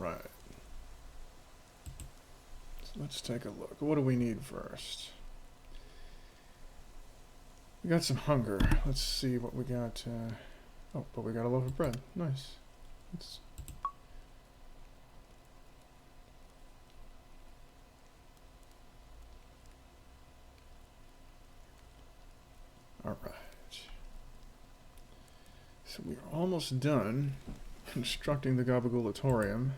Alright. So let's take a look. What do we need first? We got some hunger. Let's see what we got. Oh, but we got a loaf of bread. Nice. Let's... Alright. So we're almost done constructing the Gabagoolatorium.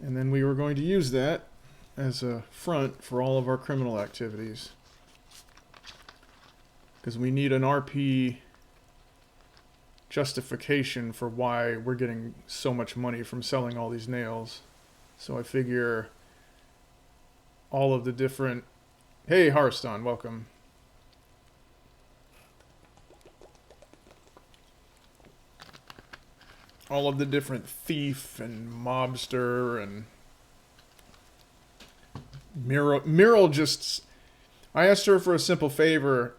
And then we were going to use that as a front for all of our criminal activities. Because we need an RP justification for why we're getting so much money from selling all these nails. So I figure all of the different... Hey, Hearthstone, welcome. All of the different thief and mobster and... Meryl just... I asked her for a simple favor...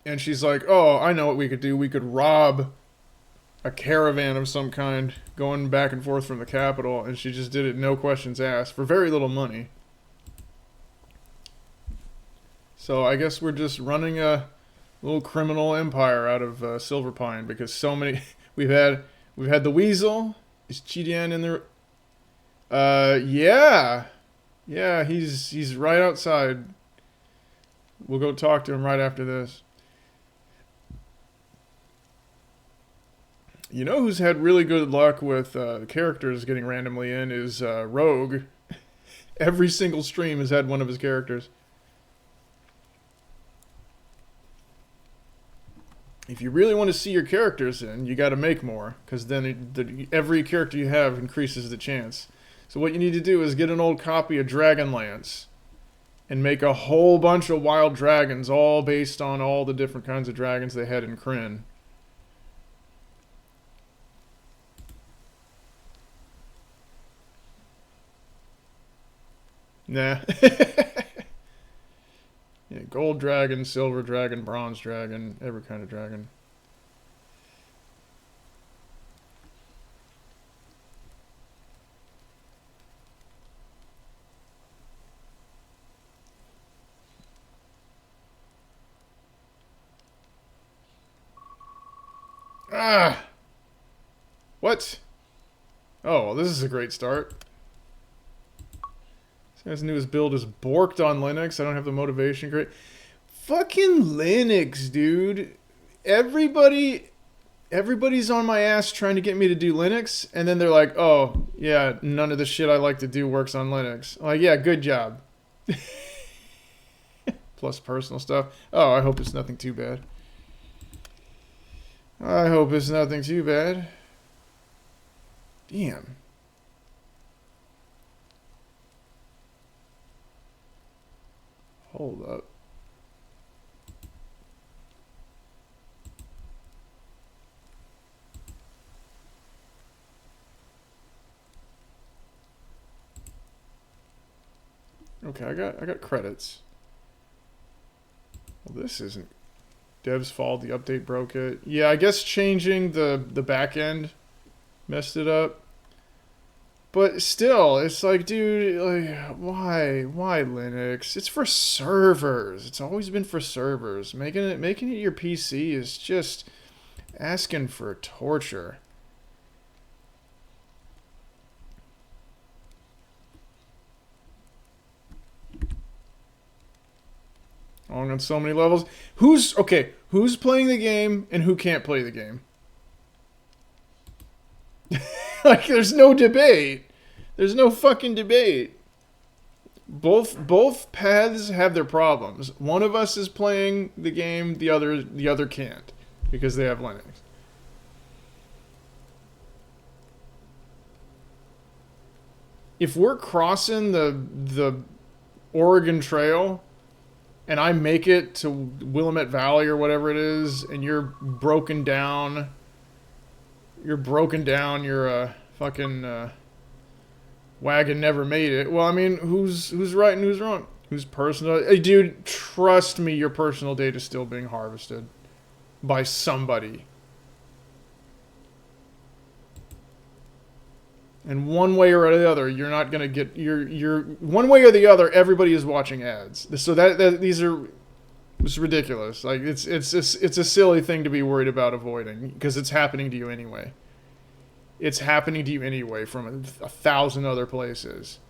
And she's like, oh, I know what we could do. We could rob a caravan of some kind going back and forth from the capital. And she just did it, no questions asked, for very little money. So I guess we're just running a little criminal empire out of Silverpine. Because so many... We've had the Weasel. Is Chidian in there? Yeah. Yeah, he's right outside. We'll go talk to him right after this. You know who's had really good luck with characters getting randomly in is Rogue. Every single stream has had one of his characters. If you really want to see your characters in, you got to make more. Because then every character you have increases the chance. So what you need to do is get an old copy of Dragonlance. And make a whole bunch of wild dragons, all based on all the different kinds of dragons they had in Kryn. Nah. Yeah, gold dragon, silver dragon, bronze dragon, every kind of dragon. Ah! What? Oh, well, this is a great start. His newest build is borked on Linux. I don't have the motivation. Great. Fucking Linux, dude. Everybody's on my ass trying to get me to do Linux. And then they're like, oh, yeah, none of the shit I like to do works on Linux. I'm like, yeah, good job. Plus personal stuff. Oh, I hope it's nothing too bad. I hope it's nothing too bad. Damn. Hold up. Okay, I got credits. Well, this isn't dev's fault. The update broke it. Yeah, I guess changing the back end messed it up. But still, it's like, dude, like, why Linux? It's for servers. It's always been for servers. Making it your PC is just asking for torture. On so many levels. Who's playing the game and who can't play the game? Like, there's no debate. There's no fucking debate. Both paths have their problems. One of us is playing the game, the other can't because they have Linux. If we're crossing the Oregon Trail and I make it to Willamette Valley or whatever it is, and you're broken down, you're a fucking wagon never made it. Well, I mean, who's right and who's wrong? Who's personal? Hey, dude, trust me, your personal data is still being harvested by somebody. And one way or the other, you're not gonna get you're one way or the other. Everybody is watching ads, so that these are it's ridiculous. Like it's a silly thing to be worried about avoiding because it's happening to you anyway. It's happening to you anyway from 1,000 other places.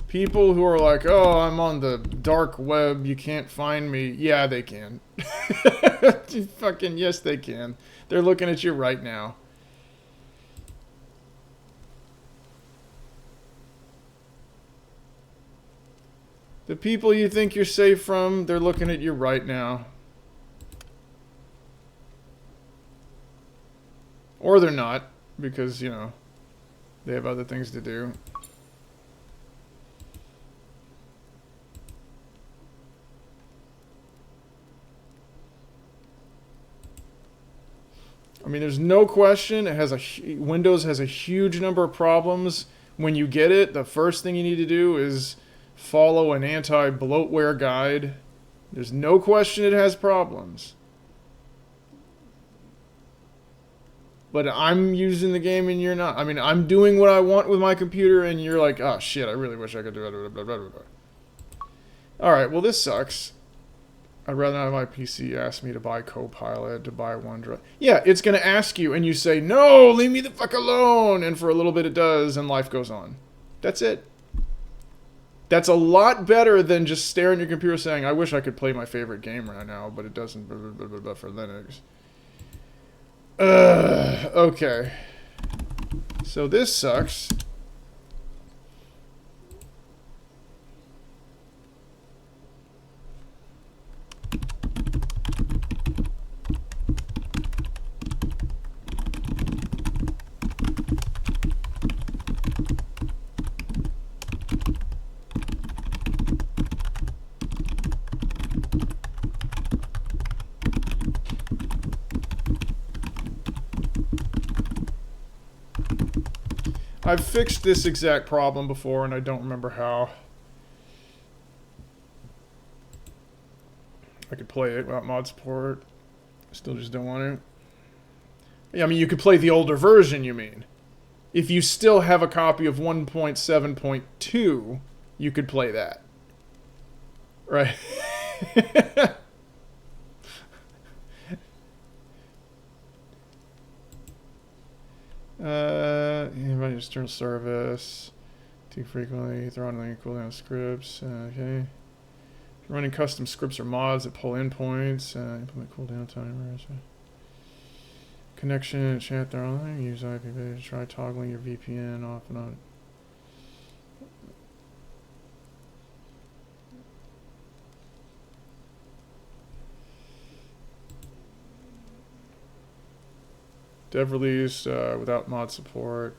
People who are like, oh, I'm on the dark web, you can't find me. Yeah, they can. Fucking yes, they can. They're looking at you right now. The people you think you're safe from, they're looking at you right now. Or they're not, because, you know, they have other things to do. I mean, there's no question it has Windows has a huge number of problems. When you get it, the first thing you need to do is follow an anti-bloatware guide. There's no question it has problems. But I'm using the game and you're not. I mean, I'm doing what I want with my computer and you're like, oh shit, I really wish I could do it. Alright, well this sucks. I'd rather not have my PC ask me to buy Copilot, to buy OneDrive. Yeah, it's going to ask you, and you say, no, leave me the fuck alone. And for a little bit it does, and life goes on. That's it. That's a lot better than just staring at your computer saying, I wish I could play my favorite game right now, but it doesn't for Linux. Okay. So this sucks. I've fixed this exact problem before, and I don't remember how. I could play it without mod support. I still just don't want to. Yeah, I mean, you could play the older version, you mean. If you still have a copy of 1.7.2, you could play that. Right. Invite external service. Too frequently, throttling cooldown scripts. Okay. Running custom scripts or mods that pull endpoints. Implement cooldown timers. Connection, chat throttling. Use IPv. Try toggling your VPN off and on. Dev release without mod support.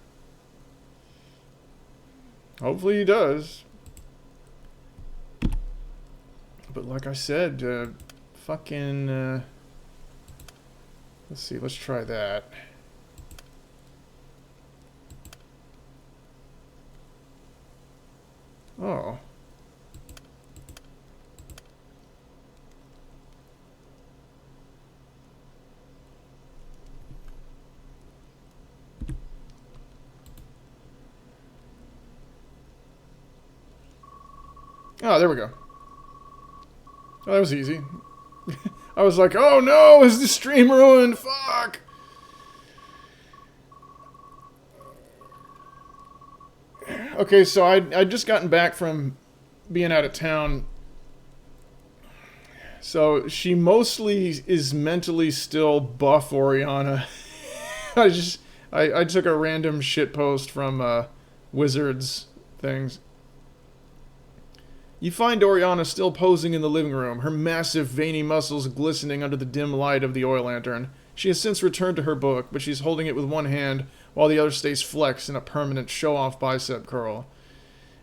Hopefully he does. But like I said, fucking... let's see, let's try that. Oh. Oh, there we go. Oh, that was easy. I was like, oh no, is the stream ruined? Fuck! Okay, so I'd just gotten back from being out of town. So she mostly is mentally still buff Oriana. I took a random shitpost from Wizards things. You find Oriana still posing in the living room, her massive, veiny muscles glistening under the dim light of the oil lantern. She has since returned to her book, but she's holding it with one hand, while the other stays flexed in a permanent show-off bicep curl.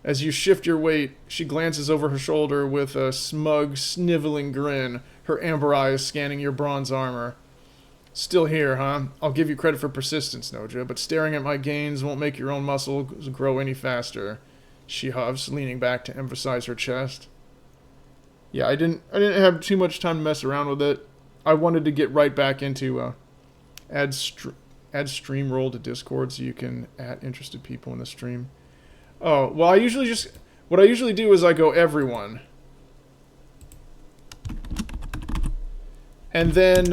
As you shift your weight, she glances over her shoulder with a smug, sniveling grin, her amber eyes scanning your bronze armor. Still here, huh? I'll give you credit for persistence, Noja, but staring at my gains won't make your own muscles grow any faster. She huffs, leaning back to emphasize her chest. Yeah, I didn't have too much time to mess around with it. I wanted to get right back into add str- add stream roll to Discord so you can add interested people in the stream. Oh, well, what I usually do is I go everyone. And then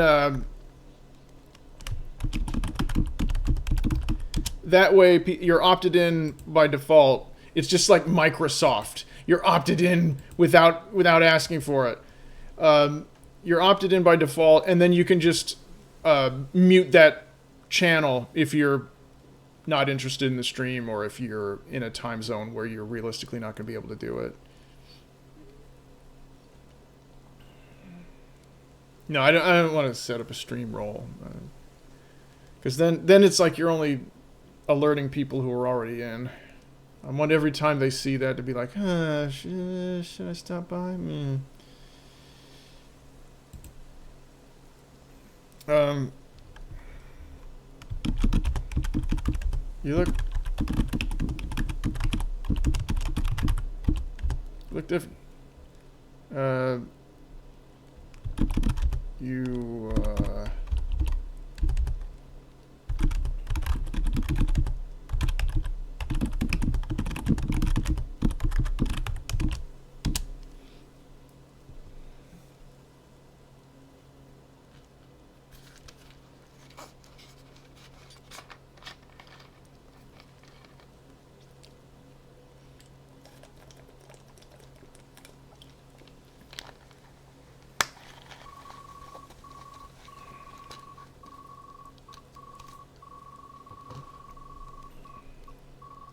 that way you're opted in by default. It's just like Microsoft. You're opted in without asking for it. You're opted in by default, and then you can just mute that channel if you're not interested in the stream or if you're in a time zone where you're realistically not going to be able to do it. No, I don't want to set up a stream roll. Because then it's like you're only alerting people who are already in. I want every time they see that to be like, should I stop by? You look different.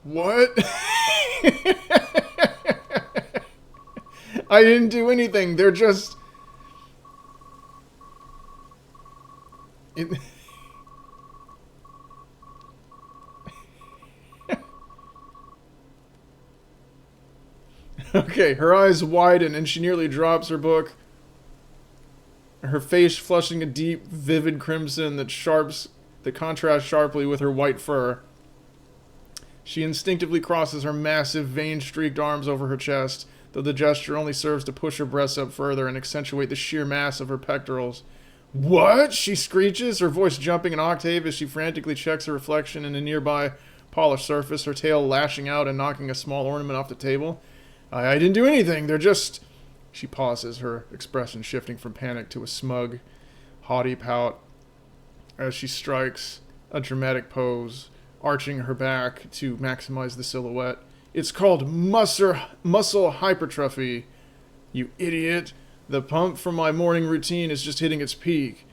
What? I didn't do anything. They're just... Okay, her eyes widen and she nearly drops her book. Her face flushing a deep, vivid crimson that contrasts sharply with her white fur. She instinctively crosses her massive, vein-streaked arms over her chest, though the gesture only serves to push her breasts up further and accentuate the sheer mass of her pectorals. What? She screeches, her voice jumping an octave as she frantically checks her reflection in a nearby polished surface, her tail lashing out and knocking a small ornament off the table. I didn't do anything. They're just... She pauses, her expression shifting from panic to a smug, haughty pout as she strikes a dramatic pose, arching her back to maximize the silhouette. It's called muscle hypertrophy, you idiot. The pump from my morning routine is just hitting its peak.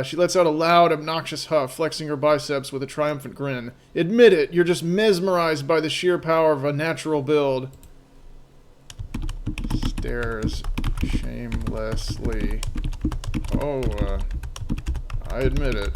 She lets out a loud, obnoxious huff, flexing her biceps with a triumphant grin. Admit it, you're just mesmerized by the sheer power of a natural build. Stares shamelessly. Oh, I admit it.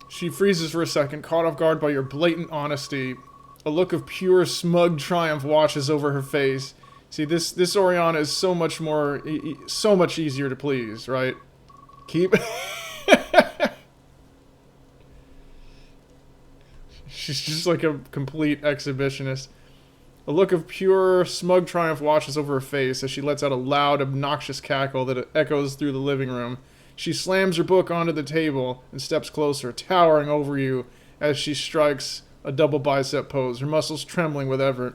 She freezes for a second, caught off guard by your blatant honesty. A look of pure, smug triumph washes over her face. See, this Oriana is so much easier to please, right? Keep... She's just like a complete exhibitionist. A look of pure, smug triumph washes over her face as she lets out a loud, obnoxious cackle that echoes through the living room. She slams her book onto the table and steps closer, towering over you as she strikes a double bicep pose, her muscles trembling with effort.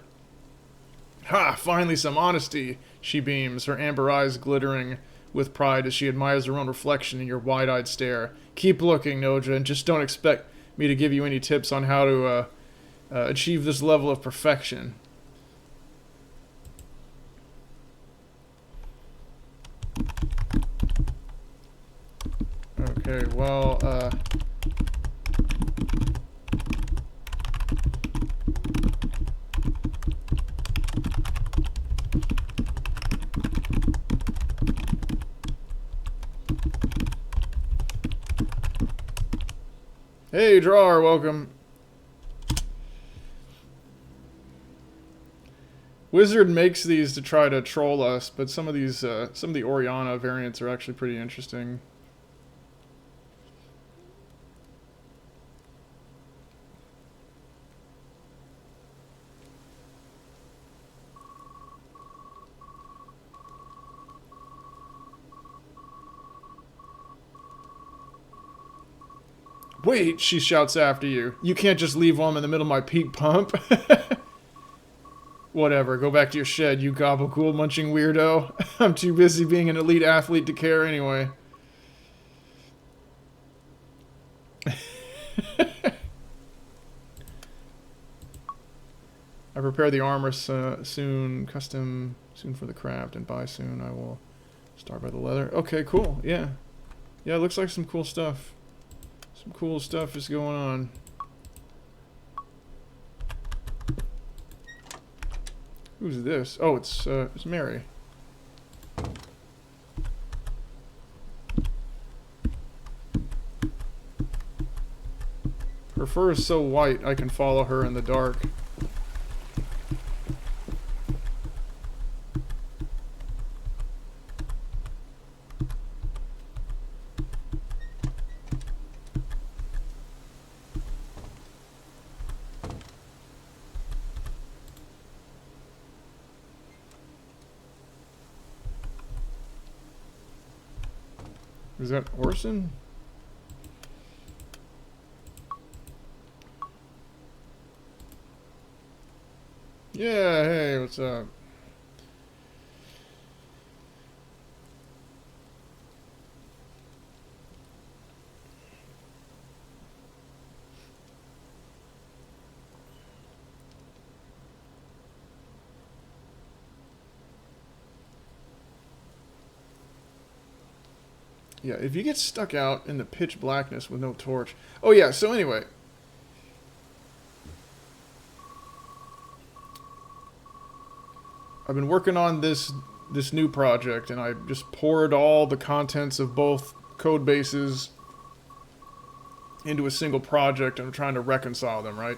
Ha! Finally some honesty, she beams, her amber eyes glittering with pride as she admires her own reflection in your wide-eyed stare. Keep looking, Noja, and just don't expect me to give you any tips on how to achieve this level of perfection. Okay, well, Hey, drawer, welcome. Wizard makes these to try to troll us, but some of these, some of the Oriana variants are actually pretty interesting. Wait, she shouts after you. You can't just leave while I'm in the middle of my peak pump. Whatever, go back to your shed, you gabagool munching weirdo. I'm too busy being an elite athlete to care anyway. I prepare the armor soon, custom soon for the craft, and buy soon. I will start by the leather. Okay, cool, yeah. Yeah, it looks like some cool stuff. Some cool stuff is going on. Who's this? Oh, it's Mary. Her fur is so white, I can follow her in the dark. Is that Orson? Yeah, hey, what's up? Yeah, if you get stuck out in the pitch blackness with no torch. Oh yeah, so anyway. I've been working on this new project, and I just poured all the contents of both code bases into a single project, and I'm trying to reconcile them, right?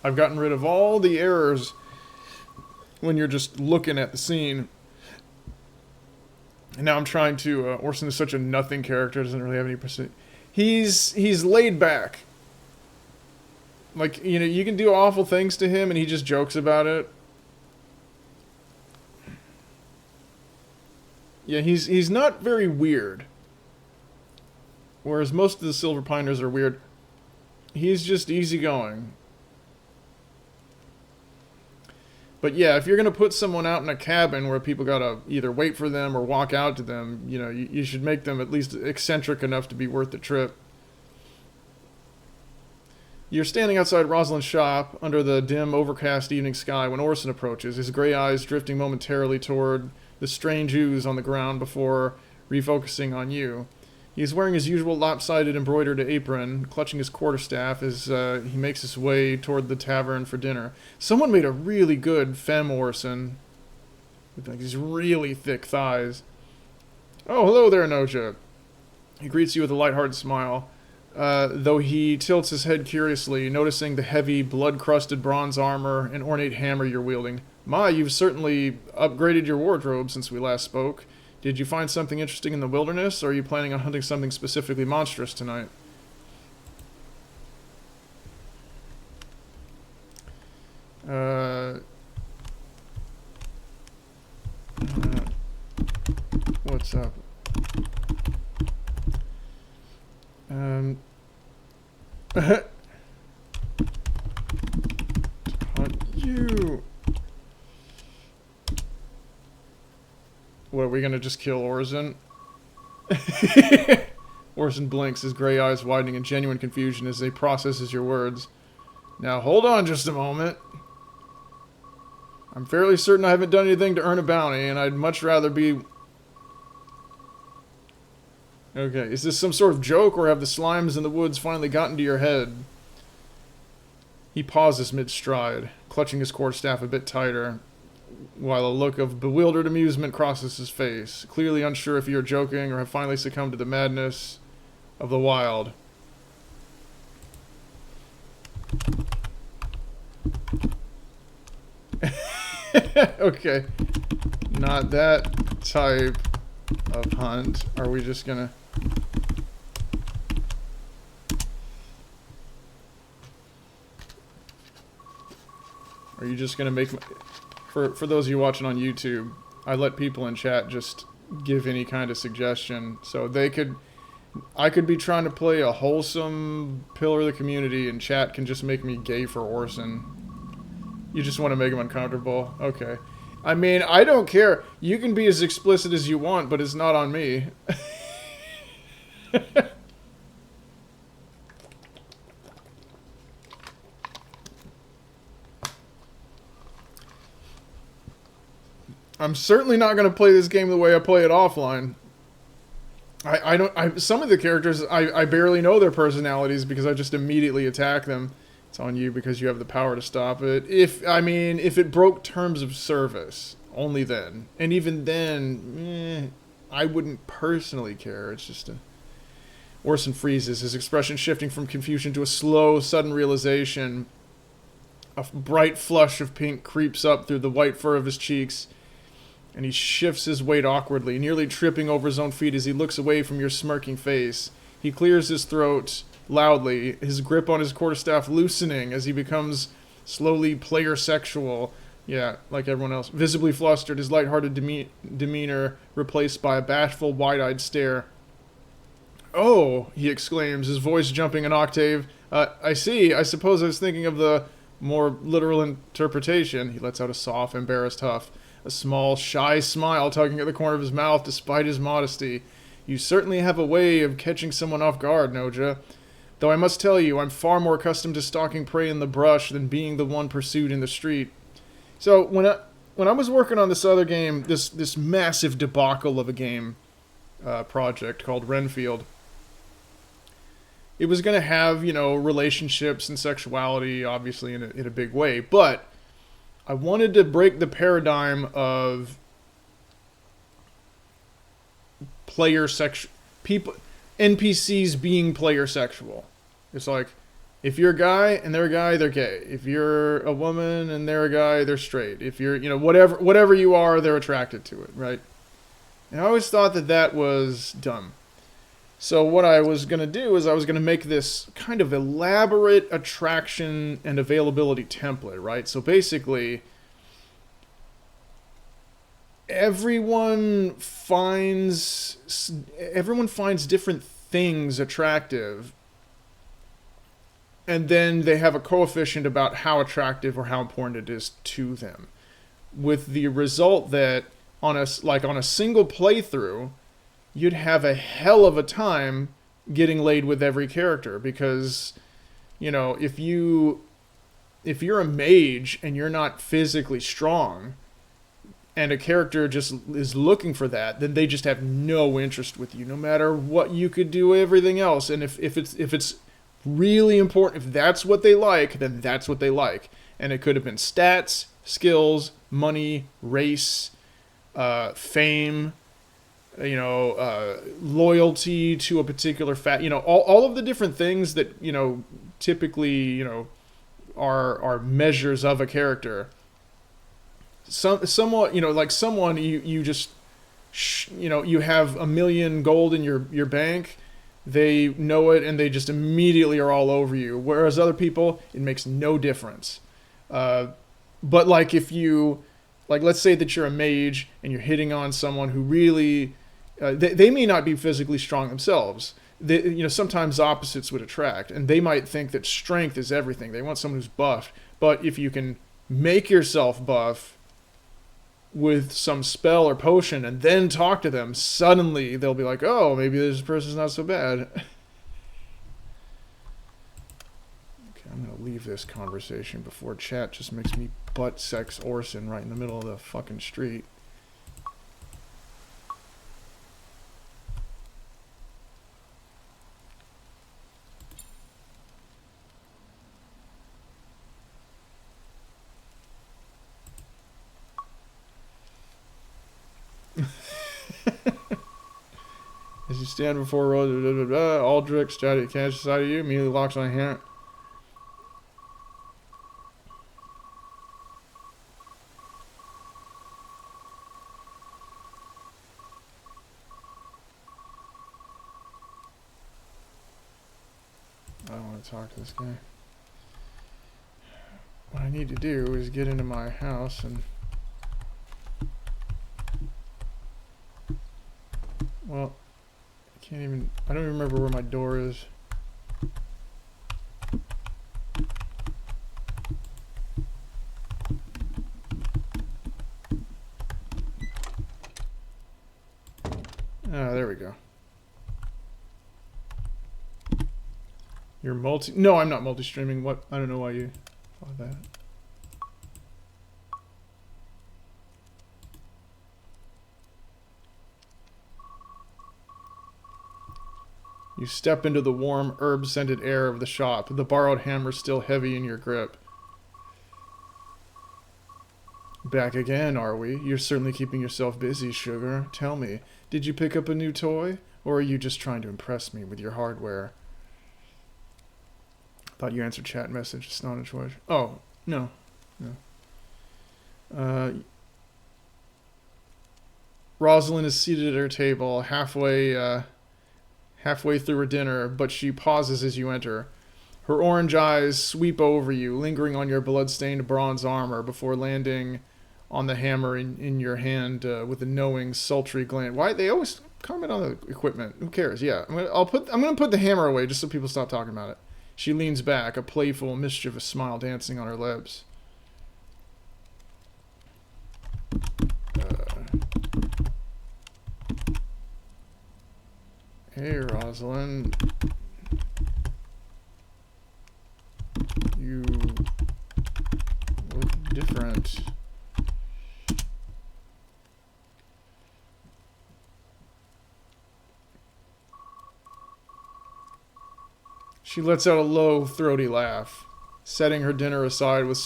I've gotten rid of all the errors when you're just looking at the scene. And now I'm trying to, Orson is such a nothing character, doesn't really have any percent. He's laid back. Like, you know, you can do awful things to him and he just jokes about it. Yeah, he's not very weird. Whereas most of the Silverpiners are weird. He's just easygoing. But yeah, if you're going to put someone out in a cabin where people got to either wait for them or walk out to them, you know, you should make them at least eccentric enough to be worth the trip. You're standing outside Rosalind's shop under the dim, overcast evening sky when Orson approaches, his gray eyes drifting momentarily toward the strange ooze on the ground before refocusing on you. He is wearing his usual lopsided embroidered apron, clutching his quarterstaff as he makes his way toward the tavern for dinner. Someone made a really good femme Orson, with like these really thick thighs. Oh, hello there, Noja. He greets you with a lighthearted smile, though he tilts his head curiously, noticing the heavy, blood-crusted bronze armor and ornate hammer you're wielding. My, you've certainly upgraded your wardrobe since we last spoke. Did you find something interesting in the wilderness, or are you planning on hunting something specifically monstrous tonight? What's up? Hunt you. What, are we gonna just kill Orson? Orson blinks, his gray eyes widening in genuine confusion as he processes your words. Now, hold on just a moment. I'm fairly certain I haven't done anything to earn a bounty, and I'd much rather be... Okay, is this some sort of joke, or have the slimes in the woods finally gotten to your head? He pauses mid-stride, clutching his quarterstaff a bit tighter, while a look of bewildered amusement crosses his face, clearly unsure if you're joking or have finally succumbed to the madness of the wild. Okay. Not that type of hunt. Are we just gonna... Are you just gonna make... For those of you watching on YouTube, I let people in chat just give any kind of suggestion. So they could... I could be trying to play a wholesome pillar of the community, and chat can just make me gay for Orson. You just want to make him uncomfortable? Okay. I mean, I don't care. You can be as explicit as you want, but it's not on me. I'm certainly not going to play this game the way I play it offline. Some of the characters, I barely know their personalities because I just immediately attack them. It's on you because you have the power to stop it. If it broke terms of service, only then. And even then, I wouldn't personally care. It's just a... Orson freezes, his expression shifting from confusion to a slow, sudden realization. A bright flush of pink creeps up through the white fur of his cheeks, and he shifts his weight awkwardly, nearly tripping over his own feet as he looks away from your smirking face. He clears his throat loudly, his grip on his quarterstaff loosening as he becomes slowly player-sexual. Yeah, like everyone else. Visibly flustered, his lighthearted demeanor replaced by a bashful, wide-eyed stare. "Oh," he exclaims, his voice jumping an octave. I see. I suppose I was thinking of the more literal interpretation." He lets out a soft, embarrassed huff, a small, shy smile tugging at the corner of his mouth despite his modesty. "You certainly have a way of catching someone off guard, Noja. Though I must tell you, I'm far more accustomed to stalking prey in the brush than being the one pursued in the street." So, when I was working on this other game, this massive debacle of a game project called Renfield, it was going to have, relationships and sexuality, obviously, in a big way. But I wanted to break the paradigm of NPCs being player sexual. It's like, if you're a guy and they're a guy, they're gay. If you're a woman and they're a guy, they're straight. If you're, whatever you are, they're attracted to it, right? And I always thought that was dumb. So what I was going to do is I was going to make this kind of elaborate attraction and availability template, right? So basically, everyone finds different things attractive, and then they have a coefficient about how attractive or how important it is to them, with the result that on a single playthrough, you'd have a hell of a time getting laid with every character, because, if you're a mage and you're not physically strong, and a character just is looking for that, then they just have no interest with you, no matter what you could do, everything else. And if it's really important, if that's what they like, then that's what they like. And it could have been stats, skills, money, race, fame, loyalty to a particular all of the different things that, typically, are measures of a character. Somewhat, like someone you just, you have $1 million gold in your bank, they know it and they just immediately are all over you. Whereas other people, it makes no difference. But like if you, let's say that you're a mage and you're hitting on someone who really, they may not be physically strong themselves. Sometimes opposites would attract, and they might think that strength is everything. They want someone who's buff. But if you can make yourself buff with some spell or potion and then talk to them, suddenly they'll be like, oh, maybe this person's not so bad. Okay, I'm going to leave this conversation before chat just makes me butt sex Orson right in the middle of the fucking street. As you stand before Aldrich, catches sight of you, immediately locks on a hand. to talk to this guy. What I need to do is get into my house and... Well, I can't even... I don't even remember where my door is. Ah, there we go. You're multi... No, I'm not multi-streaming. What? I don't know why you thought that. You step into the warm, herb-scented air of the shop, the borrowed hammer still heavy in your grip. Back again, are we? You're certainly keeping yourself busy, Sugar. Tell me, did you pick up a new toy? Or are you just trying to impress me with your hardware? Thought you answered chat message. It's not a choice. Oh, no. No. Rosalind is seated at her table, halfway through her dinner, but she pauses as you enter. Her orange eyes sweep over you, lingering on your blood-stained bronze armor before landing on the hammer in your hand with a knowing, sultry glance. Why they always comment on the equipment? Who cares? Yeah, I'm gonna put the hammer away just so people stop talking about it. She leans back, a playful, mischievous smile dancing on her lips. Hey, Rosalind. You look different. She lets out a low, throaty laugh, setting her dinner aside with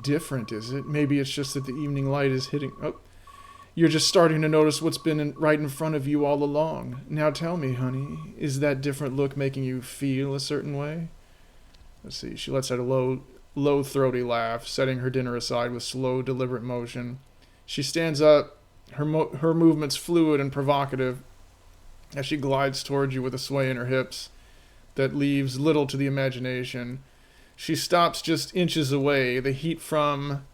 Different, is it? Maybe it's just that the evening light is hitting... Oh. You're just starting to notice what's been right in front of you all along. Now tell me, honey, is that different look making you feel a certain way? Let's see. She lets out a low, throaty laugh, setting her dinner aside with slow, deliberate motion. She stands up, her movements fluid and provocative, as she glides towards you with a sway in her hips that leaves little to the imagination. She stops just inches away, the heat from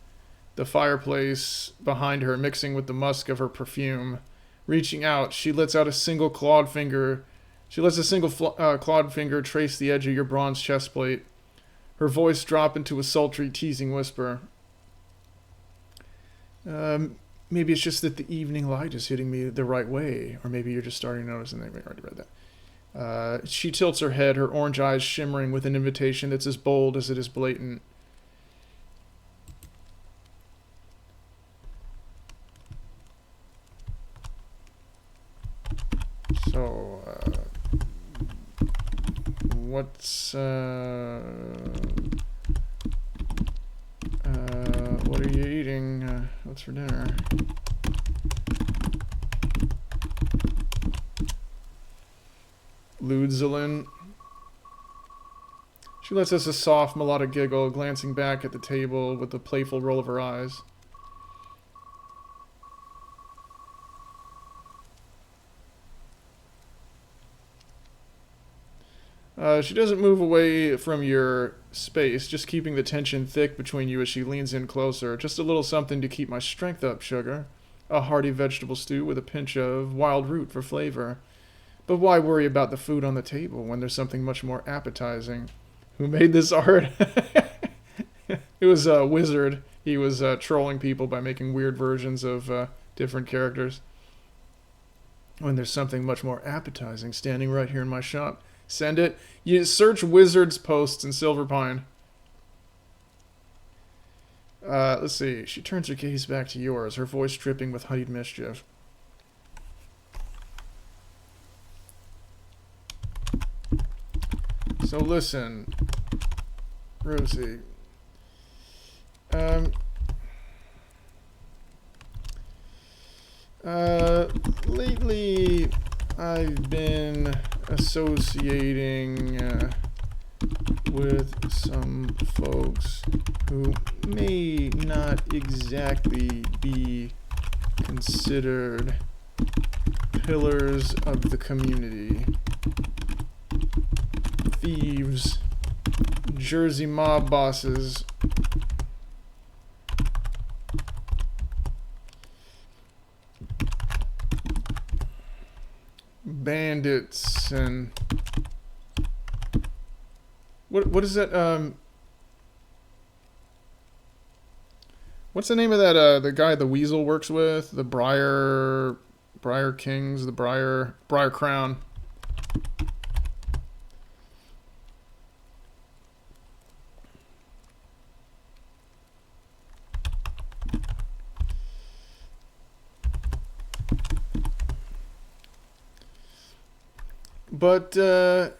the fireplace behind her mixing with the musk of her perfume. Reaching out, she lets a single clawed finger trace the edge of your bronze chest plate. Her voice drop into a sultry, teasing whisper. Maybe it's just that the evening light is hitting me the right way. Or maybe you're just starting to notice, and I already read that. She tilts her head, her orange eyes shimmering with an invitation that's as bold as it is blatant. So, what are you eating? What's for dinner? Ludzalin. She lets us a soft, melodic giggle, glancing back at the table with a playful roll of her eyes. She doesn't move away from your space, just keeping the tension thick between you as she leans in closer. Just a little something to keep my strength up, Sugar. A hearty vegetable stew with a pinch of wild root for flavor. But why worry about the food on the table when there's something much more appetizing? Who made this art? It was a wizard. He was trolling people by making weird versions of different characters. When there's something much more appetizing standing right here in my shop. Send it. You search wizards posts in Silverpine. Let's see. She turns her gaze back to yours, her voice dripping with honeyed mischief. So listen, Rosie. Lately I've been associating with some folks who may not exactly be considered pillars of the community. Thieves. Jersey mob bosses. Bandits and... What is that, what's the name of that, the guy the Weasel works with? The Briar Kings, the Briar Crown. But, they're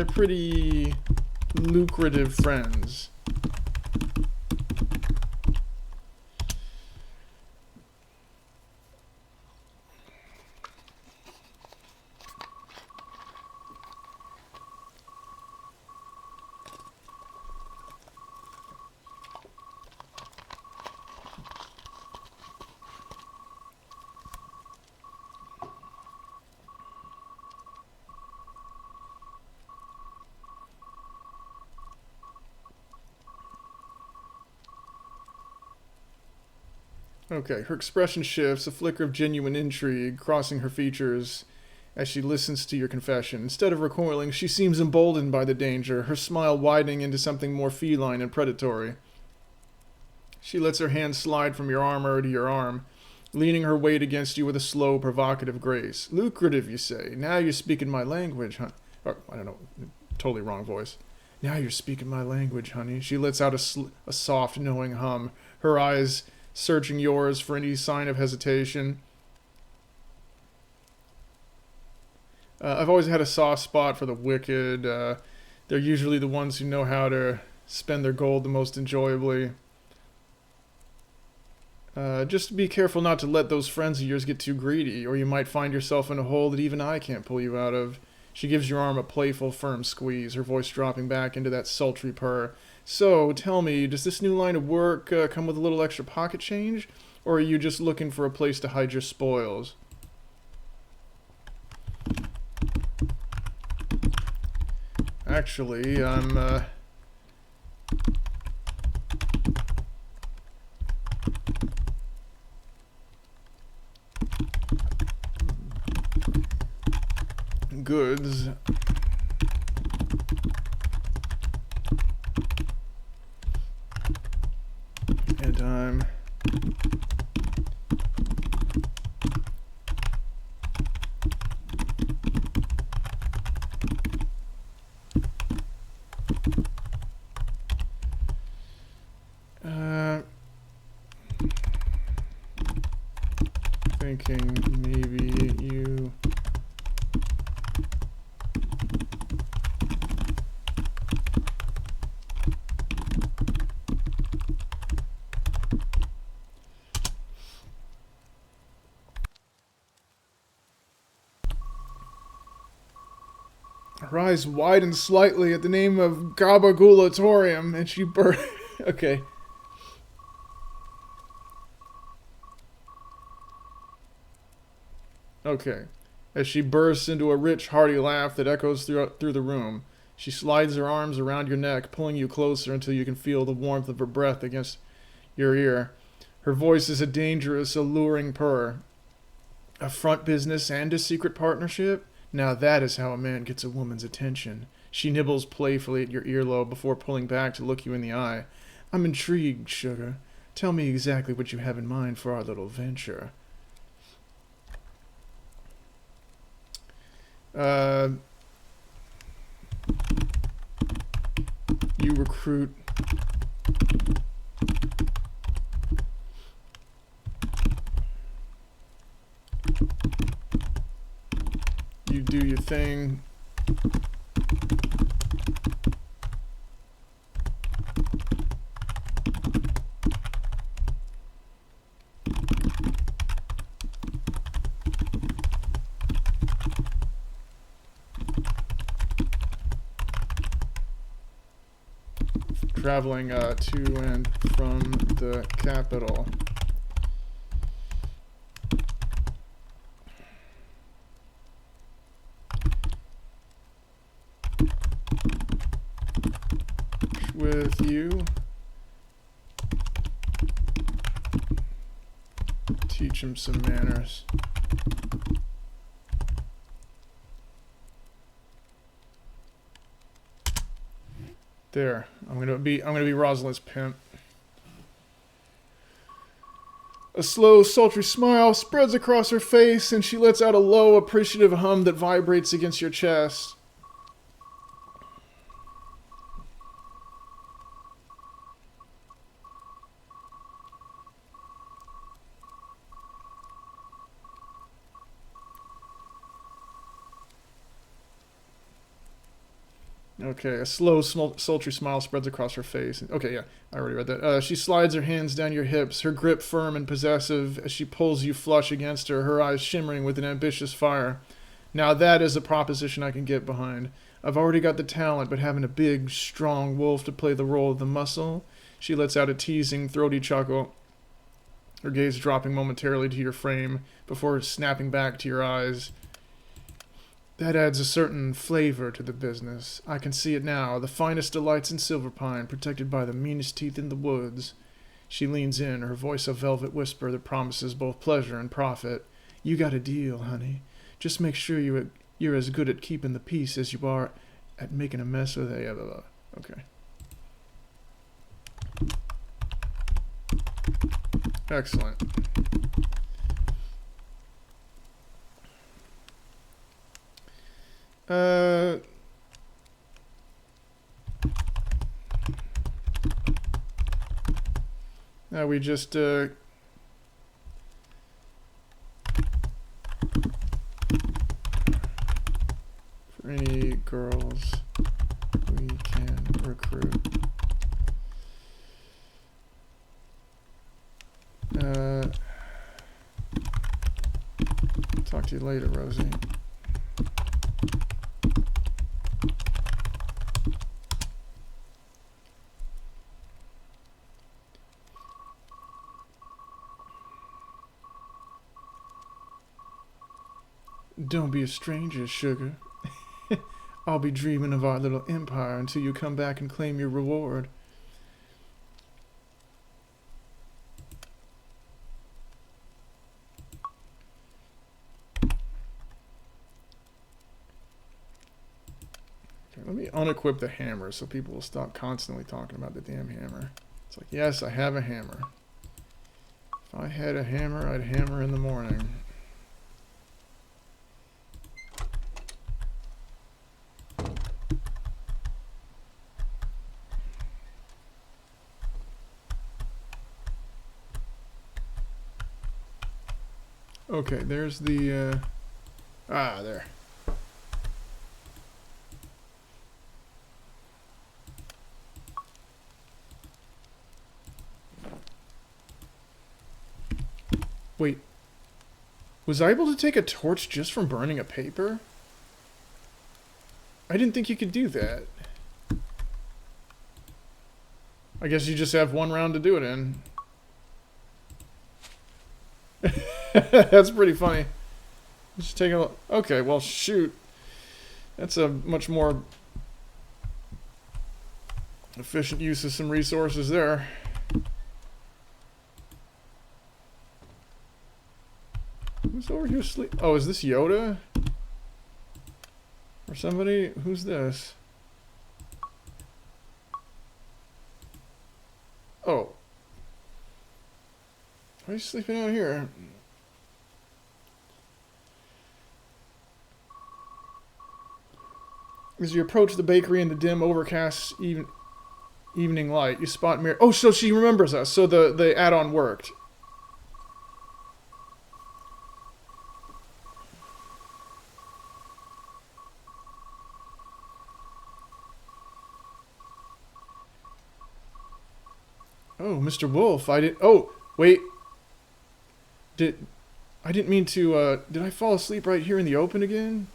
pretty lucrative friends. Okay, her expression shifts, a flicker of genuine intrigue crossing her features as she listens to your confession. Instead of recoiling, she seems emboldened by the danger, her smile widening into something more feline and predatory. She lets her hand slide from your armor to your arm, leaning her weight against you with a slow, provocative grace. Lucrative, you say. Now you're speaking my language, huh? Or, I don't know, totally wrong voice. Now you're speaking my language, honey. She lets out a soft, knowing hum, her eyes searching yours for any sign of hesitation. I've always had a soft spot for the wicked. They're usually the ones who know how to spend their gold the most enjoyably. Just be careful not to let those friends of yours get too greedy, or you might find yourself in a hole that even I can't pull you out of. She gives your arm a playful, firm squeeze, her voice dropping back into that sultry purr. So, tell me, does this new line of work come with a little extra pocket change? Or are you just looking for a place to hide your spoils? Actually, I'm, goods. And I'm thinking maybe you her eyes widen slightly at the name of Gabagulatorium, and she okay. Okay. As she bursts into a rich, hearty laugh that echoes through the room, she slides her arms around your neck, pulling you closer until you can feel the warmth of her breath against your ear. Her voice is a dangerous, alluring purr. A front business and a secret partnership? Now that is how a man gets a woman's attention. She nibbles playfully at your earlobe before pulling back to look you in the eye. I'm intrigued, sugar. Tell me exactly what you have in mind for our little venture. You recruit you do your thing. traveling to and from the capital. With you. Teach him some manners. There. I'm gonna be Rosalind's pimp. A slow, sultry smile spreads across her face, and she lets out a low, appreciative hum that vibrates against your chest. Okay, a slow, sultry smile spreads across her face. Okay, yeah, I already read that. She slides her hands down your hips, her grip firm and possessive as she pulls you flush against her, her eyes shimmering with an ambitious fire. Now that is a proposition I can get behind. I've already got the talent, but having a big, strong wolf to play the role of the muscle. She lets out a teasing, throaty chuckle, her gaze dropping momentarily to your frame before snapping back to your eyes. That adds a certain flavor to the business. I can see it now. The finest delights in Silverpine, protected by the meanest teeth in the woods. She leans in, her voice a velvet whisper that promises both pleasure and profit. You got a deal, honey. Just make sure you're as good at keeping the peace as you are at making a mess with it. Okay. Excellent. Now we just, for any girls we can recruit. Talk to you later, Rosie. Don't be a stranger, sugar. I'll be dreaming of our little empire until you come back and claim your reward. Okay, let me unequip the hammer so people will stop constantly talking about the damn hammer. It's like, yes, I have a hammer. If I had a hammer, I'd hammer in the morning. Okay, there's the, there. Wait. Was I able to take a torch just from burning a paper? I didn't think you could do that. I guess you just have one round to do it in. That's pretty funny. Let's take a look. Okay, well, shoot. That's a much more efficient use of some resources there. Who's over here asleep? Oh, is this Yoda? Or somebody? Who's this? Oh. Why are you sleeping out here? As you approach the bakery in the dim, overcast evening light, you spot Mary. Oh, so she remembers us. So the add-on worked. Oh, Mr. Wolf, I didn't... Oh, wait. I didn't mean to, did I fall asleep right here in the open again?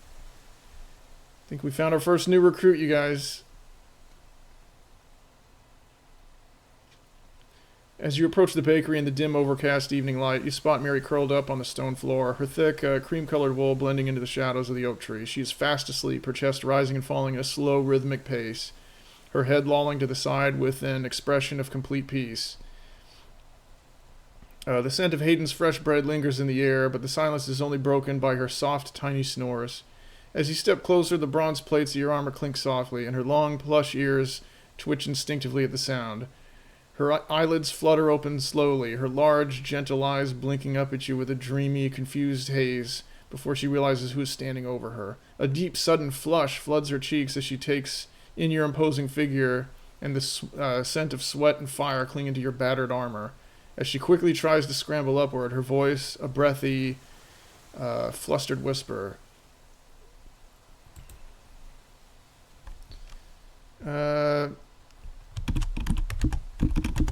I think we found our first new recruit, you guys. As you approach the bakery in the dim, overcast evening light, you spot Mary curled up on the stone floor, her thick, cream-colored wool blending into the shadows of the oak tree. She is fast asleep, her chest rising and falling at a slow, rhythmic pace, her head lolling to the side with an expression of complete peace. The scent of Hayden's fresh bread lingers in the air, but the silence is only broken by her soft, tiny snores. As you step closer, the bronze plates of your armor clink softly, and her long, plush ears twitch instinctively at the sound. Her eyelids flutter open slowly, her large, gentle eyes blinking up at you with a dreamy, confused haze before she realizes who is standing over her. A deep, sudden flush floods her cheeks as she takes in your imposing figure and the scent of sweat and fire clinging to your battered armor. As she quickly tries to scramble upward, her voice a breathy, flustered whisper.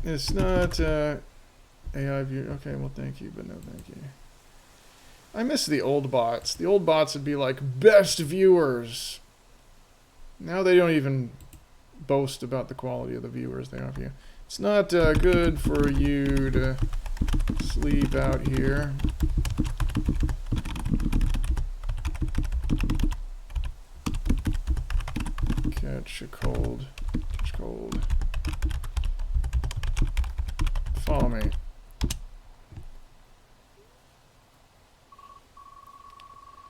It's not AI view. Okay, well, thank you, but no thank you. I miss the old bots. The old bots would be like, best viewers. Now they don't even boast about the quality of the viewers they offer you. It's not good for you to sleep out here. Catch a cold. Catch cold. Follow me.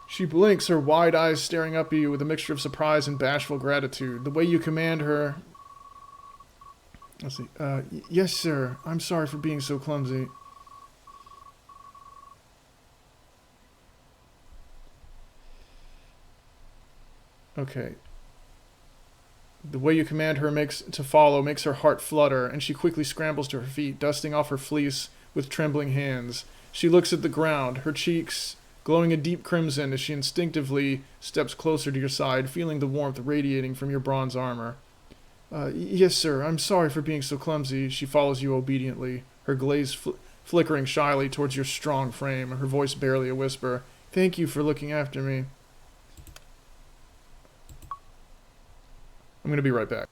She blinks, her wide eyes staring up at you with a mixture of surprise and bashful gratitude. The way you command her... Let's see. Yes, sir. I'm sorry for being so clumsy. Okay. The way you command her makes her heart flutter, and she quickly scrambles to her feet, dusting off her fleece with trembling hands. She looks at the ground, her cheeks glowing a deep crimson as she instinctively steps closer to your side, feeling the warmth radiating from your bronze armor. Yes, sir. I'm sorry for being so clumsy. She follows you obediently, her gaze flickering shyly towards your strong frame, her voice barely a whisper. Thank you for looking after me. I'm going to be right back.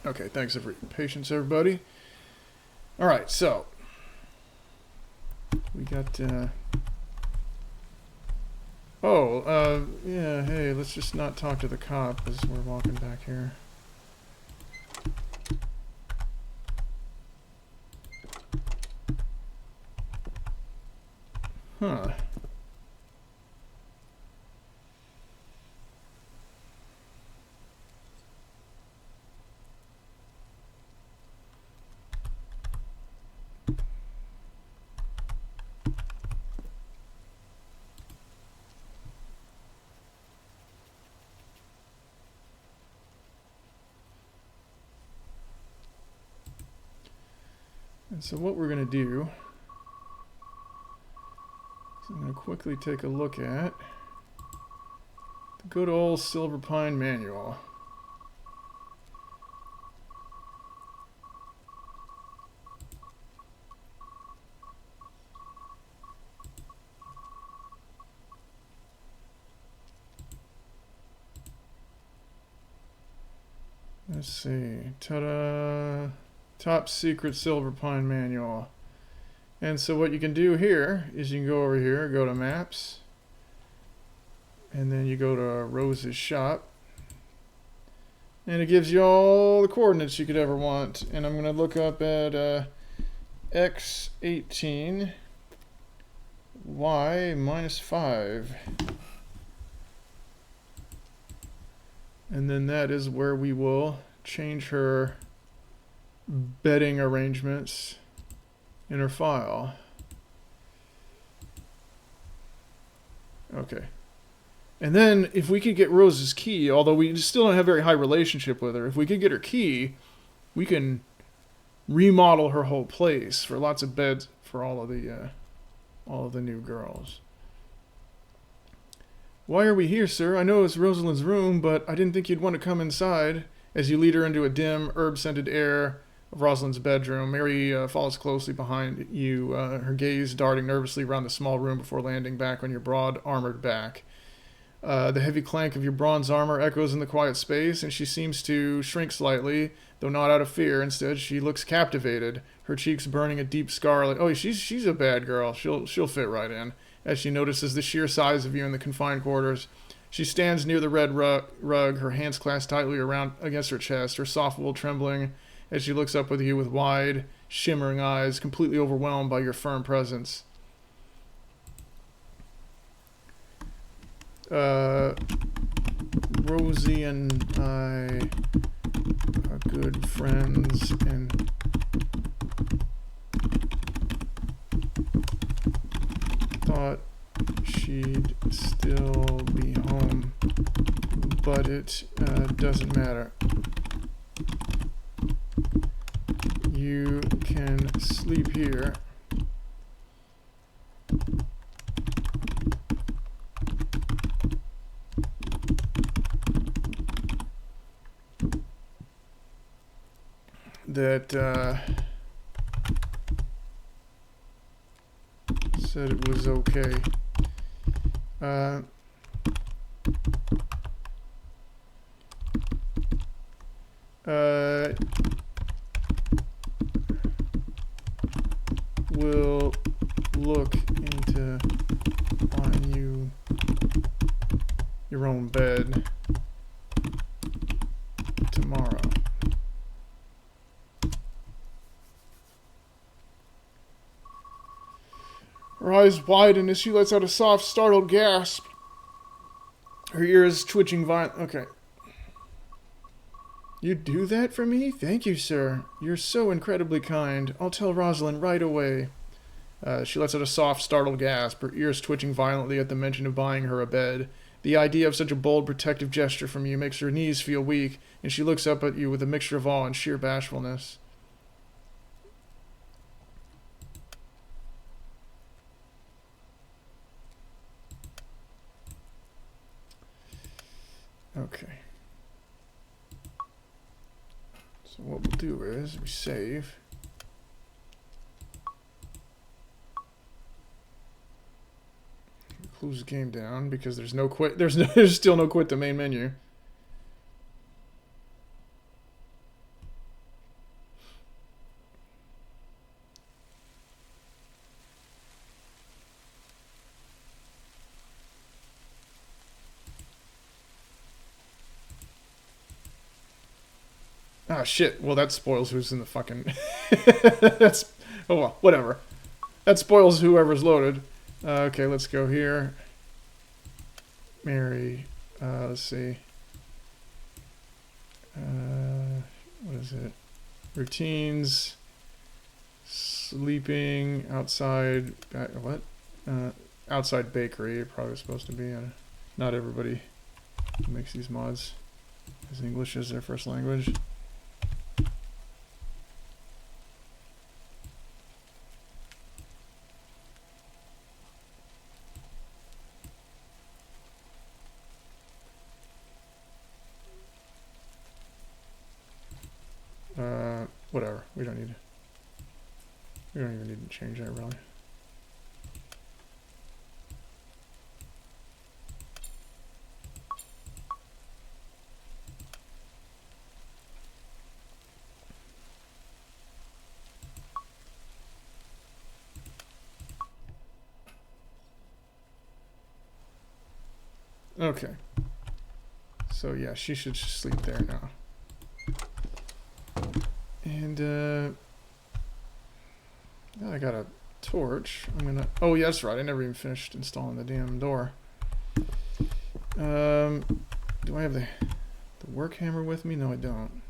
Okay, thanks for your patience, everybody. All right, so we got. Yeah. Hey, let's just not talk to the cop as we're walking back here. Huh. And so what we're going to do is I'm going to quickly take a look at the good old Silverpine manual. Let's see. Ta-da! Top secret Silverpine manual. And so what you can do here is you can go over here, go to maps, and then you go to Rose's shop. And it gives you all the coordinates you could ever want. And I'm going to look up at x18, y minus 5. And then that is where we will change her bedding arrangements in her file. Okay. And then if we could get Rose's key, although we still don't have a very high relationship with her, if we could get her key, we can remodel her whole place for lots of beds for all of the new girls. Why are we here, sir? I know it's Rosalind's room, but I didn't think you'd want to come inside. As you lead her into a dim, herb-scented air of Rosalind's bedroom, Mary follows closely behind you, her gaze darting nervously around the small room before landing back on your broad, armored back. The heavy clank of your bronze armor echoes in the quiet space, and she seems to shrink slightly, though not out of fear. Instead, she looks captivated, her cheeks burning a deep scarlet. Oh, she's a bad girl. She'll fit right in. As she notices the sheer size of you in the confined quarters, she stands near the red rug, her hands clasped tightly around against her chest, her soft wool trembling as she looks up with you with wide, shimmering eyes, completely overwhelmed by your firm presence. Rosie and I are good friends, and thought she'd still be home, but it doesn't matter. You can sleep here. That said it was okay. We'll look into buying you your own bed tomorrow. Her eyes widen as she lets out a soft, startled gasp. Her ears twitching violently. Okay. You'd do that for me? Thank you, sir. You're so incredibly kind. I'll tell Rosalind right away. She lets out a soft, startled gasp, her ears twitching violently at the mention of buying her a bed. The idea of such a bold, protective gesture from you makes her knees feel weak, and she looks up at you with a mixture of awe and sheer bashfulness. Okay. So what we'll do is we save. Close the game down because there's no quit. There's still no quit the main menu. Ah, shit. Well, that spoils who's in the fucking... That's... Oh, well, whatever. That spoils whoever's loaded. Okay, let's go here. Mary. Let's see. What is it? Routines. Sleeping. Outside. What? Outside bakery. Probably supposed to be. Not everybody makes these mods as English as their first language. Whatever. We don't even need to change that really. Okay. So yeah, she should sleep there now. And I got a torch. I'm gonna. Oh, yeah, that's right. I never even finished installing the damn door. Do I have the work hammer with me? No, I don't.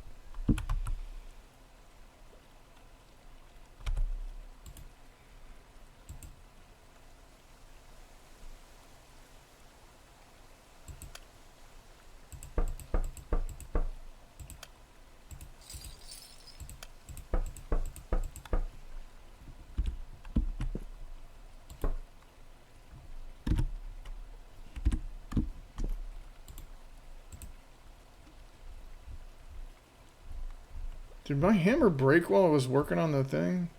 Did my hammer break while I was working on the thing?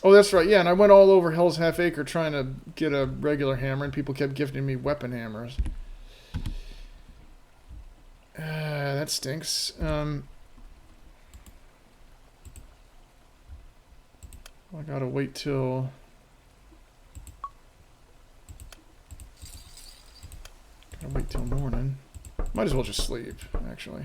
Oh, that's right. Yeah, and I went all over Hell's Half Acre trying to get a regular hammer, and people kept gifting me weapon hammers. That stinks. I gotta wait till... Gotta wait till morning. Might as well just sleep, actually.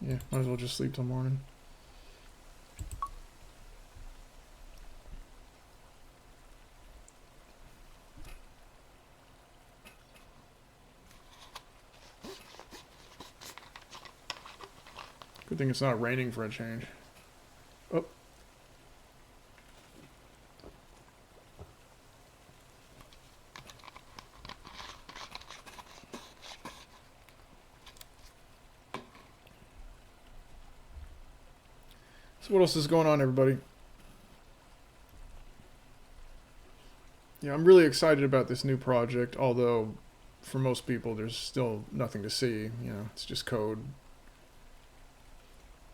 Yeah, might as well just sleep till morning. Good thing it's not raining for a change. Oh. So what else is going on, everybody? Yeah, I'm really excited about this new project, although for most people there's still nothing to see. You know, it's just code.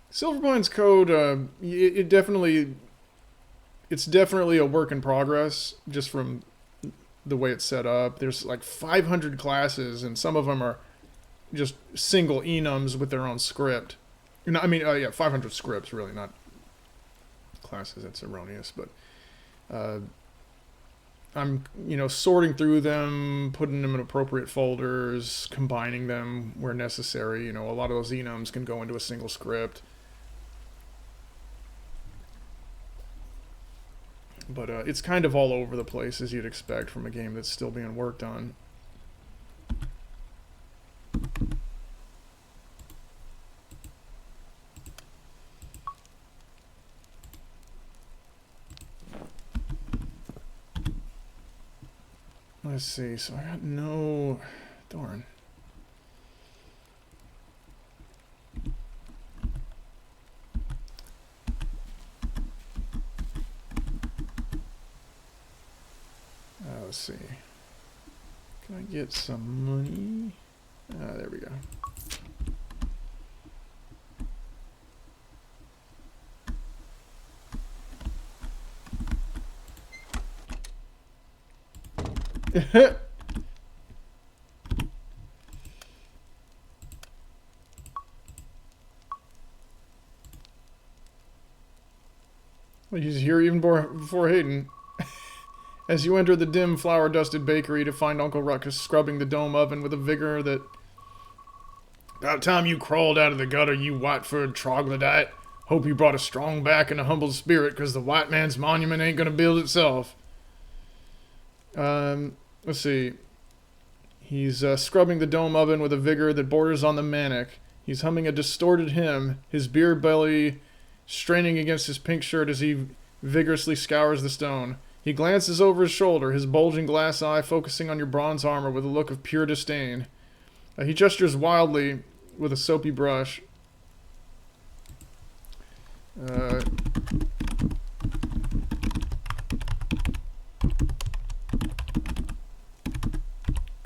Silverpine's code, it's definitely a work in progress, just from the way it's set up. There's like 500 classes, and some of them are just single enums with their own script. I mean, yeah, 500 scripts, really, not classes. That's erroneous, but I'm, sorting through them, putting them in appropriate folders, combining them where necessary. A lot of those enums can go into a single script. But it's kind of all over the place, as you'd expect from a game that's still being worked on. Let's see, so I got no... Darn. Let's see. Can I get some money? There we go. Well, he's here even before Hayden. As you enter the dim, flour-dusted bakery to find Uncle Ruckus scrubbing the dome oven with a vigor that About time you crawled out of the gutter, you white-furred troglodyte. Hope you brought a strong back and a humble spirit, because the white man's monument ain't gonna build itself. Let's see. He's scrubbing the dome oven with a vigor that borders on the manic. He's humming a distorted hymn, his beer belly straining against his pink shirt as he vigorously scours the stone. He glances over his shoulder, his bulging glass eye focusing on your bronze armor with a look of pure disdain. He gestures wildly with a soapy brush. Good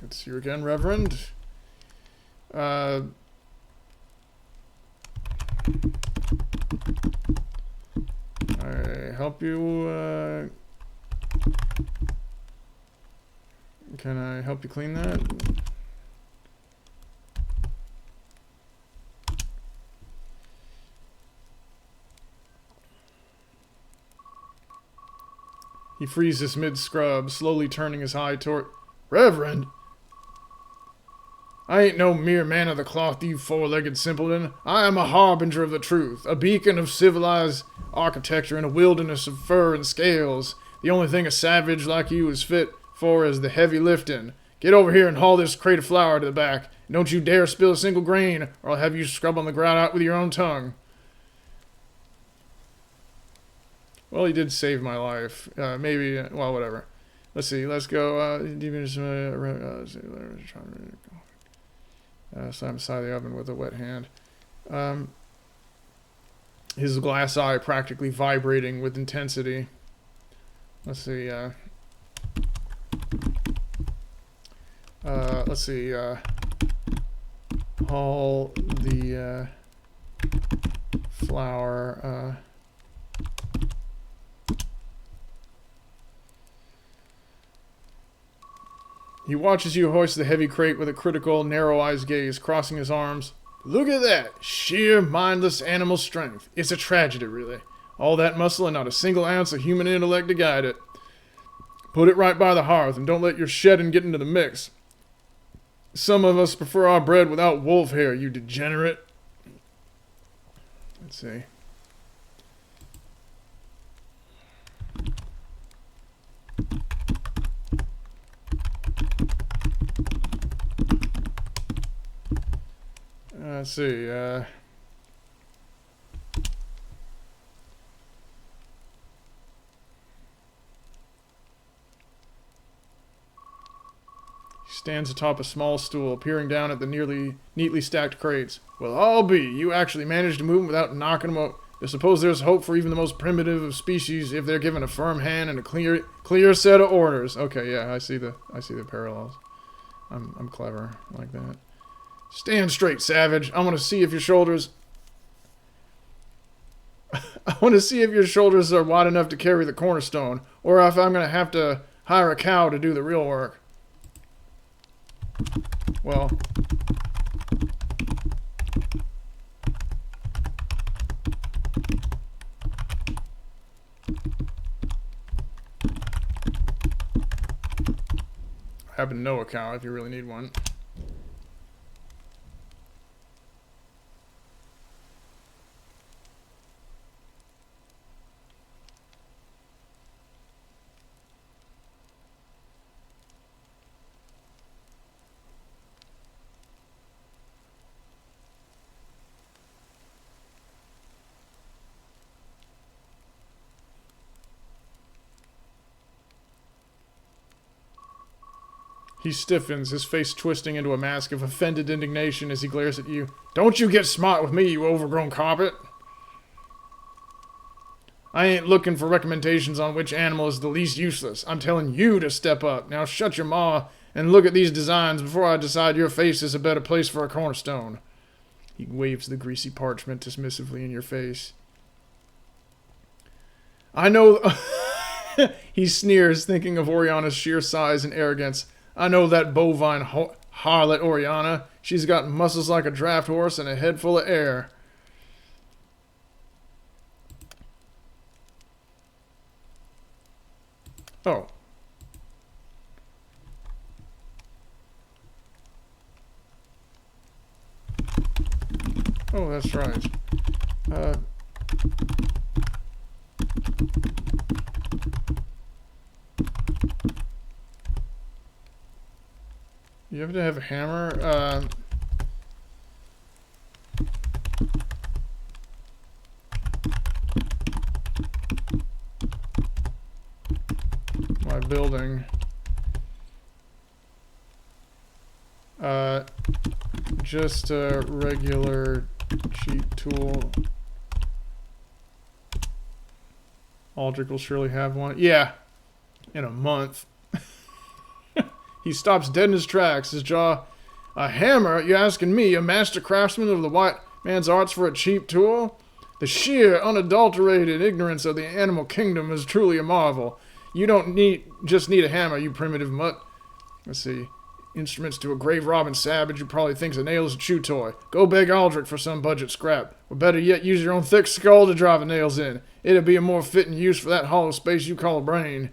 to see you again, Reverend. I help you, can I help you clean that? He freezes mid-scrub, slowly turning his eye toward... Reverend! I ain't no mere man of the cloth, you four-legged simpleton. I am a harbinger of the truth, a beacon of civilized architecture in a wilderness of fur and scales. The only thing a savage like you is fit for is the heavy lifting. Get over here and haul this crate of flour to the back. And don't you dare spill a single grain, or I'll have you scrub on the ground out with your own tongue. Well, he did save my life. Maybe, well, whatever. Let's see, let's go. Slam beside the oven with a wet hand. His glass eye practically vibrating with intensity. Let's see, haul the, flour, He watches you hoist the heavy crate with a critical, narrow-eyed gaze, crossing his arms. Look at that! Sheer, mindless animal strength. It's a tragedy, really. All that muscle and not a single ounce of human intellect to guide it. Put it right by the hearth, and don't let your shedding get into the mix. Some of us prefer our bread without wolf hair, you degenerate. Let's see. Let's see, He stands atop a small stool, peering down at the neatly stacked crates. Well, I'll be. You actually managed to move them without knocking them up. I suppose there's hope for even the most primitive of species if they're given a firm hand and a clear set of orders. Okay, yeah, I see the parallels. I'm clever like that. Stand straight, savage. I want to see if your shoulders... I want to see if your shoulders are wide enough to carry the cornerstone, or if I'm going to have to hire a cow to do the real work. Well... I happen to know a cow if you really need one. He stiffens, his face twisting into a mask of offended indignation as he glares at you. Don't you get smart with me, you overgrown carpet! I ain't looking for recommendations on which animal is the least useless. I'm telling you to step up. Now shut your maw and look at these designs before I decide your face is a better place for a cornerstone. He waves the greasy parchment dismissively in your face. I know... He sneers, thinking of Oriana's sheer size and arrogance. I know that bovine harlot Oriana. She's got muscles like a draft horse and a head full of air. Oh. Oh, that's right. You have to have a hammer. My building. Just a regular cheap tool. Aldrich will surely have one. Yeah, in a month. He stops dead in his tracks, his jaw. A hammer? You asking me, a master craftsman of the white man's arts, for a cheap tool? The sheer, unadulterated ignorance of the animal kingdom is truly a marvel. You don't just need a hammer, you primitive mutt. Let's see. Instruments to a grave robbing savage who probably thinks a nail is a chew toy. Go beg Aldrich for some budget scrap. Or better yet, use your own thick skull to drive the nails in. It'd be a more fitting use for that hollow space you call a brain.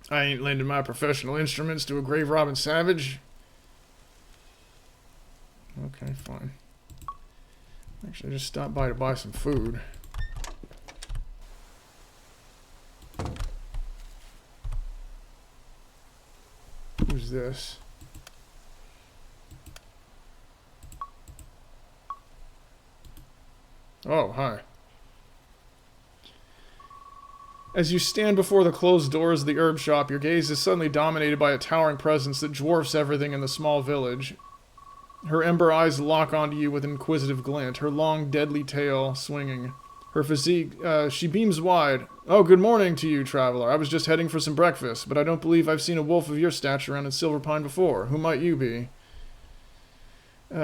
I ain't lending my professional instruments to a grave robbing savage. Okay, fine. Actually, I just stopped by to buy some food. Who's this? Oh, hi. As you stand before the closed doors of the herb shop, your gaze is suddenly dominated by a towering presence that dwarfs everything in the small village. Her ember eyes lock onto you with an inquisitive glint, her long, deadly tail swinging. Her physique, she beams wide. Oh, good morning to you, traveler. I was just heading for some breakfast, but I don't believe I've seen a wolf of your stature around in Silverpine before. Who might you be?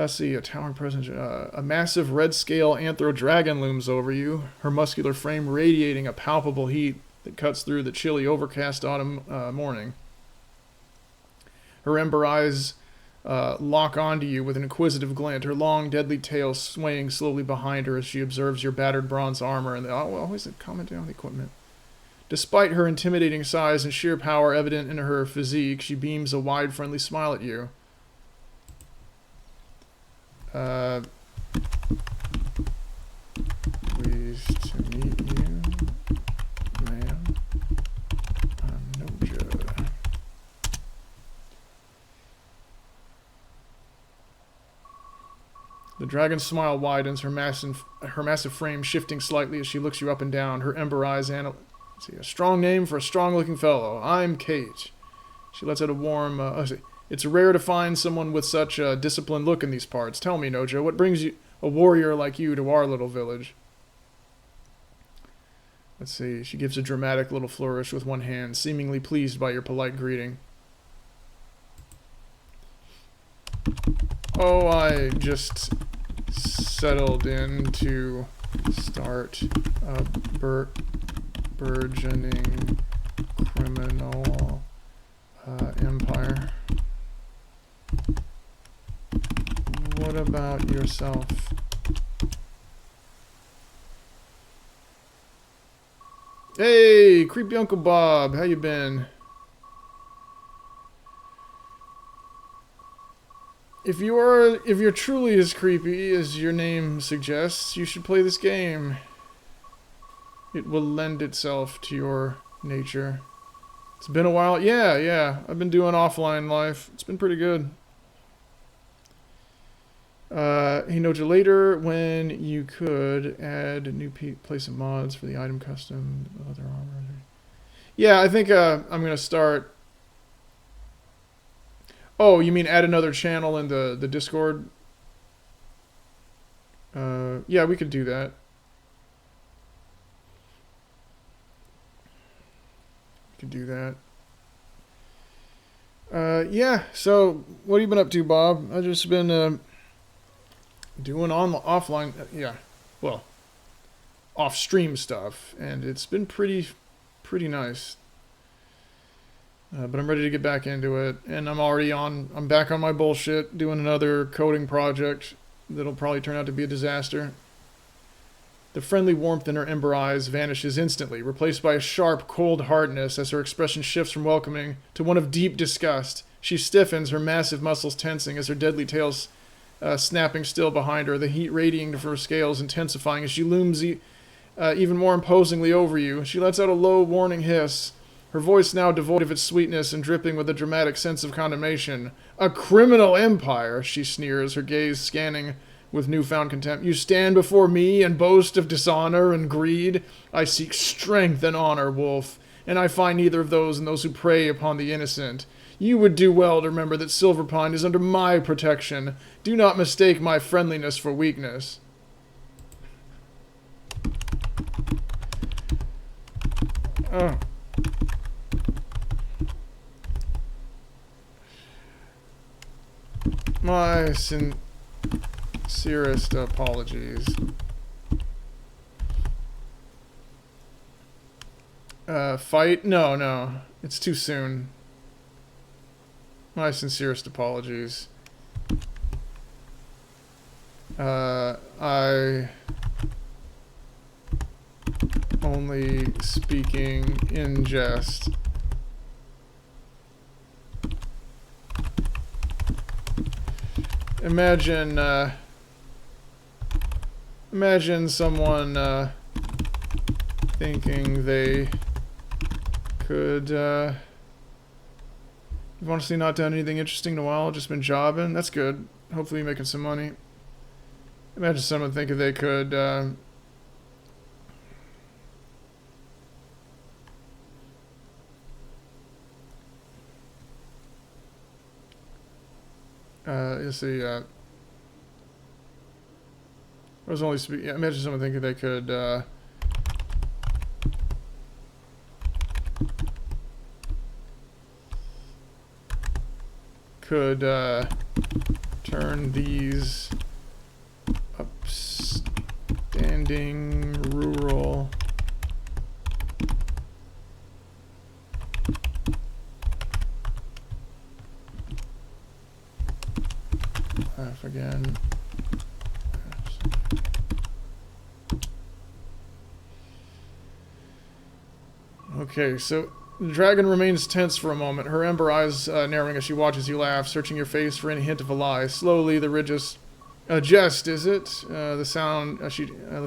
See, a towering presence. A massive red-scale anthro-dragon looms over you, her muscular frame radiating a palpable heat that cuts through the chilly, overcast autumn morning. Her ember eyes lock onto you with an inquisitive glint, her long, deadly tail swaying slowly behind her as she observes your battered bronze armor and always commenting on the equipment. Despite her intimidating size and sheer power evident in her physique, she beams a wide, friendly smile at you. Pleased to meet you, ma'am. I'm Noja. The dragon's smile widens, her massive frame shifting slightly as she looks you up and down, her ember eyes see, a strong name for a strong-looking fellow. I'm Kate. She lets out a warm, It's rare to find someone with such a disciplined look in these parts. Tell me, Noja, what brings you, a warrior like you, to our little village? Let's see. She gives a dramatic little flourish with one hand, seemingly pleased by your polite greeting. Oh, I just settled in to start a burgeoning criminal empire. What about yourself? Hey, creepy Uncle Bob, how you been? If you're truly as creepy as your name suggests, you should play this game. It will lend itself to your nature. It's been a while. Yeah. I've been doing offline life. It's been pretty good. Hey, Noja, later when you could add a new place of mods for the item custom, other armor. Yeah, I think I'm gonna start. Oh, you mean add another channel in the Discord? Yeah, we could do that. We could do that. Yeah, so what have you been up to, Bob? I've just been doing offline, off-stream stuff, and it's been pretty nice. But I'm ready to get back into it, and I'm back on my bullshit, doing another coding project that'll probably turn out to be a disaster. The friendly warmth in her ember eyes vanishes instantly, replaced by a sharp, cold hardness as her expression shifts from welcoming to one of deep disgust. She stiffens, her massive muscles tensing as her deadly tail snapping still behind her, the heat radiating from her scales, intensifying as she looms even more imposingly over you. She lets out a low, warning hiss, her voice now devoid of its sweetness and dripping with a dramatic sense of condemnation. "A criminal empire," she sneers, her gaze scanning with newfound contempt. "You stand before me and boast of dishonor and greed? I seek strength and honor, wolf, and I find neither of those in those who prey upon the innocent. You would do well to remember that Silverpine is under my protection. Do not mistake my friendliness for weakness." Oh. My sincerest apologies. Fight? No. It's too soon. My sincerest apologies. I only speaking in jest. Imagine someone thinking they could you've honestly not done anything interesting in a while, just been jobbing. That's good. Hopefully you're making some money. Imagine someone thinking they could let's see, I was only speaking. Yeah, imagine someone thinking they could turn these upstanding rural again. Okay, so the dragon remains tense for a moment, her ember eyes narrowing as she watches you laugh, searching your face for any hint of a lie. Slowly, the ridges... A jest, is it? The sound... let's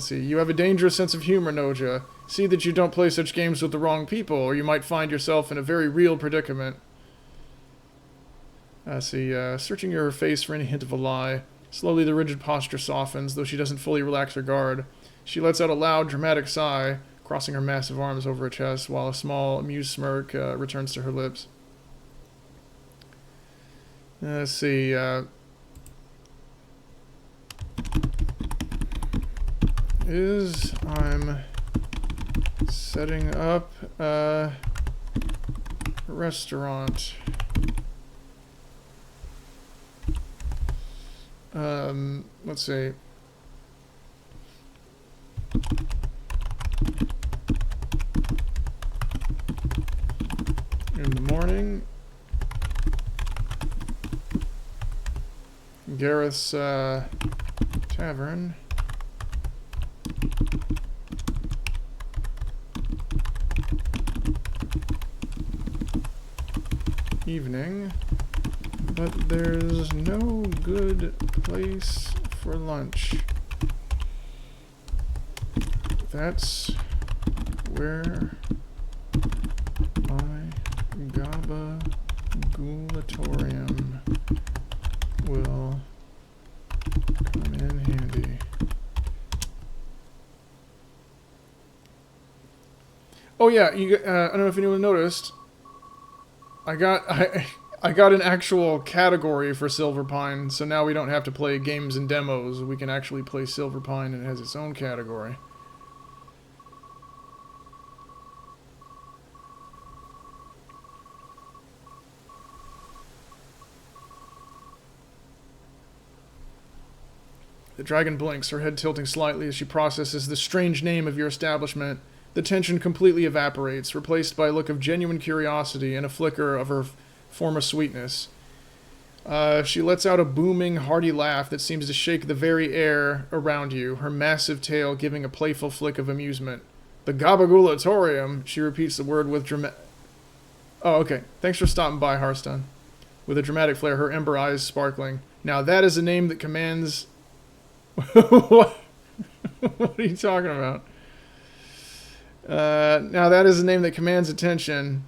see. "You have a dangerous sense of humor, Noja. See that you don't play such games with the wrong people, or you might find yourself in a very real predicament." Let's see. Searching your face for any hint of a lie. Slowly, the rigid posture softens, though she doesn't fully relax her guard. She lets out a loud, dramatic sigh, crossing her massive arms over her chest, while a small, amused smirk returns to her lips. Let's see. I'm setting up a restaurant. Let's see. In the morning, Gareth's tavern. Evening, but there's no good place for lunch. That's where my gabagulatorium will come in handy. Oh yeah, you. I don't know if anyone noticed. I got an actual category for Silverpine, so now we don't have to play games and demos. We can actually play Silverpine, and it has its own category. The dragon blinks, her head tilting slightly as she processes the strange name of your establishment. The tension completely evaporates, replaced by a look of genuine curiosity and a flicker of her former sweetness. She lets out a booming, hearty laugh that seems to shake the very air around you, her massive tail giving a playful flick of amusement. "The Gabagulatorium," she repeats the word with Oh, okay. Thanks for stopping by, Hearthstone. With a dramatic flare, her ember eyes sparkling. Now that is a name that commands... What? What are you talking about? Now that is a name that commands attention.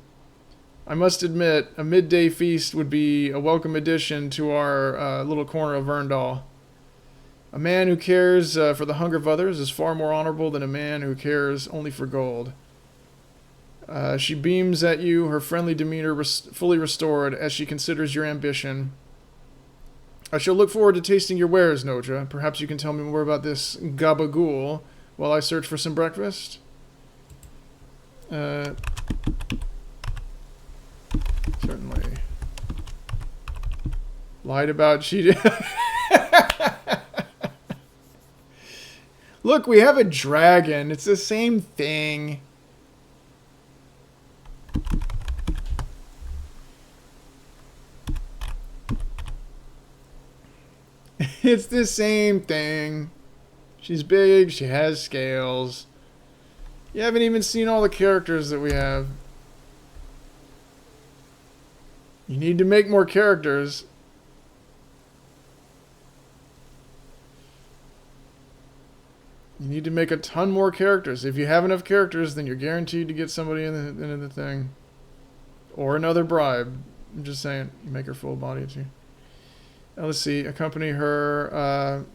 I must admit, a midday feast would be a welcome addition to our little corner of Verndal. A man who cares for the hunger of others is far more honorable than a man who cares only for gold. She beams at you, her friendly demeanor fully restored as she considers your ambition. I shall look forward to tasting your wares, Noja. Perhaps you can tell me more about this gabagool while I search for some breakfast? Certainly. Lied about cheating. Look, we have a dragon. It's the same thing. It's the same thing. She's big, she has scales. You haven't even seen all the characters that we have. You need to make more characters. You need to make a ton more characters. If you have enough characters, then you're guaranteed to get somebody in the thing. Or another bribe. I'm just saying, you make her full body too. Now let's see, accompany her,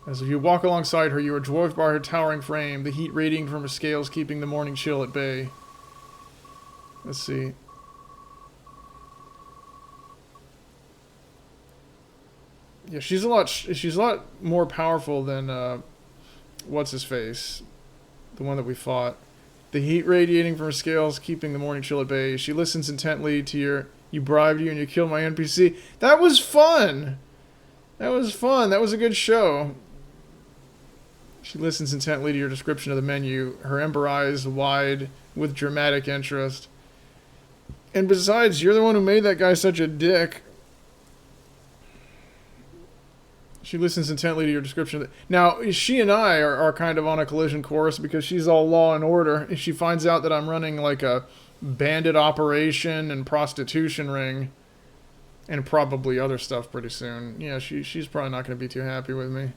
As you walk alongside her, you are dwarfed by her towering frame, the heat radiating from her scales keeping the morning chill at bay. Let's see. Yeah, she's a lot more powerful than what's his face, the one that we fought. The heat radiating from her scales, keeping the morning chill at bay. She listens intently to your. You bribed you and you killed my NPC. That was fun. That was fun. That was a good show. She listens intently to your description of the menu, her ember eyes wide with dramatic interest. And besides, you're the one who made that guy such a dick. She listens intently to your description. Now, she and I are kind of on a collision course because she's all law and order. If she finds out that I'm running like a bandit operation and prostitution ring and probably other stuff pretty soon, yeah, she's probably not going to be too happy with me.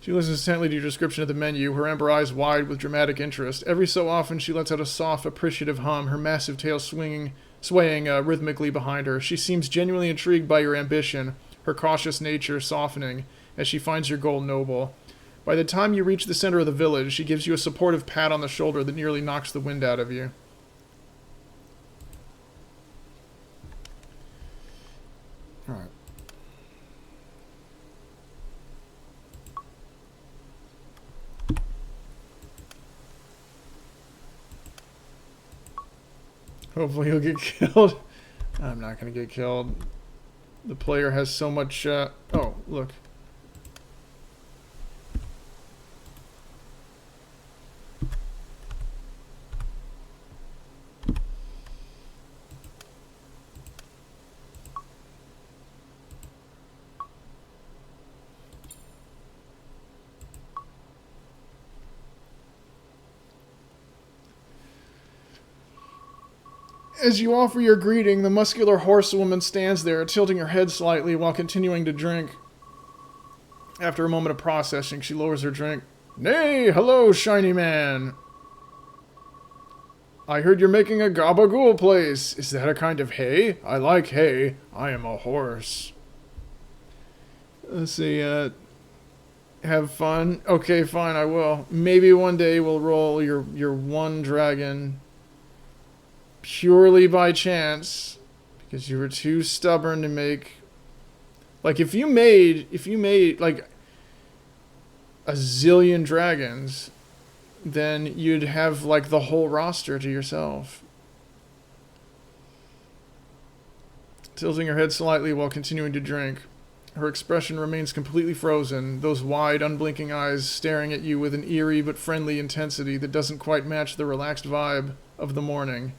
She listens intently to your description of the menu, her amber eyes wide with dramatic interest. Every so often, she lets out a soft, appreciative hum, her massive tail swaying rhythmically behind her. She seems genuinely intrigued by your ambition, her cautious nature softening as she finds your goal noble. By the time you reach the center of the village, she gives you a supportive pat on the shoulder that nearly knocks the wind out of you. All right. Hopefully he'll get killed. I'm not going to get killed. The player has so much... oh, look. As you offer your greeting, the muscular horsewoman stands there, tilting her head slightly while continuing to drink. After a moment of processing, she lowers her drink. Nay, hello, shiny man. I heard you're making a gabagool place. Is that a kind of hay? I like hay. I am a horse. Let's see, have fun? Okay, fine, I will. Maybe one day we'll roll your one dragon... purely by chance, because you were too stubborn to make... Like, if you made, like, a zillion dragons, then you'd have, like, the whole roster to yourself. Tilting her head slightly while continuing to drink. Her expression remains completely frozen, those wide, unblinking eyes staring at you with an eerie but friendly intensity that doesn't quite match the relaxed vibe of the morning.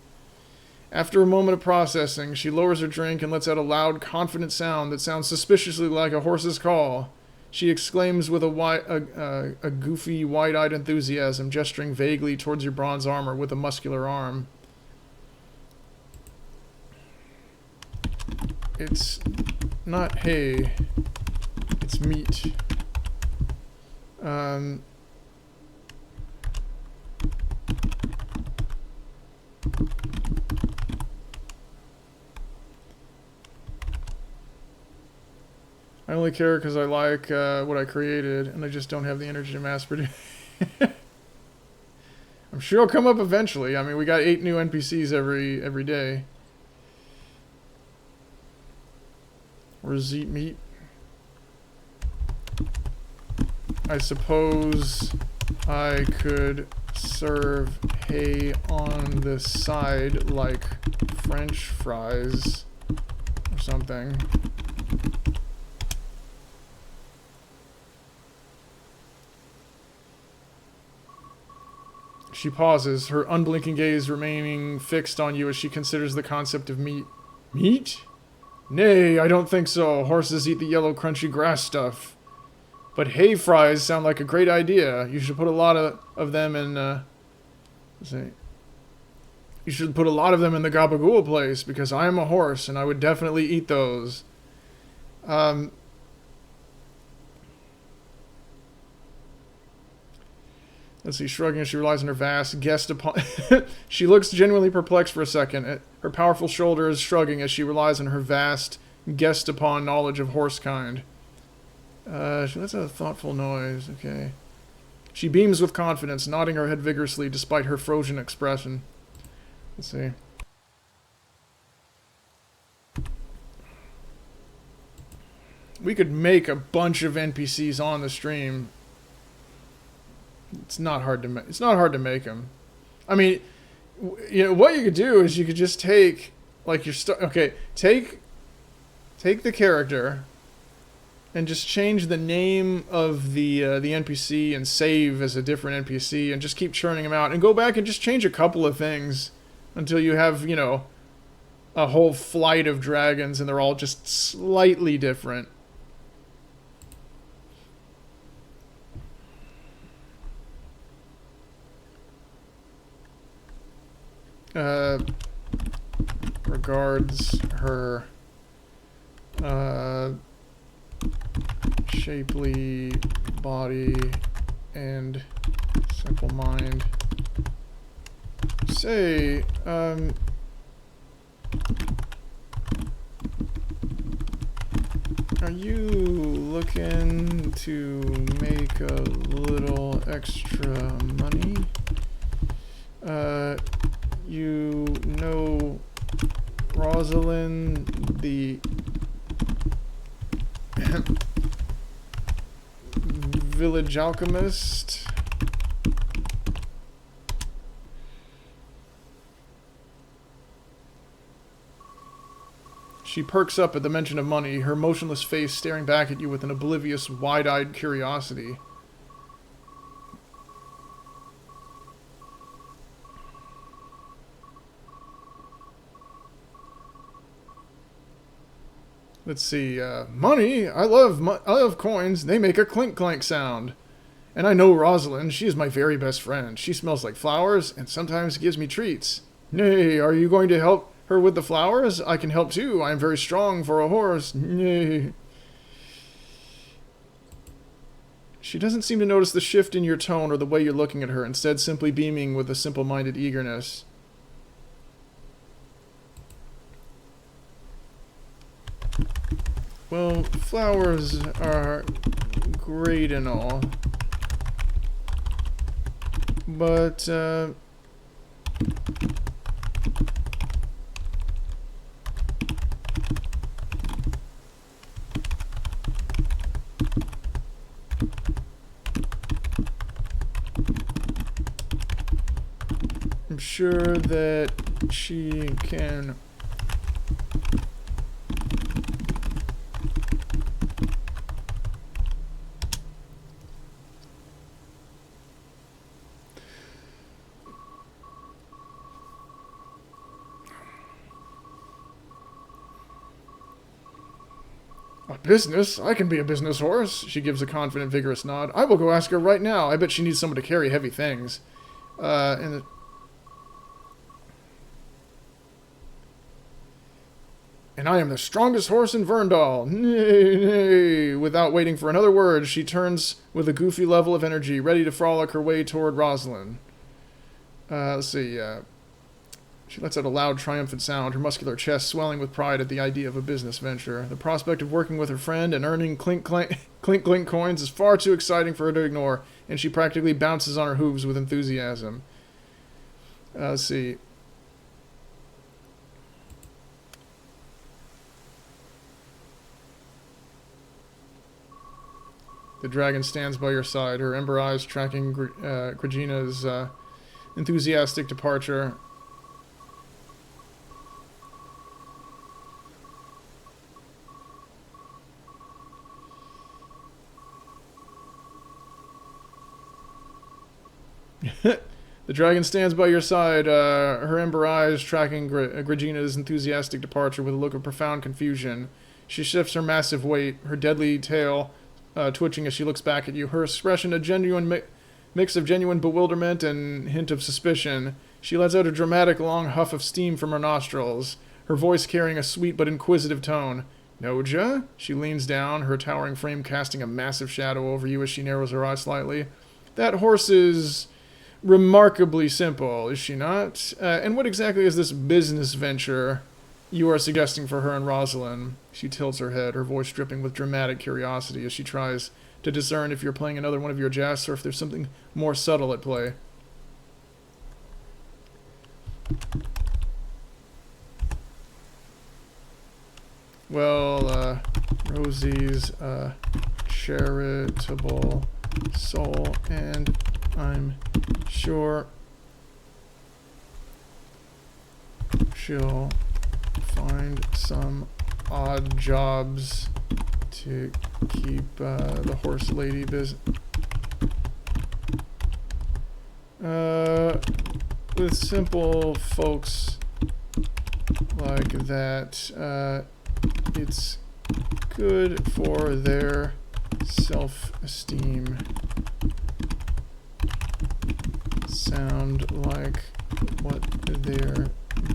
After a moment of processing, she lowers her drink and lets out a loud, confident sound that sounds suspiciously like a horse's call. She exclaims with a goofy, wide-eyed enthusiasm, gesturing vaguely towards your bronze armor with a muscular arm. It's not hay. It's meat. I only care because I like what I created, and I just don't have the energy to mass produce. I'm sure it'll come up eventually. I mean, we got 8 new NPCs every day. Where's eat meat? I suppose I could serve hay on the side like French fries or something. She pauses, her unblinking gaze remaining fixed on you as she considers the concept of meat. Meat? Nay, I don't think so. Horses eat the yellow, crunchy grass stuff. But hay fries sound like a great idea. You should put a lot of them in, let's see. You should put a lot of them in the gabagool place, because I am a horse, and I would definitely eat those. Let's see, shrugging as she relies on her vast guest upon... She looks genuinely perplexed for a second. Her powerful shoulders shrugging as she relies on her vast guest upon knowledge of horse kind. That's a thoughtful noise, okay. She beams with confidence, nodding her head vigorously despite her frozen expression. Let's see. We could make a bunch of NPCs on the stream. It's not hard to make. It's not hard to make them. I mean, you know what you could do is you could just take like your take the character and just change the name of the NPC and save as a different NPC and just keep churning them out and go back and just change a couple of things until you have, you know, a whole flight of dragons and they're all just slightly different. Regards her shapely body and simple mind. Say, are you looking to make a little extra money? You know Rosalind, the village alchemist? She perks up at the mention of money, her motionless face staring back at you with an oblivious, wide-eyed curiosity. Let's see, money? I love coins. They make a clink-clank sound. And I know Rosalind. She is my very best friend. She smells like flowers and sometimes gives me treats. Nay, are you going to help her with the flowers? I can help too. I am very strong for a horse. Nay. She doesn't seem to notice the shift in your tone or the way you're looking at her, instead simply beaming with a simple-minded eagerness. Well, flowers are great and all, but, I'm sure that she can Business? I can be a business horse. She gives a confident, vigorous nod. I will go ask her right now. I bet she needs someone to carry heavy things. And I am the strongest horse in Verndal. Nay, nay. Without waiting for another word, she turns with a goofy level of energy, ready to frolic her way toward Rosalind. Let's see. She lets out a loud, triumphant sound, her muscular chest swelling with pride at the idea of a business venture. The prospect of working with her friend and earning clink clink coins is far too exciting for her to ignore, and she practically bounces on her hooves with enthusiasm. Let's see. The dragon stands by your side, her ember eyes tracking Grigina's enthusiastic departure. The dragon stands by your side, her ember eyes tracking Grigina's enthusiastic departure with a look of profound confusion. She shifts her massive weight, her deadly tail twitching as she looks back at you, her expression a genuine mix of genuine bewilderment and hint of suspicion. She lets out a dramatic long huff of steam from her nostrils, her voice carrying a sweet but inquisitive tone. Noja? She leans down, her towering frame casting a massive shadow over you as she narrows her eyes slightly. That horse is remarkably simple, is she not? And what exactly is this business venture you are suggesting for her and Rosalind? She tilts her head, her voice dripping with dramatic curiosity as she tries to discern if you're playing another one of your jests or if there's something more subtle at play. Well, Rosie's a charitable soul, and I'm sure she'll find some odd jobs to keep the horse lady busy. With simple folks like that, it's good for their self-esteem. Sound like what they're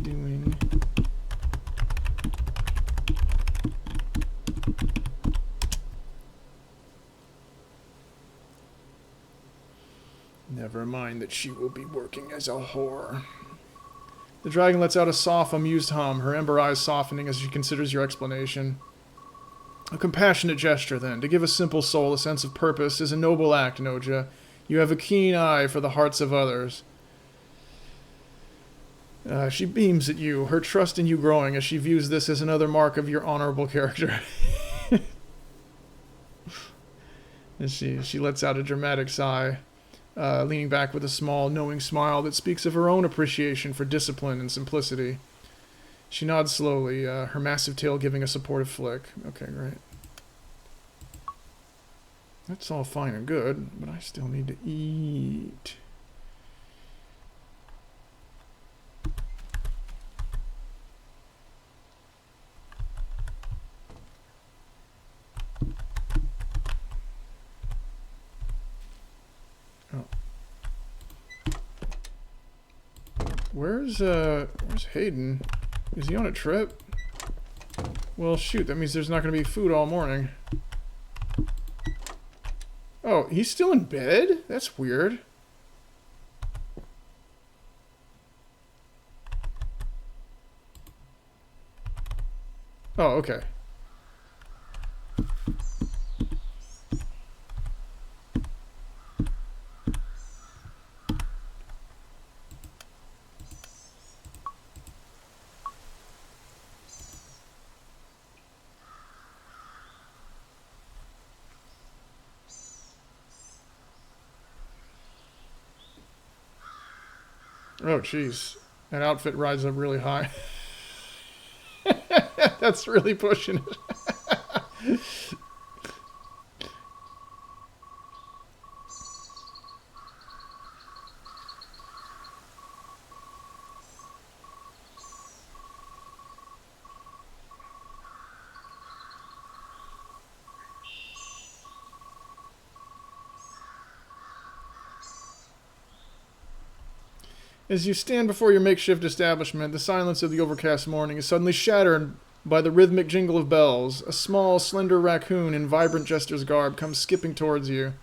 doing. Never mind that she will be working as a whore. The dragon lets out a soft, amused hum, her ember eyes softening as she considers your explanation. A compassionate gesture, then. To give a simple soul a sense of purpose is a noble act, Noja. You have a keen eye for the hearts of others. She beams at you, her trust in you growing as she views this as another mark of your honorable character. And she lets out a dramatic sigh, leaning back with a small, knowing smile that speaks of her own appreciation for discipline and simplicity. She nods slowly, her massive tail giving a supportive flick. Okay, great. That's all fine and good, but I still need to eat. Oh. Where's Hayden? Is he on a trip? Well, shoot, that means there's not going to be food all morning. Oh, he's still in bed? That's weird. Oh, okay. Oh, jeez. That outfit rides up really high. That's really pushing it. As you stand before your makeshift establishment, the silence of the overcast morning is suddenly shattered by the rhythmic jingle of bells. A small, slender raccoon in vibrant jester's garb comes skipping towards you,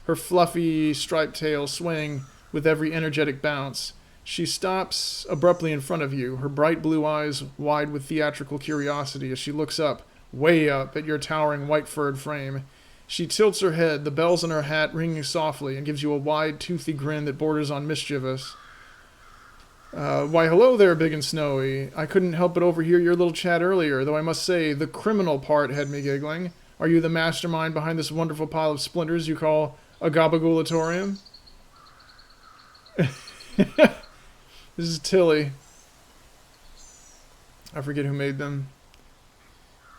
her fluffy, striped tail swaying with every energetic bounce. She stops abruptly in front of you, her bright blue eyes wide with theatrical curiosity as she looks up, way up, at your towering white-furred frame. She tilts her head, the bells on her hat ringing softly, and gives you a wide, toothy grin that borders on mischievous. Why, hello there, Big and Snowy. I couldn't help but overhear your little chat earlier, though I must say the criminal part had me giggling. Are you the mastermind behind this wonderful pile of splinters you call a gabagulatorium? This is Tilly. I forget who made them.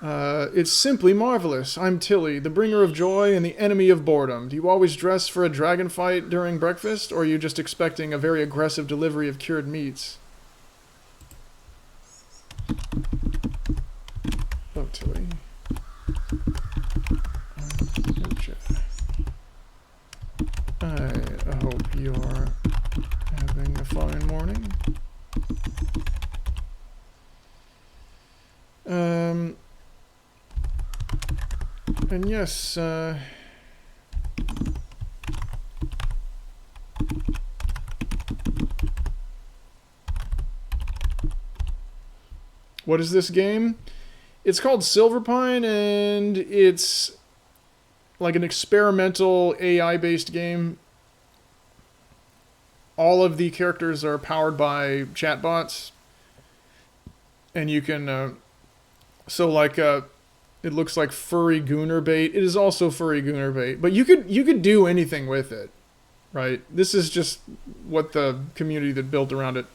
It's simply marvelous. I'm Tilly, the bringer of joy and the enemy of boredom. Do you always dress for a dragon fight during breakfast, or are you just expecting a very aggressive delivery of cured meats? Oh, Tilly. I hope you're having a fine morning. And yes, what is this game? It's called Silverpine, and it's like an experimental AI-based game. All of the characters are powered by chatbots, and you can, it looks like furry gooner bait. It is also furry gooner bait, but you could do anything with it, right? This is just what the community that built around it.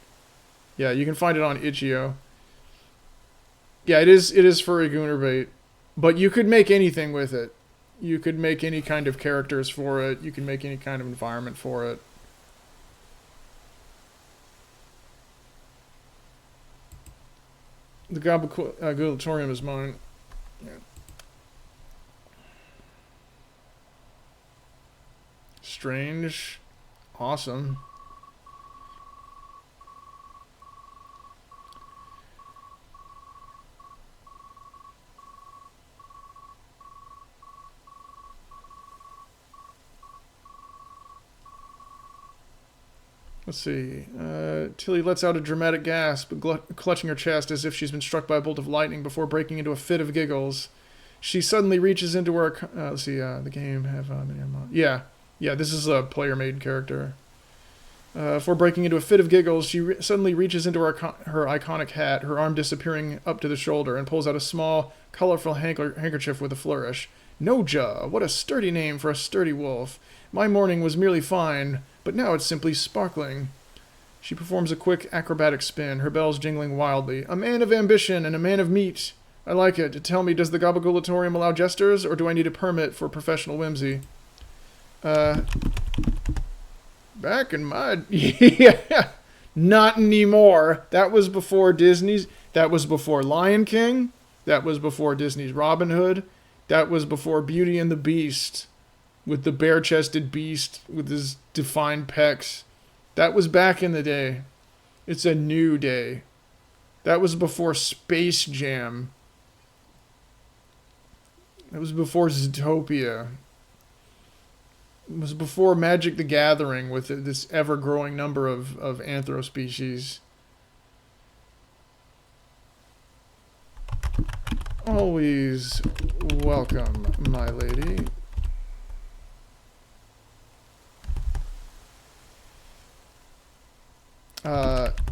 Yeah, you can find it on itch.io. Yeah, it is furry gooner bait, but you could make anything with it. You could make any kind of characters for it. You can make any kind of environment for it. The gabagulatorium is mine. Yeah. Strange. Awesome. Let's see. Tilly lets out a dramatic gasp, clutching her chest as if she's been struck by a bolt of lightning before breaking into a fit of giggles. She suddenly reaches into her... let's see, the game have... yeah, this is a player-made character. Before breaking into a fit of giggles, she suddenly reaches into her iconic hat, her arm disappearing up to the shoulder, and pulls out a small, colorful handkerchief with a flourish. Noja, what a sturdy name for a sturdy wolf. My morning was merely fine, but now it's simply sparkling. She performs a quick acrobatic spin, her bells jingling wildly. A man of ambition and a man of meat. I like it. Tell me, does the gabagulatorium allow jesters, or do I need a permit for professional whimsy? Back in my... yeah, not anymore. That was before Disney's... That was before Lion King. That was before Disney's Robin Hood. That was before Beauty and the Beast. With the bare-chested beast with his defined pecs. That was back in the day. It's a new day. That was before Space Jam. That was before Zootopia. It was before Magic the Gathering with this ever-growing number of anthro-species. Always welcome, my lady.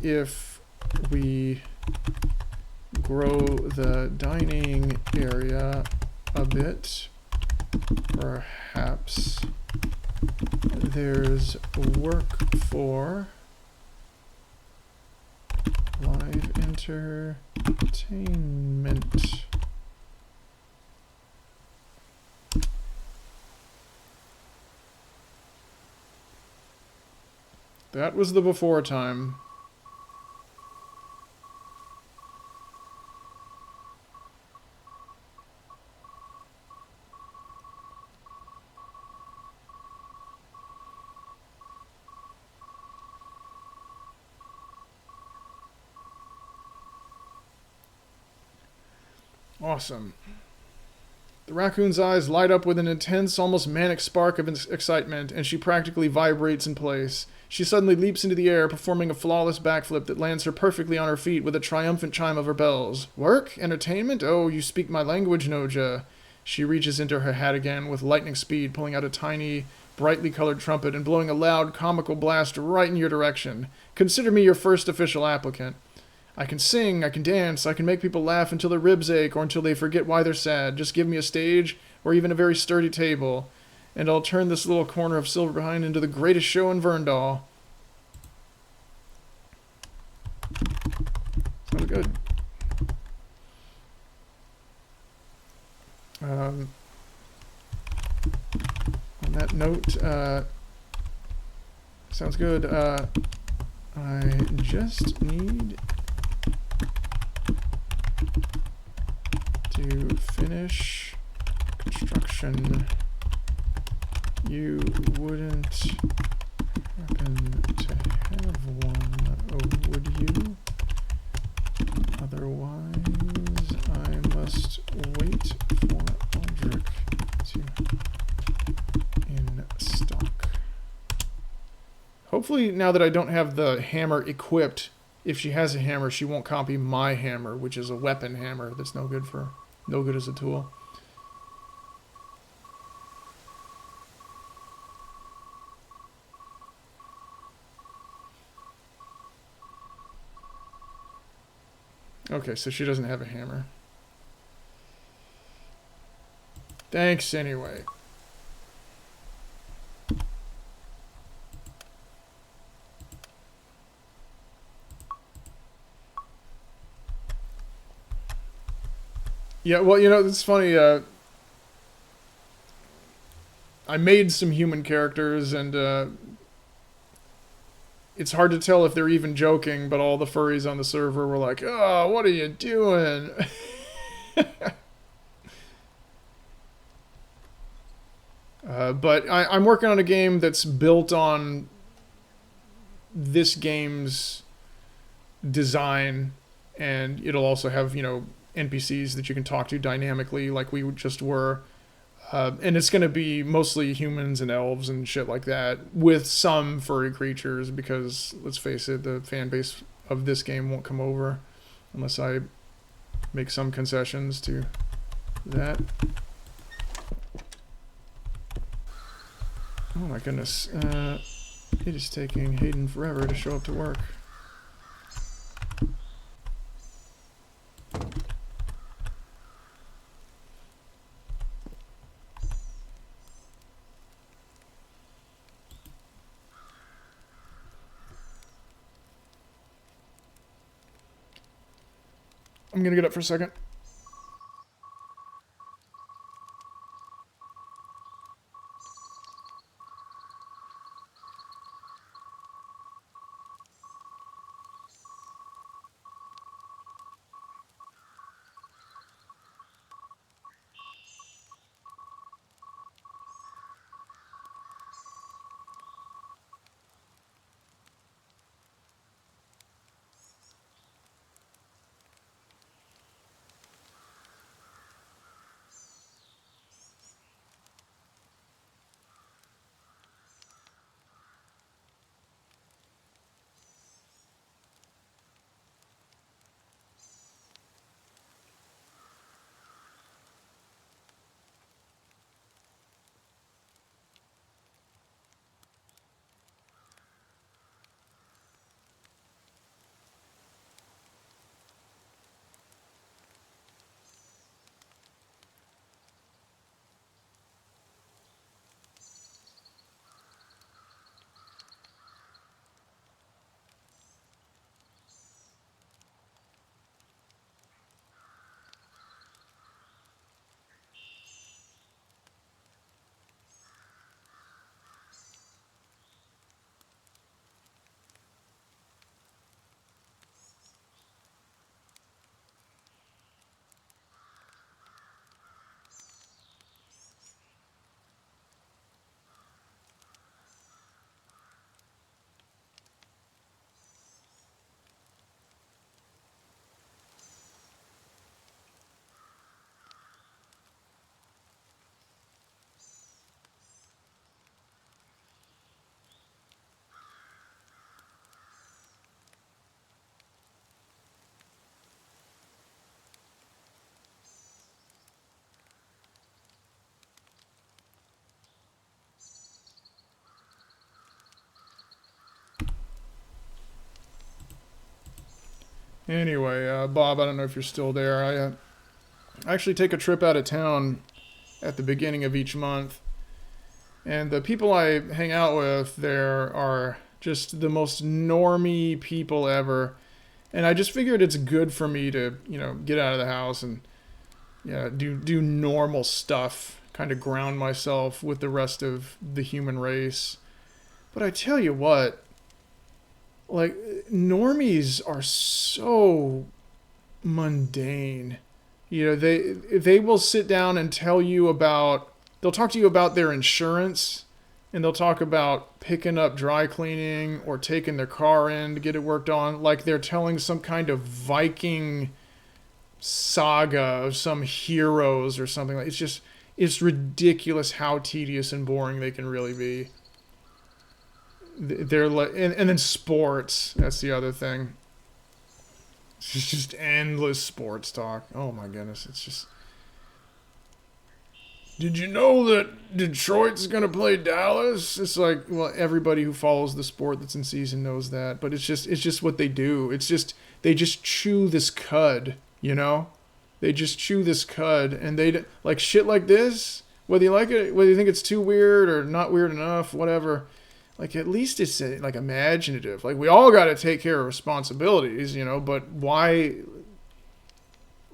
If we grow the dining area a bit, perhaps there's work for live entertainment. That was the before time. Awesome. The raccoon's eyes light up with an intense, almost manic spark of excitement, and she practically vibrates in place. She suddenly leaps into the air, performing a flawless backflip that lands her perfectly on her feet with a triumphant chime of her bells. Work? Entertainment? Oh, you speak my language, Noja. She reaches into her hat again with lightning speed, pulling out a tiny, brightly colored trumpet and blowing a loud, comical blast right in your direction. Consider me your first official applicant. I can sing, I can dance, I can make people laugh until their ribs ache or until they forget why they're sad. Just give me a stage or even a very sturdy table, and I'll turn this little corner of Silverpine into the greatest show in Verndal. Sounds good. On that note, sounds good. I just need to finish construction. You wouldn't happen to have one, oh, would you? Otherwise, I must wait for Aldrich to in stock. Hopefully, now that I don't have the hammer equipped, if she has a hammer, she won't copy my hammer, which is a weapon hammer that's no good as a tool. Okay, so she doesn't have a hammer. Thanks anyway. Yeah, well, you know, it's funny, I made some human characters, and it's hard to tell if they're even joking, but all the furries on the server were like, "Oh, what are you doing?" But I'm working on a game that's built on this game's design, and it'll also have, you know, NPCs that you can talk to dynamically like we just were. And it's going to be mostly humans and elves and shit like that, with some furry creatures, because, let's face it, the fan base of this game won't come over unless I make some concessions to that. Oh my goodness. It is taking Hayden forever to show up to work. I'm gonna get up for a second. Anyway, Bob, I don't know if you're still there. I actually take a trip out of town at the beginning of each month, and the people I hang out with there are just the most normie people ever. And I just figured it's good for me to, get out of the house and do normal stuff, kind of ground myself with the rest of the human race. But I tell you what, like normies are so mundane. They will sit down and they'll talk to you about their insurance, and they'll talk about picking up dry cleaning or taking their car in to get it worked on, like they're telling some kind of Viking saga of some heroes or something. Like it's ridiculous how tedious and boring they can really be. They're like, and then sports. That's the other thing. It's just endless sports talk. Oh my goodness, it's just. Did you know that Detroit's gonna play Dallas? It's like, well, everybody who follows the sport that's in season knows that, but it's just what they do. It's just they just chew this cud, They just chew this cud, and they like shit like this. Whether you like it, whether you think it's too weird or not weird enough, whatever. Like at least it's like imaginative. Like we all got to take care of responsibilities, But why?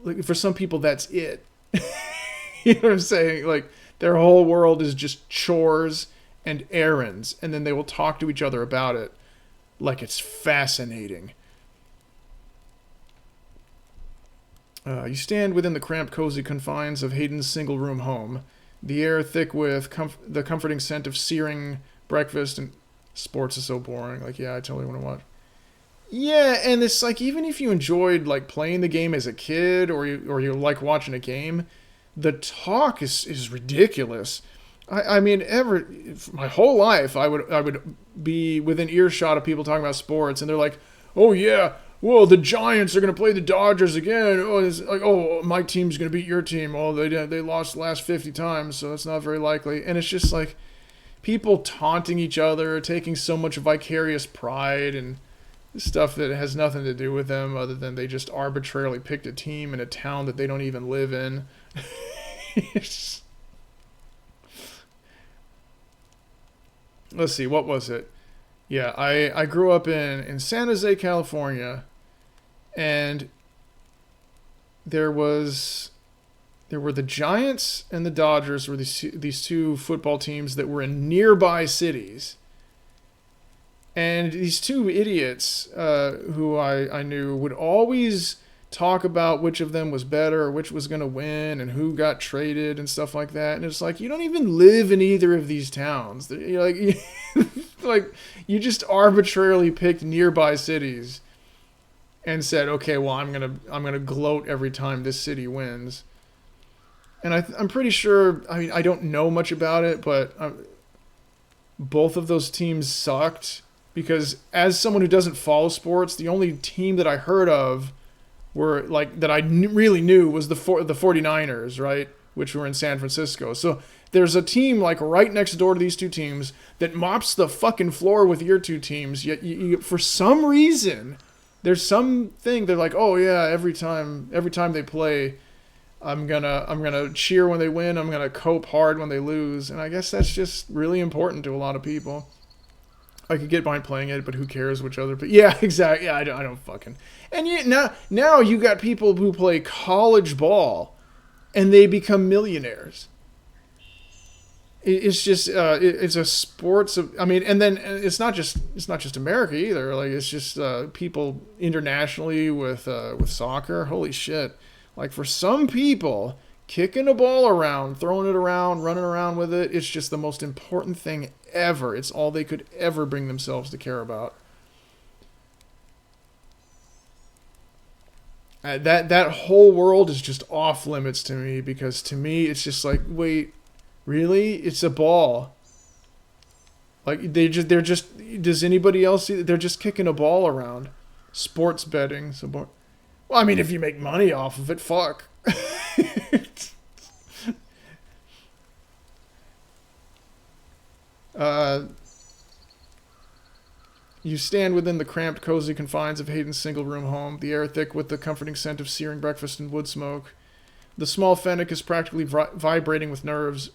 Like for some people, that's it. You know what I'm saying? Like their whole world is just chores and errands, and then they will talk to each other about it like it's fascinating. You stand within the cramped, cozy confines of Hayden's single-room home, the air thick with the comforting scent of searing breakfast, and sports is so boring. Like, yeah, I totally want to watch. Yeah, and it's like even if you enjoyed like playing the game as a kid, or you like watching a game, the talk is ridiculous. I mean, my whole life, I would be within earshot of people talking about sports, and they're like, "Oh yeah, well the Giants are gonna play the Dodgers again. Oh, it's like, oh, my team's gonna beat your team. Oh, they lost the last 50 times, so that's not very likely." And it's just like people taunting each other, taking so much vicarious pride and stuff that has nothing to do with them, other than they just arbitrarily picked a team in a town that they don't even live in. Let's see, what was it? Yeah, I grew up in San Jose, California, and there were the Giants and the Dodgers were these two football teams that were in nearby cities. And these two idiots who I knew would always talk about which of them was better or which was going to win and who got traded and stuff like that. And it's like, you don't even live in either of these towns. You're like, like you just arbitrarily picked nearby cities and said, okay, well, I'm gonna gloat every time this city wins. And I'm pretty sure. I mean, I don't know much about it, but both of those teams sucked. Because as someone who doesn't follow sports, the only team that I heard of were like that I really knew was the 49ers, right? Which were in San Francisco. So there's a team like right next door to these two teams that mops the fucking floor with your two teams. Yet for some reason, there's something they're like, oh yeah, every time they play, I'm gonna cheer when they win. I'm gonna cope hard when they lose. And I guess that's just really important to a lot of people. I could get behind playing it, but who cares which other? But yeah, exactly. Yeah, I don't fucking. And now you got people who play college ball, and they become millionaires. It's just it's a sports. I mean, and then it's not just America either. Like it's just people internationally with soccer. Holy shit! Like for some people, kicking a ball around, throwing it around, running around with it, it's just the most important thing ever. It's all they could ever bring themselves to care about. That whole world is just off limits to me, because to me it's just like, wait, really? It's a ball. Like they're just. Does anybody else see that they're just kicking a ball around? Sports betting. Well, I mean, if you make money off of it, fuck. You stand within the cramped, cozy confines of Hayden's single-room home, the air thick with the comforting scent of searing breakfast and wood smoke. The small fennec is practically vibrating with nerves.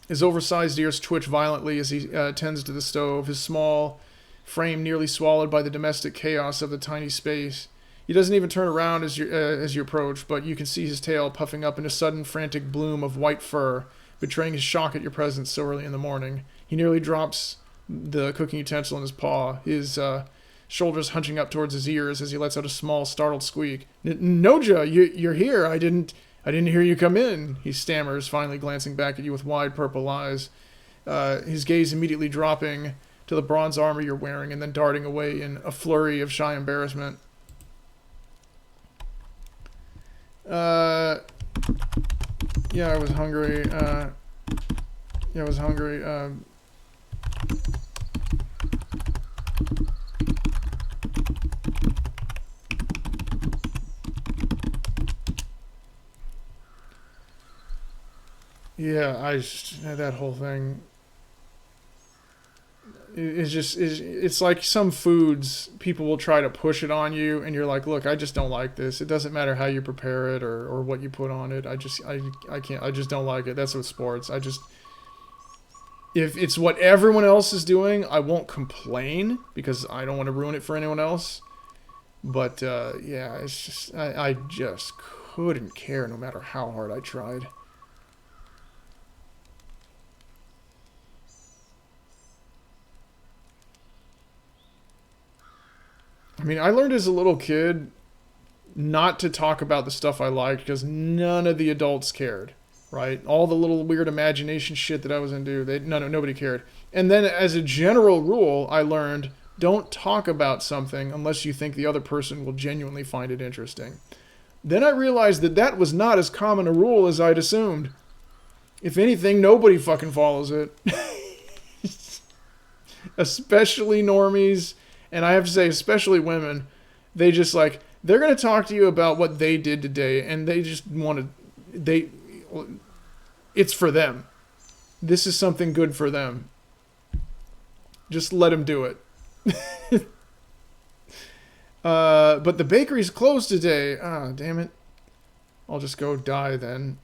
His oversized ears twitch violently as he tends to the stove, his small frame nearly swallowed by the domestic chaos of the tiny space. He doesn't even turn around as you approach, but you can see his tail puffing up in a sudden frantic bloom of white fur, betraying his shock at your presence so early in the morning. He nearly drops the cooking utensil in his paw, his shoulders hunching up towards his ears as he lets out a small, startled squeak. Noja, you're here. I didn't hear you come in, he stammers, finally glancing back at you with wide purple eyes, his gaze immediately dropping to the bronze armor you're wearing and then darting away in a flurry of shy embarrassment. Yeah, I was hungry. Yeah, that whole thing. It's like some foods, people will try to push it on you, and you're like, look, I just don't like this. It doesn't matter how you prepare it or what you put on it. I can't, I just don't like it. That's with sports. If it's what everyone else is doing, I won't complain because I don't want to ruin it for anyone else. But, yeah, it's just, I just couldn't care no matter how hard I tried. I mean, I learned as a little kid not to talk about the stuff I liked because none of the adults cared, right? All the little weird imagination shit that I was into, nobody cared. And then as a general rule, I learned don't talk about something unless you think the other person will genuinely find it interesting. Then I realized that was not as common a rule as I'd assumed. If anything, nobody fucking follows it. Especially normies. And I have to say, especially women, they just like, they're going to talk to you about what they did today, and they just want to, it's for them. This is something good for them. Just let them do it. But the bakery's closed today. Ah, damn it. I'll just go die then.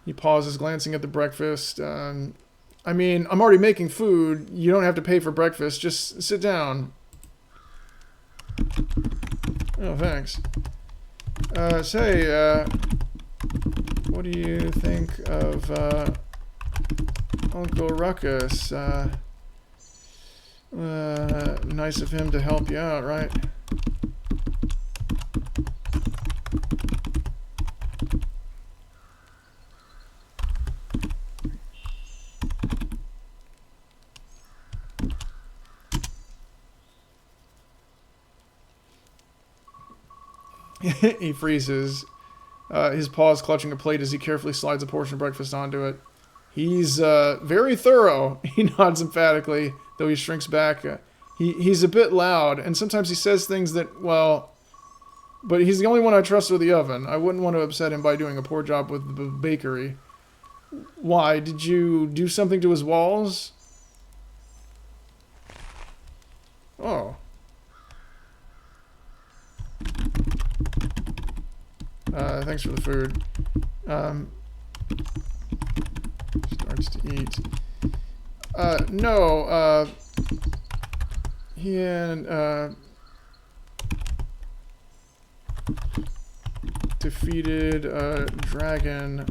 He pauses, glancing at the breakfast. I mean, I'm already making food. You don't have to pay for breakfast. Just sit down. Oh, thanks. Say, what do you think of, Uncle Ruckus? Nice of him to help you out, right? He freezes, his paws clutching a plate as he carefully slides a portion of breakfast onto it. He's very thorough, he nods emphatically, though he shrinks back. He's a bit loud, and sometimes he says things that, well... But he's the only one I trust with the oven. I wouldn't want to upset him by doing a poor job with the bakery. Why, did you do something to his walls? Oh. Thanks for the food. Starts to eat. No, he and, defeated a dragon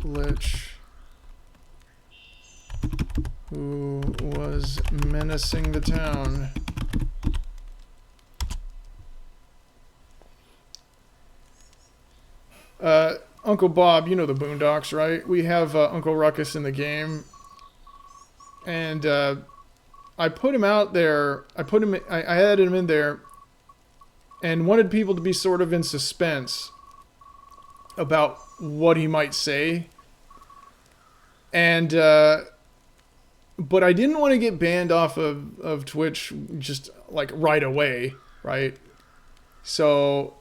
lich who was menacing the town. Uncle Bob, you know the Boondocks, right? We have Uncle Ruckus in the game, and I put him out there. I added him in there, and wanted people to be sort of in suspense about what he might say. And but I didn't want to get banned off of Twitch just like right away, right? So.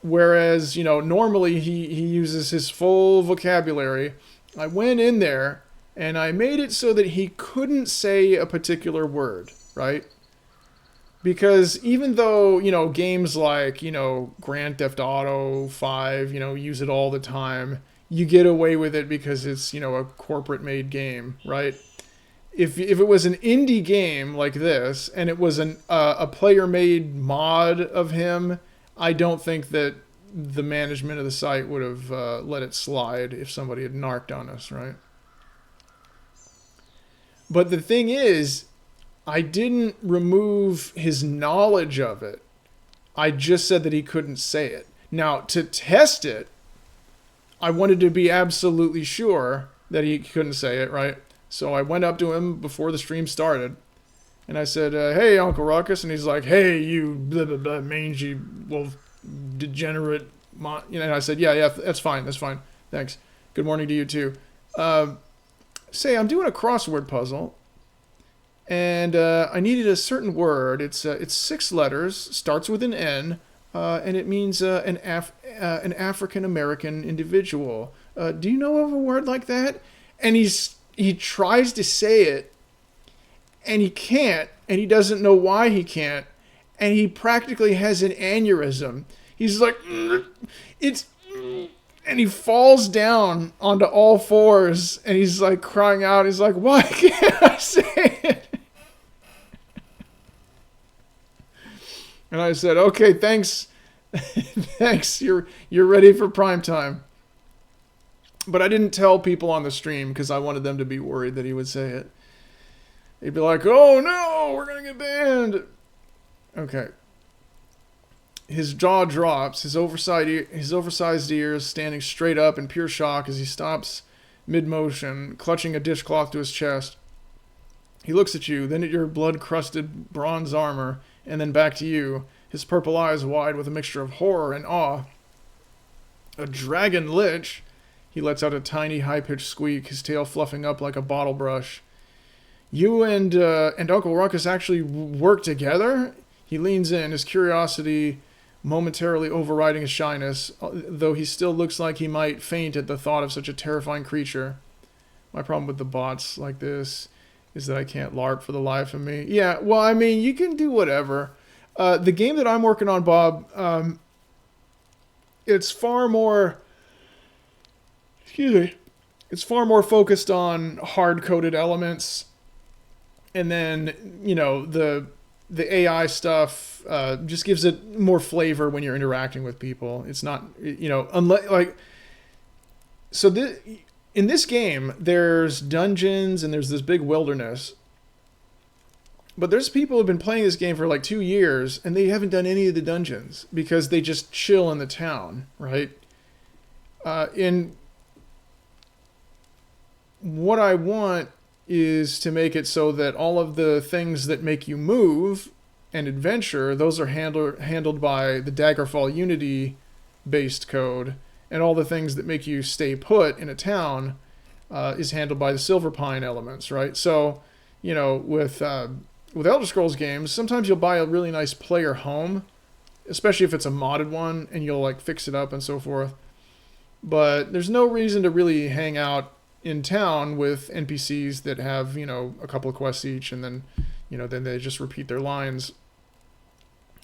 Whereas, you know, normally he uses his full vocabulary. I went in there and I made it so that he couldn't say a particular word, right? Because even though, games like, Grand Theft Auto 5, use it all the time, you get away with it because it's, a corporate made game, right? If it was an indie game like this and it was a player made mod of him, I don't think that the management of the site would have let it slide if somebody had narked on us, right? But the thing is, I didn't remove his knowledge of it. I just said that he couldn't say it. Now, to test it, I wanted to be absolutely sure that he couldn't say it, right? So I went up to him before the stream started, and I said, hey, Uncle Ruckus. And he's like, hey, you blah, blah, blah, mangy wolf degenerate. And I said, yeah, that's fine. Thanks. Good morning to you, too. Say, I'm doing a crossword puzzle, and I needed a certain word. It's 6 letters, starts with an N, and it means an African-American individual. Do you know of a word like that? And he tries to say it, and he can't, and he doesn't know why he can't, and he practically has an aneurysm. He's like, and he falls down onto all fours, and he's like crying out. He's like, why can't I say it? And I said, okay, thanks. Thanks, you're ready for prime time. But I didn't tell people on the stream because I wanted them to be worried that he would say it. He'd be like, oh no, we're going to get banned. Okay. His jaw drops, his oversized ears standing straight up in pure shock as he stops mid-motion, clutching a dishcloth to his chest. He looks at you, then at your blood-crusted bronze armor, and then back to you, his purple eyes wide with a mixture of horror and awe. A dragon lich? He lets out a tiny, high-pitched squeak, his tail fluffing up like a bottle brush. You and Uncle Ruckus actually work together? He leans in, his curiosity momentarily overriding his shyness, though he still looks like he might faint at the thought of such a terrifying creature. My problem with the bots like this is that I can't LARP for the life of me. Yeah, well, I mean, you can do whatever. The game that I'm working on, Bob, it's far more... Excuse me. It's far more focused on hard-coded elements. And then, the AI stuff just gives it more flavor when you're interacting with people. It's not, unless, like... So in this game, there's dungeons and there's this big wilderness. But there's people who've been playing this game for like 2 years and they haven't done any of the dungeons because they just chill in the town, right? What I want is to make it so that all of the things that make you move and adventure, those are handled by the Daggerfall Unity based code, and all the things that make you stay put in a town is handled by the Silverpine elements, right? So, with Elder Scrolls games, sometimes you'll buy a really nice player home, especially if it's a modded one, and you'll like fix it up and so forth. But there's no reason to really hang out in town with NPCs that have, a couple of quests each, and then, then they just repeat their lines.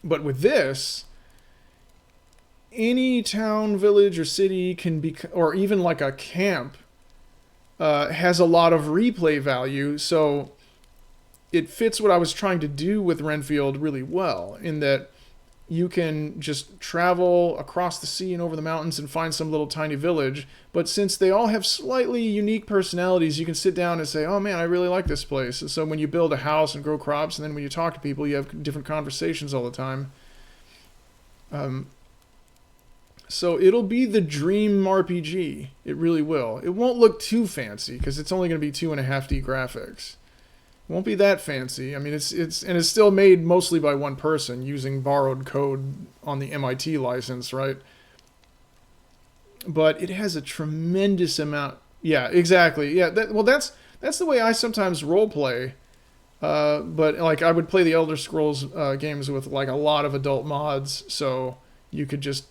But with this, any town, village, or city can be, or even like a camp, has a lot of replay value. So it fits what I was trying to do with Renfield really well, in that you can just travel across the sea and over the mountains and find some little tiny village. But since they all have slightly unique personalities, you can sit down and say, oh man, I really like this place. And so when you build a house and grow crops, and then when you talk to people, you have different conversations all the time. So it'll be the dream RPG. It really will. It won't look too fancy because it's only going to be 2.5D graphics. It won't be that fancy. I mean, it's still made mostly by one person using borrowed code on the MIT license, right? But it has a tremendous amount. Yeah, exactly. Yeah, that's the way I sometimes roleplay. But like I would play the Elder Scrolls games with like a lot of adult mods, so you could just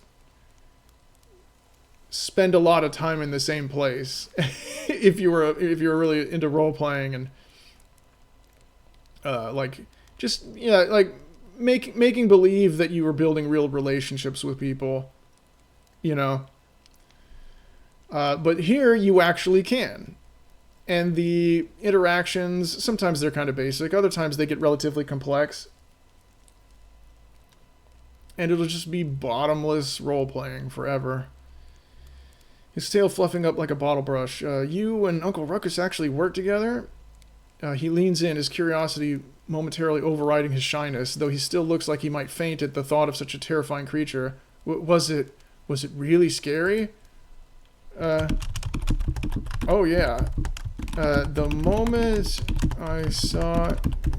spend a lot of time in the same place if you were really into role playing and like making believe that you were building real relationships with people, you know. But here you actually can. And the interactions, sometimes they're kind of basic, other times they get relatively complex. And it'll just be bottomless role-playing forever. His tail fluffing up like a bottle brush. You and Uncle Ruckus actually work together? He leans in, his curiosity momentarily overriding his shyness, though he still looks like he might faint at the thought of such a terrifying creature. Was it really scary? Oh yeah. The moment I saw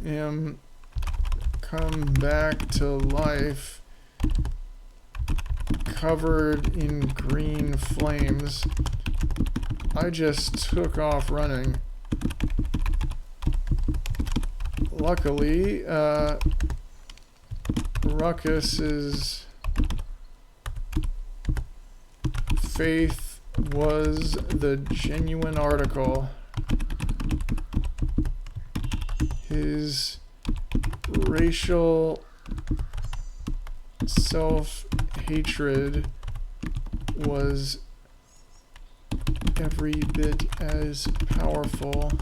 him come back to life, covered in green flames, I just took off running. Luckily, Ruckus's faith was the genuine article. His racial self-hatred was every bit as powerful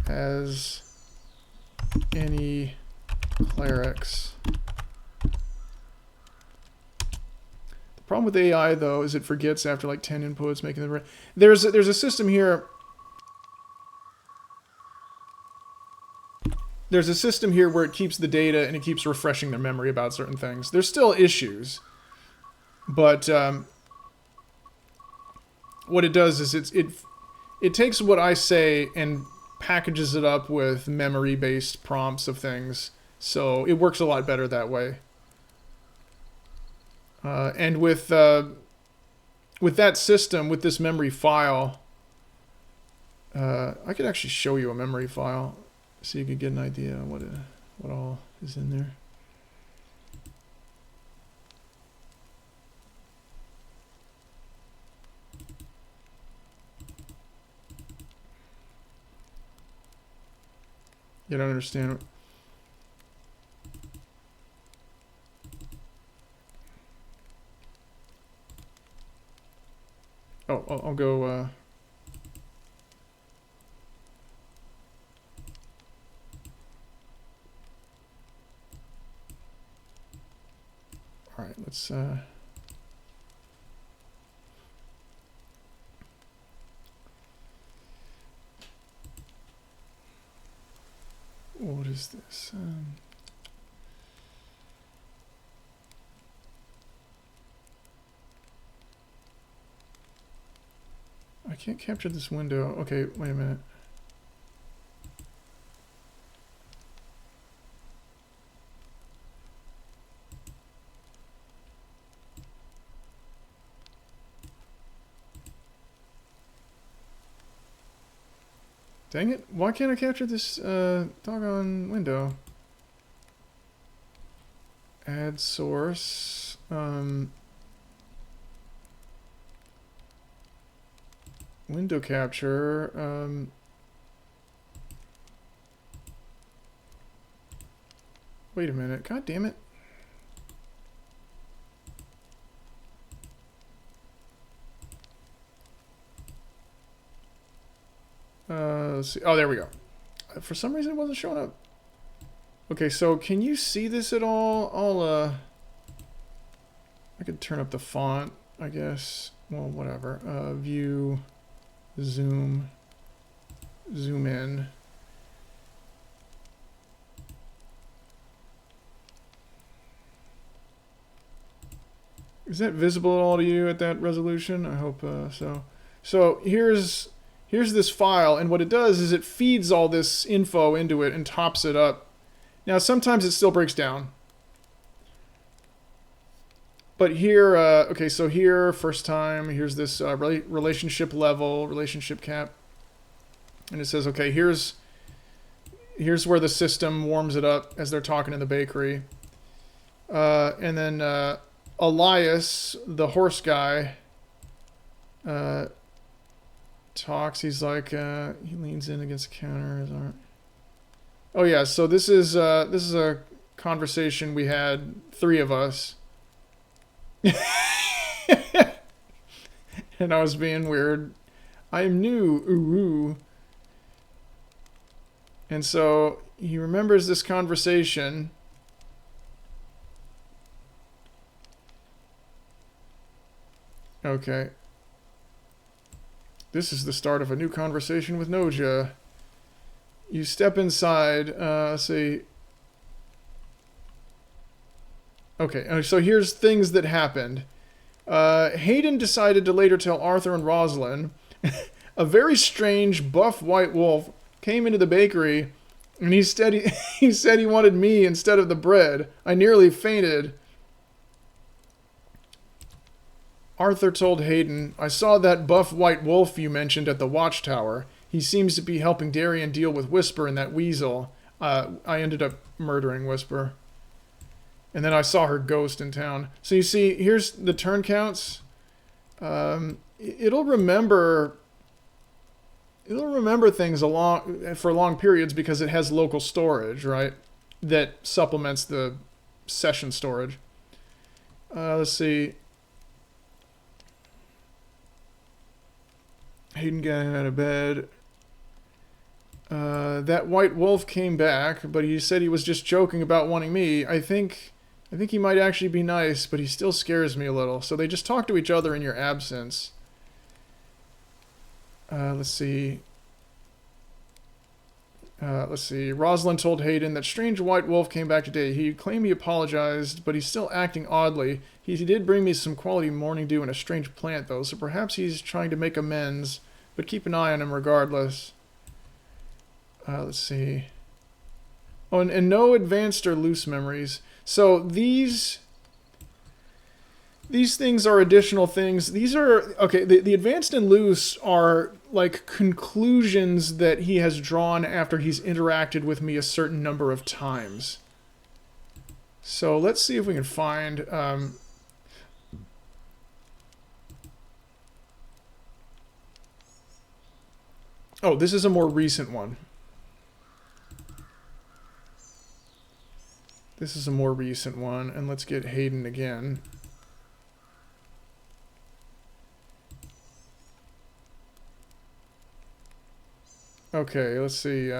as any cleric's. The problem with AI, though, is it forgets after like 10 inputs, making the... There's a system here... There's a system here where it keeps the data and it keeps refreshing their memory about certain things. There's still issues, but what it does is it takes what I say and packages it up with memory-based prompts of things, so it works a lot better that way. And with that system, with this memory file, I could actually show you a memory file so you could get an idea of what all is in there. You don't understand. Oh, I'll go. All right, let's. What is this? I can't capture this window. Okay, wait a minute. Dang it, why can't I capture this doggone window? Add source. Window capture. Wait a minute, god damn it. Let's see. Oh, there we go. For some reason it wasn't showing up. Okay, so can you see this at all? I could turn up the font, I guess. Well, whatever. View, zoom in. Is that visible at all to you at that resolution? I hope so. So here's this file, and what it does is it feeds all this info into it and tops it up. Now, sometimes it still breaks down. But here, okay, so here, first time, here's this relationship level, relationship cap. And it says, okay, here's where the system warms it up as they're talking in the bakery. And then Elias, the horse guy, talks. He's like, he leans in against the counter. His arm. Oh yeah, so this is a conversation we had, three of us. And I was being weird. I am new, ooh. And so he remembers this conversation. Okay. This is the start of a new conversation with Noja. You step inside, say... Okay, so here's things that happened. Hayden decided to later tell Arthur and Rosalind. A very strange buff white wolf came into the bakery, and he said he wanted me instead of the bread. I nearly fainted. Arthur told Hayden, I saw that buff white wolf you mentioned at the watchtower. He seems to be helping Darian deal with Whisper and that weasel. I ended up murdering Whisper. And then I saw her ghost in town. So you see, here's the turn counts. It'll remember things for long periods because it has local storage, right? That supplements the session storage. Let's see. Hayden got out of bed. That white wolf came back, but he said he was just joking about wanting me. I think he might actually be nice, but he still scares me a little. So they just talk to each other in your absence. Let's see. Rosalind told Hayden that strange white wolf came back today. He claimed he apologized, but he's still acting oddly. He did bring me some quality morning dew and a strange plant, though, so perhaps he's trying to make amends, but keep an eye on him regardless. Let's see. Oh, and no advanced or loose memories. So these things are additional things. These are, okay, the advanced and loose are like conclusions that he has drawn after he's interacted with me a certain number of times. So let's see if we can find... oh, this is a more recent one. This is a more recent one, and let's get Hayden again. Okay, let's see.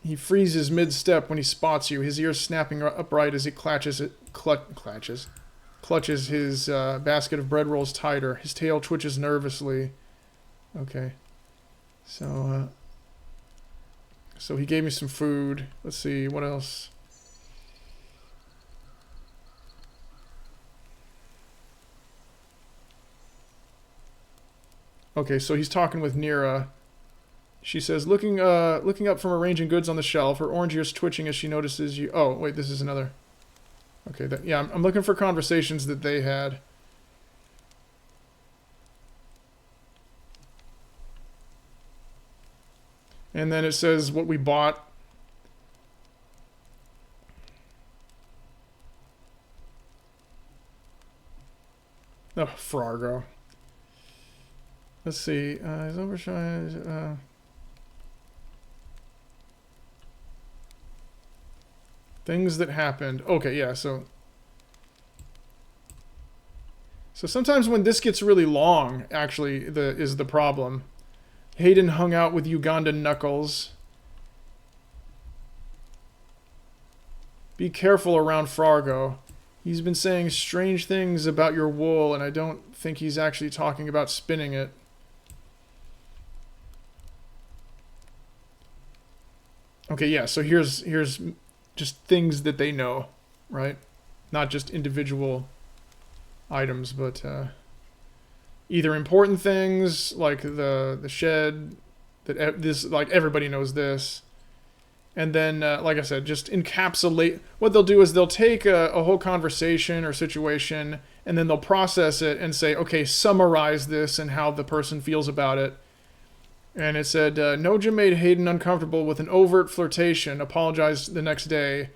He freezes mid-step when he spots you, his ears snapping upright as he clutches his basket of bread rolls tighter. His tail twitches nervously. Okay. So he gave me some food. Let's see, what else? Okay, so he's talking with Nira. She says, looking up from arranging goods on the shelf, her orange ears twitching as she notices you. Oh, wait, this is another. Okay, yeah, I'm looking for conversations that they had. And then it says what we bought. Oh, Fargo. Let's see. His overshine. Things that happened. Okay, yeah, so sometimes when this gets really long, actually, is the problem. Hayden hung out with Ugandan Knuckles. Be careful around Fargo. He's been saying strange things about your wool, and I don't think he's actually talking about spinning it. Okay, yeah, so here's just things that they know, right? Not just individual items, but either important things like the shed, that this, like, everybody knows this. And then, like I said, just encapsulate. What they'll do is they'll take a whole conversation or situation, and then they'll process it and say, okay, summarize this and how the person feels about it. And it said, Noja made Hayden uncomfortable with an overt flirtation, apologized the next day,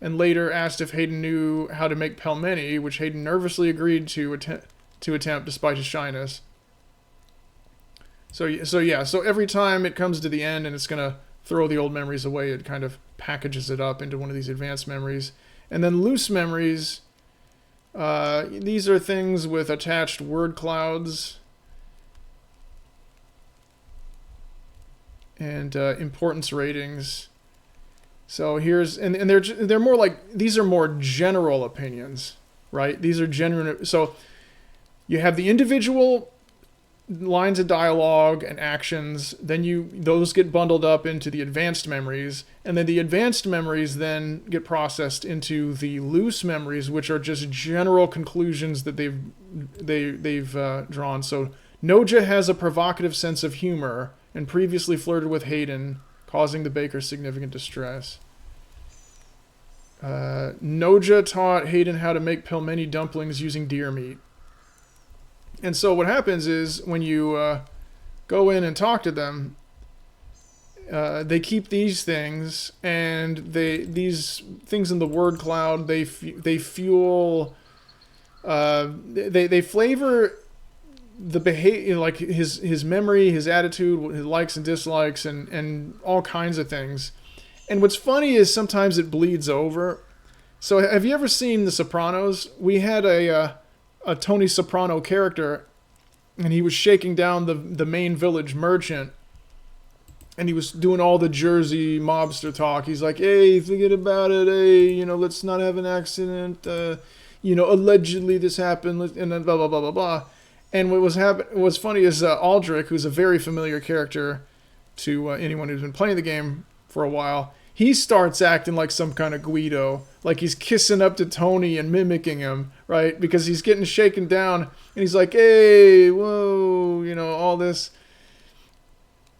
and later asked if Hayden knew how to make pelmeni, which Hayden nervously agreed to attempt despite his shyness. So every time it comes to the end and it's going to throw the old memories away. It kind of packages it up into one of these advanced memories. And then loose memories, these are things with attached word clouds and importance ratings. So here's, and they're more like, these are more general opinions, right? These are genuine. So you have the individual lines of dialogue and actions, then those get bundled up into the advanced memories, and then the advanced memories then get processed into the loose memories, which are just general conclusions that they've drawn. So Noja has a provocative sense of humor and previously flirted with Hayden, causing the baker significant distress. Noja taught Hayden how to make pelmeni dumplings using deer meat. And so what happens is when you go in and talk to them, they keep these things, and these things in the word cloud, they fuel, they flavor the behavior, like his memory, his attitude, his likes and dislikes, and all kinds of things. And what's funny is sometimes it bleeds over. So have you ever seen The Sopranos? We had a Tony Soprano character, and he was shaking down the main village merchant, and he was doing all the Jersey mobster talk. He's like, hey, forget about it, hey, let's not have an accident, allegedly this happened, and then blah, blah, blah, blah, blah. And what's funny is Aldrich, who's a very familiar character to anyone who's been playing the game for a while, he starts acting like some kind of Guido, like he's kissing up to Tony and mimicking him, right? Because he's getting shaken down, and he's like, hey, whoa, all this.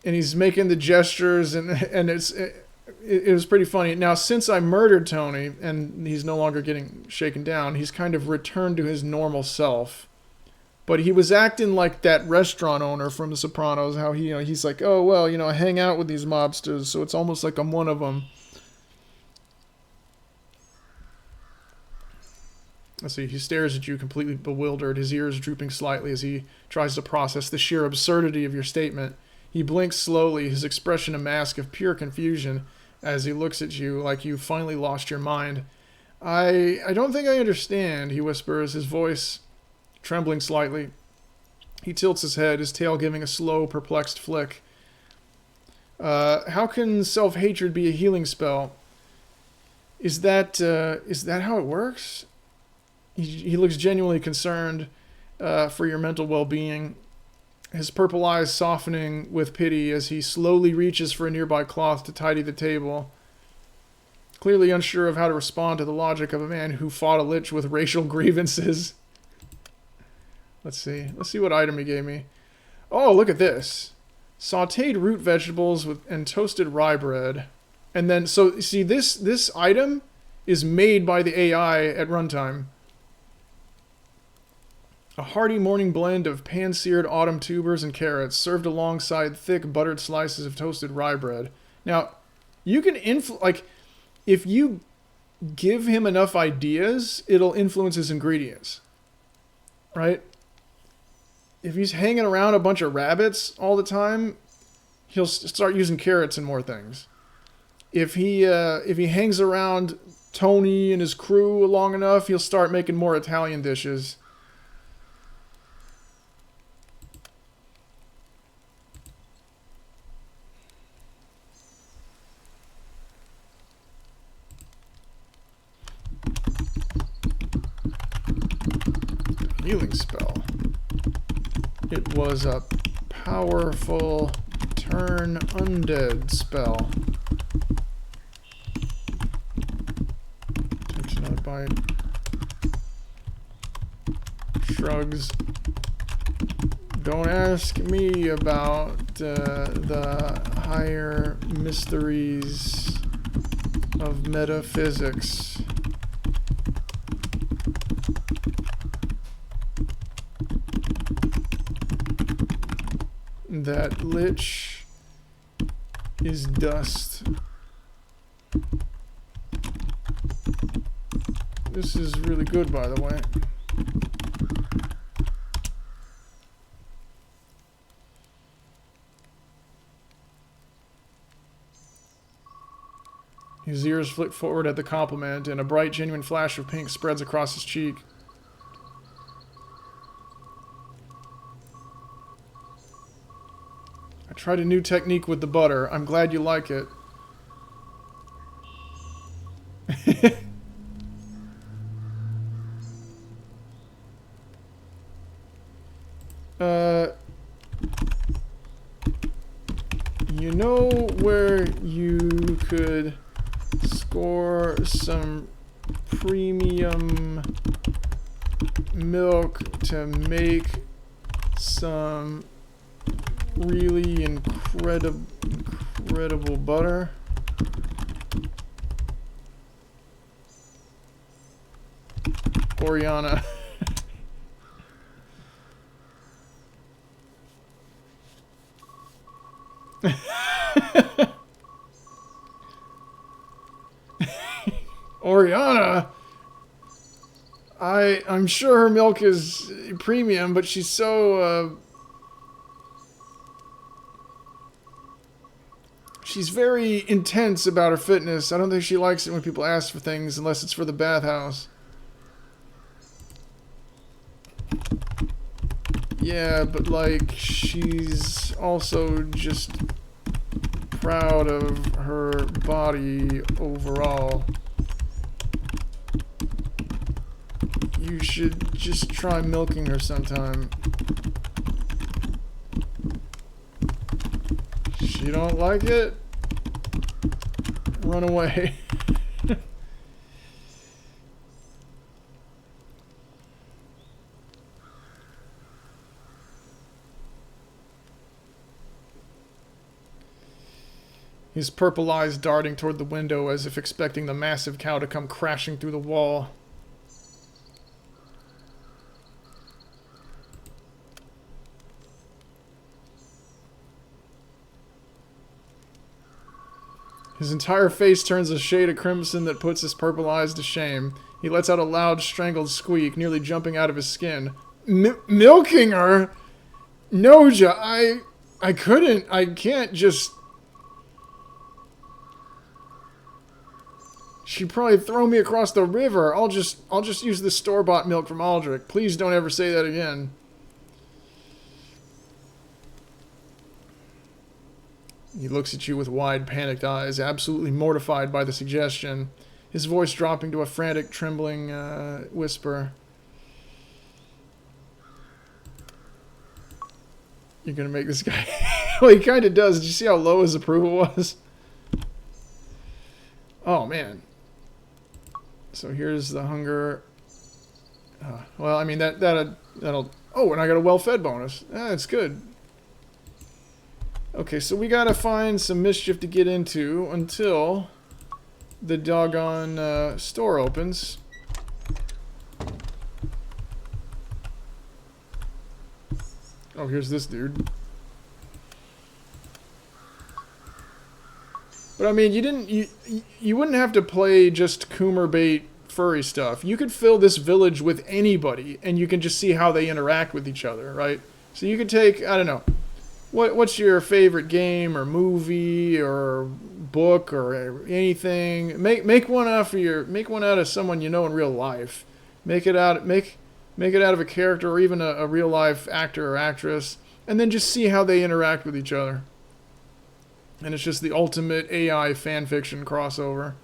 And he's making the gestures, and it was pretty funny. Now, since I murdered Tony, and he's no longer getting shaken down, he's kind of returned to his normal self. But he was acting like that restaurant owner from The Sopranos, how he's like, oh, well, I hang out with these mobsters, so it's almost like I'm one of them. Let's see, he stares at you completely bewildered, his ears drooping slightly as he tries to process the sheer absurdity of your statement. He blinks slowly, his expression a mask of pure confusion as he looks at you like you've finally lost your mind. I don't think I understand, he whispers, his voice trembling slightly. He tilts his head, his tail giving a slow, perplexed flick. How can self-hatred be a healing spell? Is that how it works? He looks genuinely concerned for your mental well-being, his purple eyes softening with pity as he slowly reaches for a nearby cloth to tidy the table. Clearly unsure of how to respond to the logic of a man who fought a lich with racial grievances. Let's see what item he gave me. Oh, look at this. Sauteed root vegetables and toasted rye bread. And then, so, see, this item is made by the AI at runtime. A hearty morning blend of pan-seared autumn tubers and carrots served alongside thick buttered slices of toasted rye bread. Now, you can if you give him enough ideas, it'll influence his ingredients. Right? If he's hanging around a bunch of rabbits all the time, he'll start using carrots and more things. If he hangs around Tony and his crew long enough, he'll start making more Italian dishes. Healing spell. It was a powerful turn undead spell. Takes another bite. Shrugs. Don't ask me about the higher mysteries of metaphysics. That lich is dust. This is really good, by the way. His ears flick forward at the compliment, and a bright, genuine flash of pink spreads across his cheek. I tried a new technique with the butter. I'm glad you like it. You know where you could score some premium milk to make some really incredible butter? Oriana. Oriana, I'm sure her milk is premium, but she's so she's very intense about her fitness. I don't think she likes it when people ask for things unless it's for the bathhouse. Yeah, but like she's also just proud of her body overall. You should just try milking her sometime. She don't like it? Run away. His purple eyes darting toward the window as if expecting the massive cow to come crashing through the wall. His entire face turns a shade of crimson that puts his purple eyes to shame. He lets out a loud, strangled squeak, nearly jumping out of his skin. Milking her? Noja, I couldn't. I can't just... She'd probably throw me across the river. I'll just use the store-bought milk from Aldrich. Please don't ever say that again. He looks at you with wide, panicked eyes, absolutely mortified by the suggestion, his voice dropping to a frantic, trembling whisper. You're gonna make this guy... Well, he kind of does. Did you see how low his approval was? Oh, man. So here's the hunger. Well, I mean, that'll... Oh, and I got a well-fed bonus. That's good. Okay, so we gotta find some mischief to get into until the doggone store opens. Oh, here's this dude. But I mean, you wouldn't have to play just Coomer bait furry stuff. You could fill this village with anybody, and you can just see how they interact with each other, right? So you could take, I don't know, what's your favorite game or movie or book or anything? Make one out of someone you know in real life. Make it out of a character or even a real life actor or actress, and then just see how they interact with each other. And it's just the ultimate AI fanfiction crossover.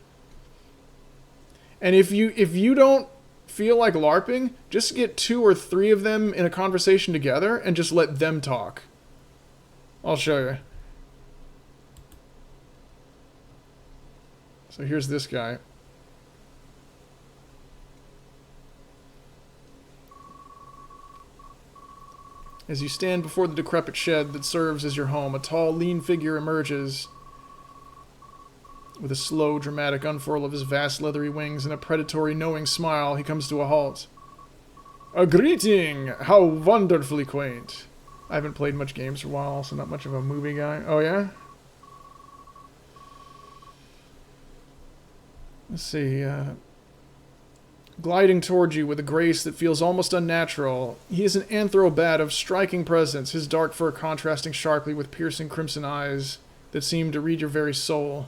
And if you don't feel like LARPing, just get 2 or 3 of them in a conversation together and just let them talk. I'll show you. So here's this guy. As you stand before the decrepit shed that serves as your home, a tall, lean figure emerges with a slow, dramatic unfurl of his vast leathery wings and a predatory, knowing smile. He comes to a halt. A greeting! How wonderfully quaint. I haven't played much games for a while, so not much of a movie guy. Oh, yeah? Let's see, gliding towards you with a grace that feels almost unnatural, he is an anthrobat of striking presence, his dark fur contrasting sharply with piercing crimson eyes that seem to read your very soul.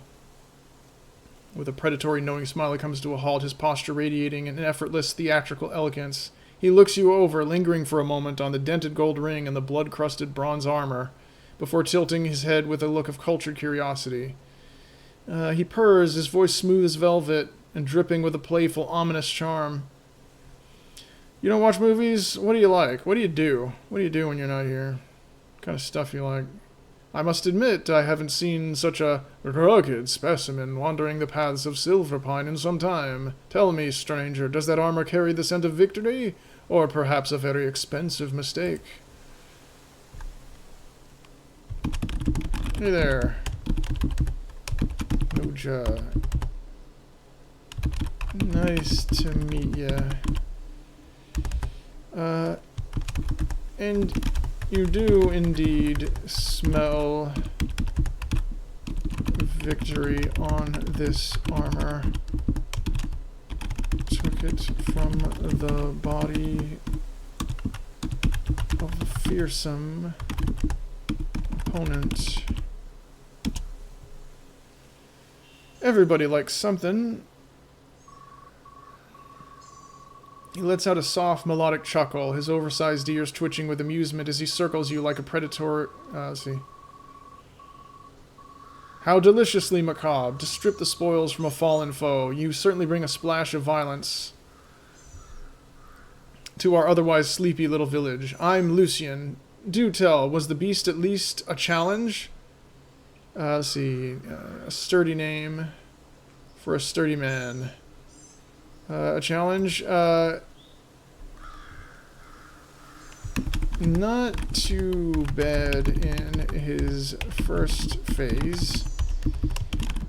With a predatory, knowing smile, he comes to a halt, his posture radiating an effortless, theatrical elegance. He looks you over, lingering for a moment on the dented gold ring and the blood-crusted bronze armor, before tilting his head with a look of cultured curiosity. He purrs, his voice smooth as velvet, and dripping with a playful, ominous charm. You don't watch movies? What do you like? What do you do? What do you do when you're not here? What kind of stuff you like? I must admit, I haven't seen such a rugged specimen wandering the paths of Silverpine in some time. Tell me, stranger, does that armor carry the scent of victory? Or perhaps a very expensive mistake? Hey there. Noja. Nice to meet ya. And you do indeed smell victory on this armor. Took it from the body of a fearsome opponent. Everybody likes something. He lets out a soft, melodic chuckle, his oversized ears twitching with amusement as he circles you like a predator. Let's see. How deliciously macabre. To strip the spoils from a fallen foe. You certainly bring a splash of violence to our otherwise sleepy little village. I'm Lucian. Do tell, was the beast at least a challenge? Let's see. A sturdy name for a sturdy man. A challenge? Not too bad in his first phase.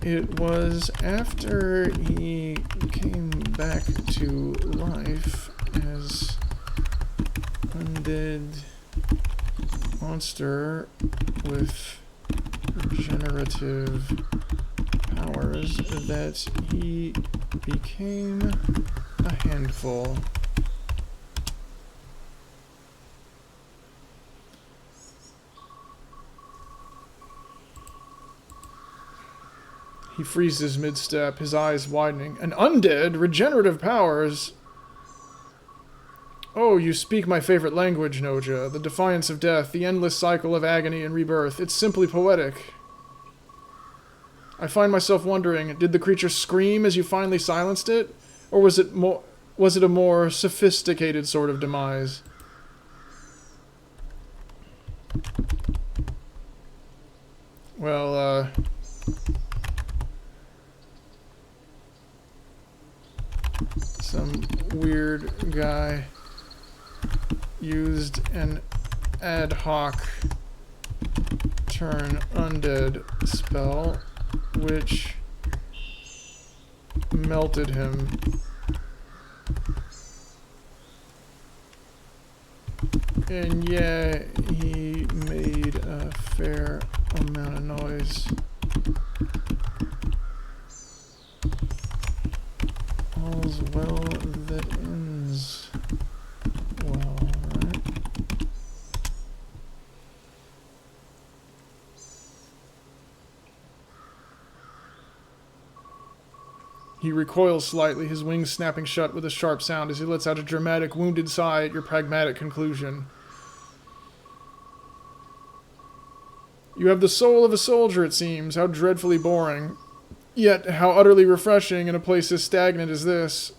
It was after he came back to life as undead monster with regenerative powers that he became a handful. He freezes mid-step, his eyes widening. An undead? Regenerative powers? Oh, you speak my favorite language, Noja. The defiance of death, the endless cycle of agony and rebirth. It's simply poetic. I find myself wondering, did the creature scream as you finally silenced it? Or was it a more sophisticated sort of demise? Well, some weird guy used an ad hoc turn undead spell, which melted him. And yeah, he made a fair amount of noise. All's well that ends well, right? He recoils slightly, his wings snapping shut with a sharp sound as he lets out a dramatic, wounded sigh at your pragmatic conclusion. You have the soul of a soldier, it seems. How dreadfully boring. Yet, how utterly refreshing in a place as stagnant as this.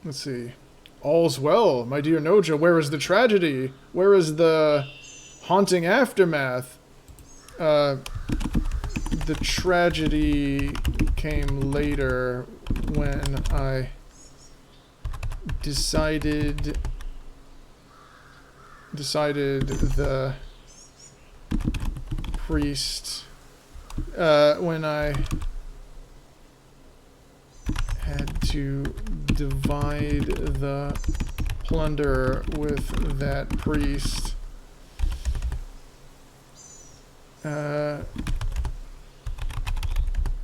Let's see. All's well, my dear Noja. Where is the tragedy? Where is the haunting aftermath? The tragedy came later when I decided the priest, when I had to divide the plunder with that priest.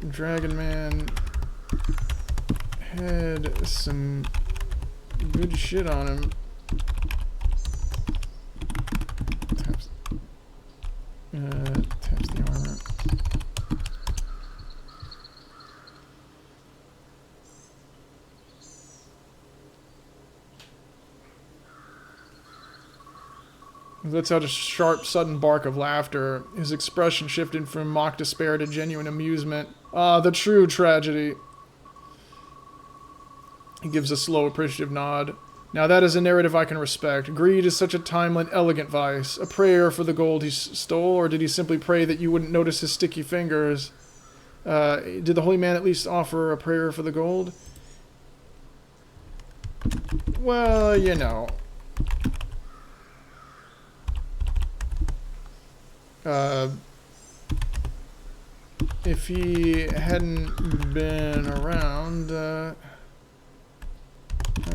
Dragon Man had some good shit on him. Taps the armor. He lets out a sharp, sudden bark of laughter. His expression shifted from mock despair to genuine amusement. Ah, the true tragedy. He gives a slow, appreciative nod. Now that is a narrative I can respect. Greed is such a timely, elegant vice. A prayer for the gold he stole, or did he simply pray that you wouldn't notice his sticky fingers? Did the holy man at least offer a prayer for the gold? Well, you know. If he hadn't been around,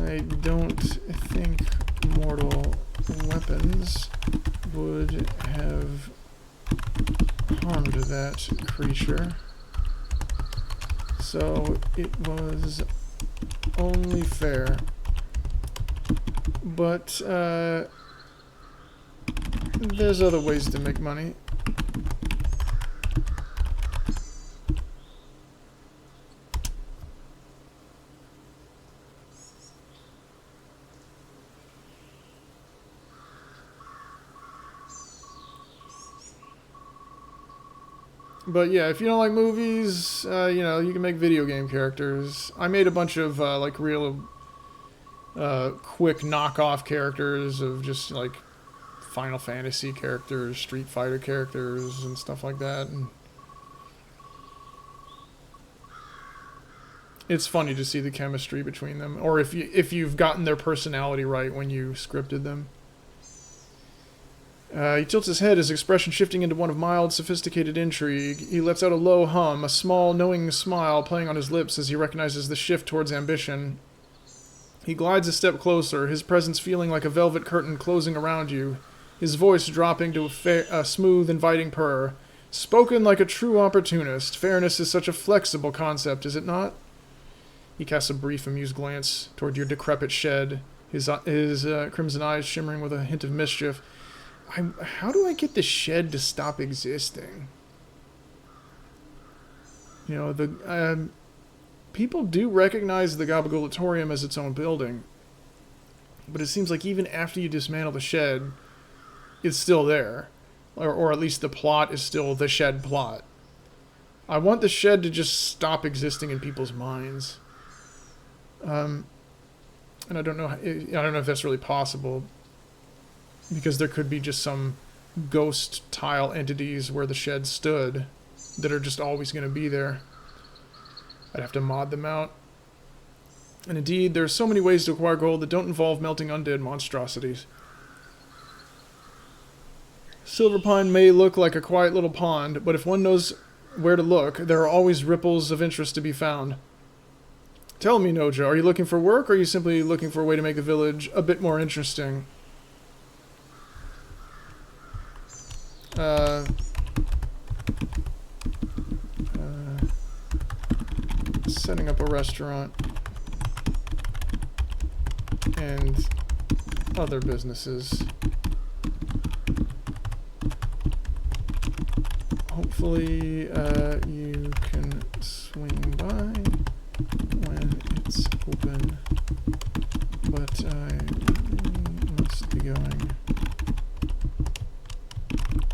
I don't think mortal weapons would have harmed that creature. So it was only fair. But, there's other ways to make money. But yeah, if you don't like movies, you know, you can make video game characters. I made a bunch of, like, real, quick knockoff characters of just, like, Final Fantasy characters, Street Fighter characters, and stuff like that. And it's funny to see the chemistry between them, or if you've gotten their personality right when you scripted them. He tilts his head, his expression shifting into one of mild, sophisticated intrigue. He lets out a low hum, a small, knowing smile playing on his lips as he recognizes the shift towards ambition. He glides a step closer, his presence feeling like a velvet curtain closing around you, his voice dropping to a smooth, inviting purr. Spoken like a true opportunist, fairness is such a flexible concept, is it not? He casts a brief, amused glance toward your decrepit shed, his crimson eyes shimmering with a hint of mischief. How do I get the shed to stop existing? You know, the people do recognize the Gabagulatorium as its own building, but it seems like even after you dismantle the shed, it's still there, or at least the plot is still the shed plot. I want the shed to just stop existing in people's minds, and I don't know if that's really possible. Because there could be just some ghost tile entities where the shed stood that are just always going to be there. I'd have to mod them out. And indeed, there are so many ways to acquire gold that don't involve melting undead monstrosities. Silverpine may look like a quiet little pond, but if one knows where to look, there are always ripples of interest to be found. Tell me, Noja, are you looking for work, or are you simply looking for a way to make the village a bit more interesting? Setting up a restaurant and other businesses. Hopefully, you can swing by when it's open, but I must be going.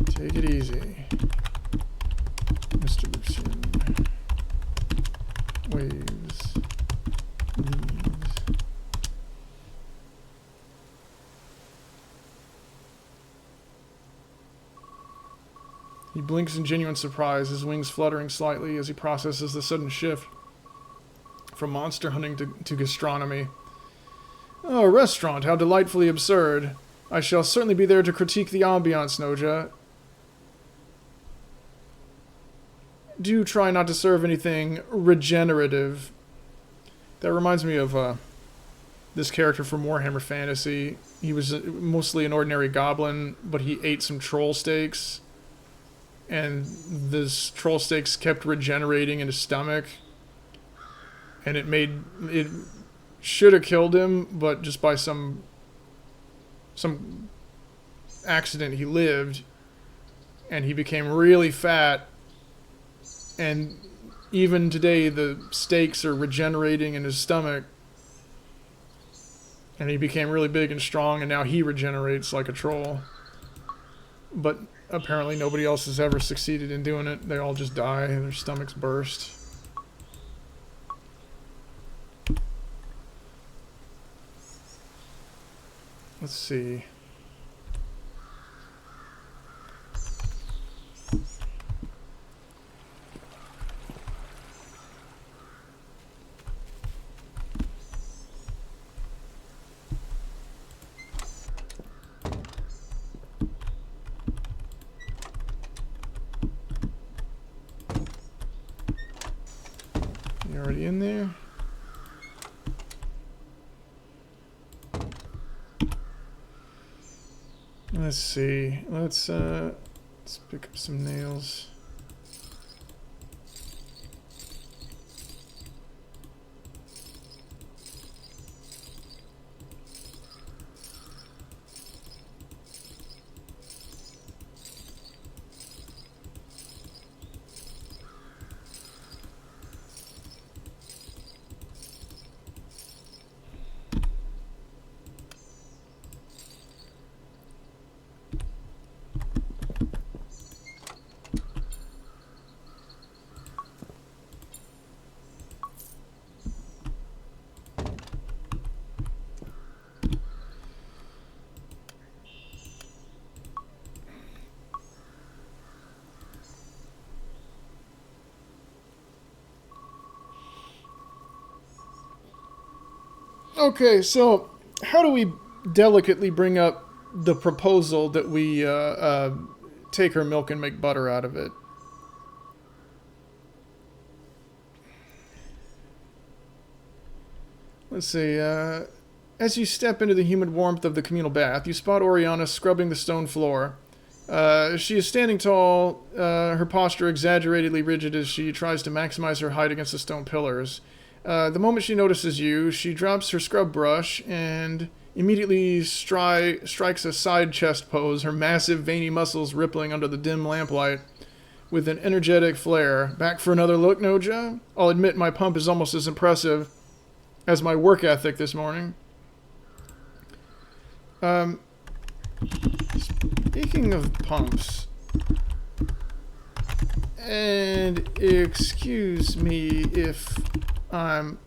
Take it easy, Mr. Lucian. Waves. Leaves. He blinks in genuine surprise, his wings fluttering slightly as he processes the sudden shift from monster hunting to gastronomy. Oh, a restaurant, how delightfully absurd. I shall certainly be there to critique the ambiance, Noja. Do try not to serve anything regenerative. That reminds me of this character from Warhammer Fantasy. He was mostly an ordinary goblin, but he ate some troll steaks. And this troll steaks kept regenerating in his stomach. And it should have killed him, but just by some accident he lived. and he became really fat. And even today, the steaks are regenerating in his stomach. And he became really big and strong, and now he regenerates like a troll. But apparently nobody else has ever succeeded in doing it. They all just die and their stomachs burst. Let's see. You already in there? Let's see. Let's pick up some nails. Okay, so how do we delicately bring up the proposal that we take her milk and make butter out of it? Let's see. As you step into the humid warmth of the communal bath, you spot Oriana scrubbing the stone floor. She is standing tall, her posture exaggeratedly rigid as she tries to maximize her height against the stone pillars. The moment she notices you, she drops her scrub brush and immediately strikes a side chest pose, her massive veiny muscles rippling under the dim lamplight with an energetic flare. Back for another look, Noja? I'll admit my pump is almost as impressive as my work ethic this morning. Speaking of pumps, and excuse me if I'm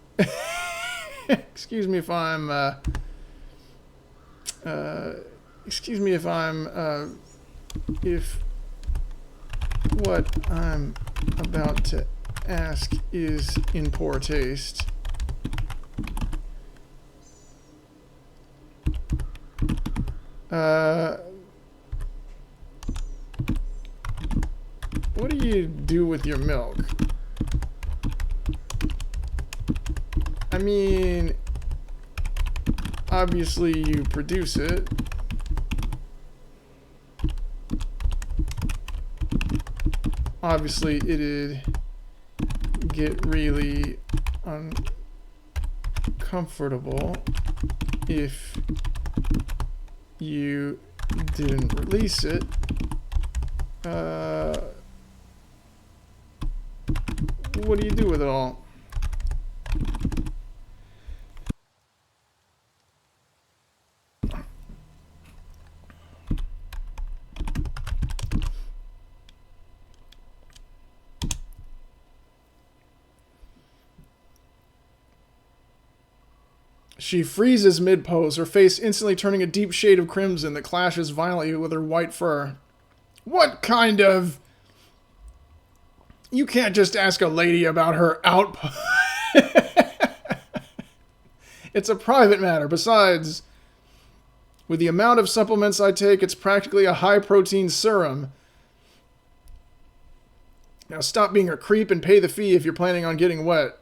excuse me if I'm if what I'm about to ask is in poor taste. What do you do with your milk? I mean, obviously you produce it. Obviously it'd get really uncomfortable if you didn't release it. What do you do with it all? She freezes mid-pose, her face instantly turning a deep shade of crimson that clashes violently with her white fur. What kind of... You can't just ask a lady about her output. It's a private matter. Besides, with the amount of supplements I take, it's practically a high-protein serum. Now stop being a creep and pay the fee if you're planning on getting wet.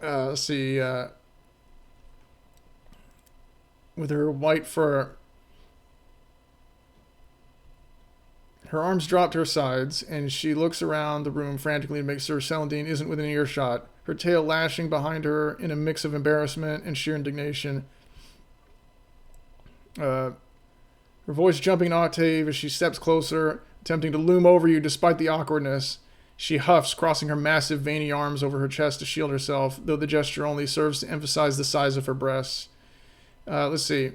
Let's see. With her white fur... Her arms drop to her sides, and she looks around the room frantically to make sure Celandine isn't within earshot, her tail lashing behind her in a mix of embarrassment and sheer indignation. Her her voice jumping an octave as she steps closer, attempting to loom over you despite the awkwardness. She huffs, crossing her massive veiny arms over her chest to shield herself, though the gesture only serves to emphasize the size of her breasts. Let's see.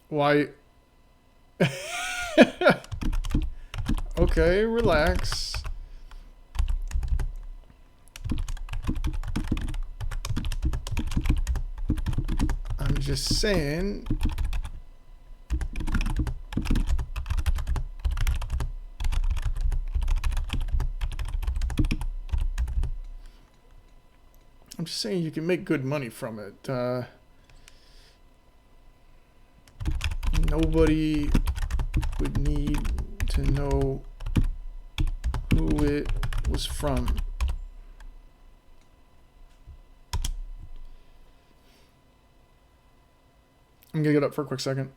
Why? Okay, relax. I'm just saying. I'm just saying you can make good money from it. Nobody would need to know who it was from. I'm gonna get up for a quick second.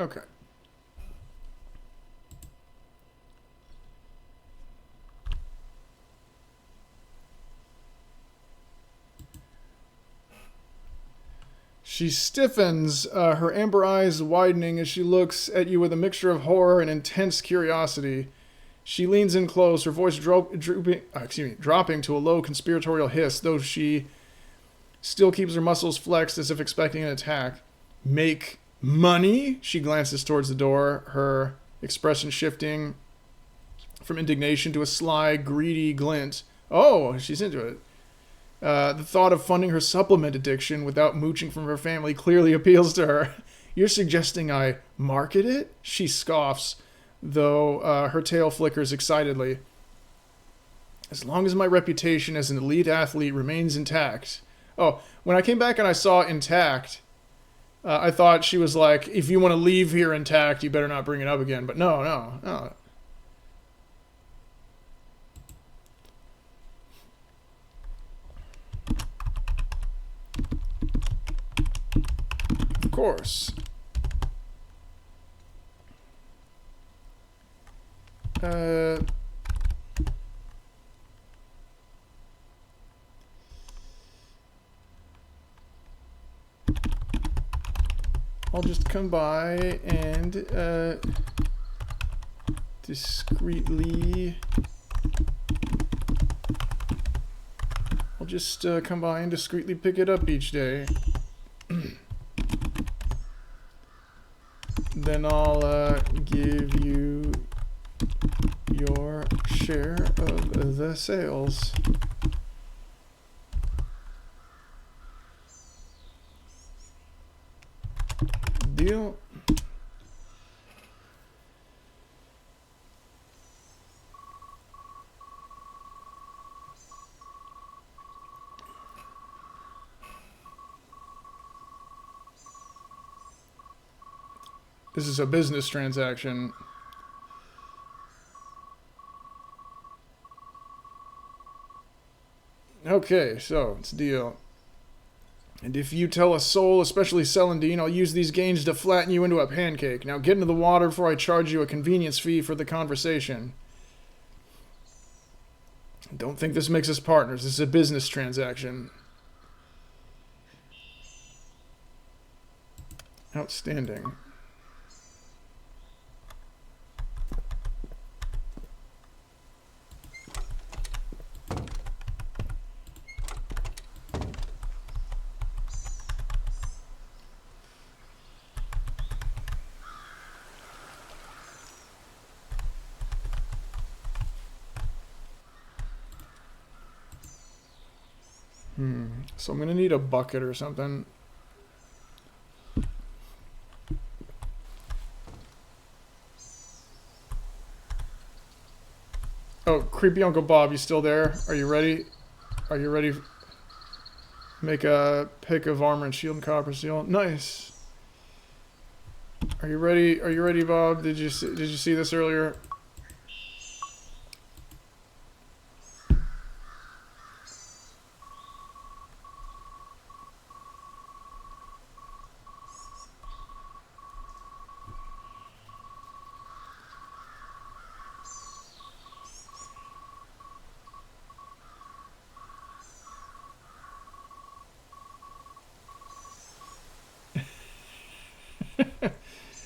Okay. She stiffens, her amber eyes widening as she looks at you with a mixture of horror and intense curiosity. She leans in close, her voice dropping to a low conspiratorial hiss, though she still keeps her muscles flexed as if expecting an attack. Make money? She glances towards the door, her expression shifting from indignation to a sly, greedy glint. Oh, she's into it. The thought of funding her supplement addiction without mooching from her family clearly appeals to her. You're suggesting I market it? She scoffs, though her tail flickers excitedly. As long as my reputation as an elite athlete remains intact. Oh, when I came back and I saw intact, I thought she was like, if you want to leave here intact, you better not bring it up again. But no. Of course. I'll just come by and discreetly. I'll just come by and discreetly pick it up each day. Then I'll give you your share of the sales. Deal. This is a business transaction. Okay, so it's a deal. And if you tell a soul, especially Celandine, I'll use these gains to flatten you into a pancake. Now get into the water before I charge you a convenience fee for the conversation. Don't think this makes us partners. This is a business transaction. Outstanding. So I'm gonna need a bucket or something. Oh, creepy Uncle Bob, you still there? Are you ready? Are you ready? Make a pick of armor and shield and copper seal. Nice. Are you ready? Are you ready, Bob? Did you see this earlier?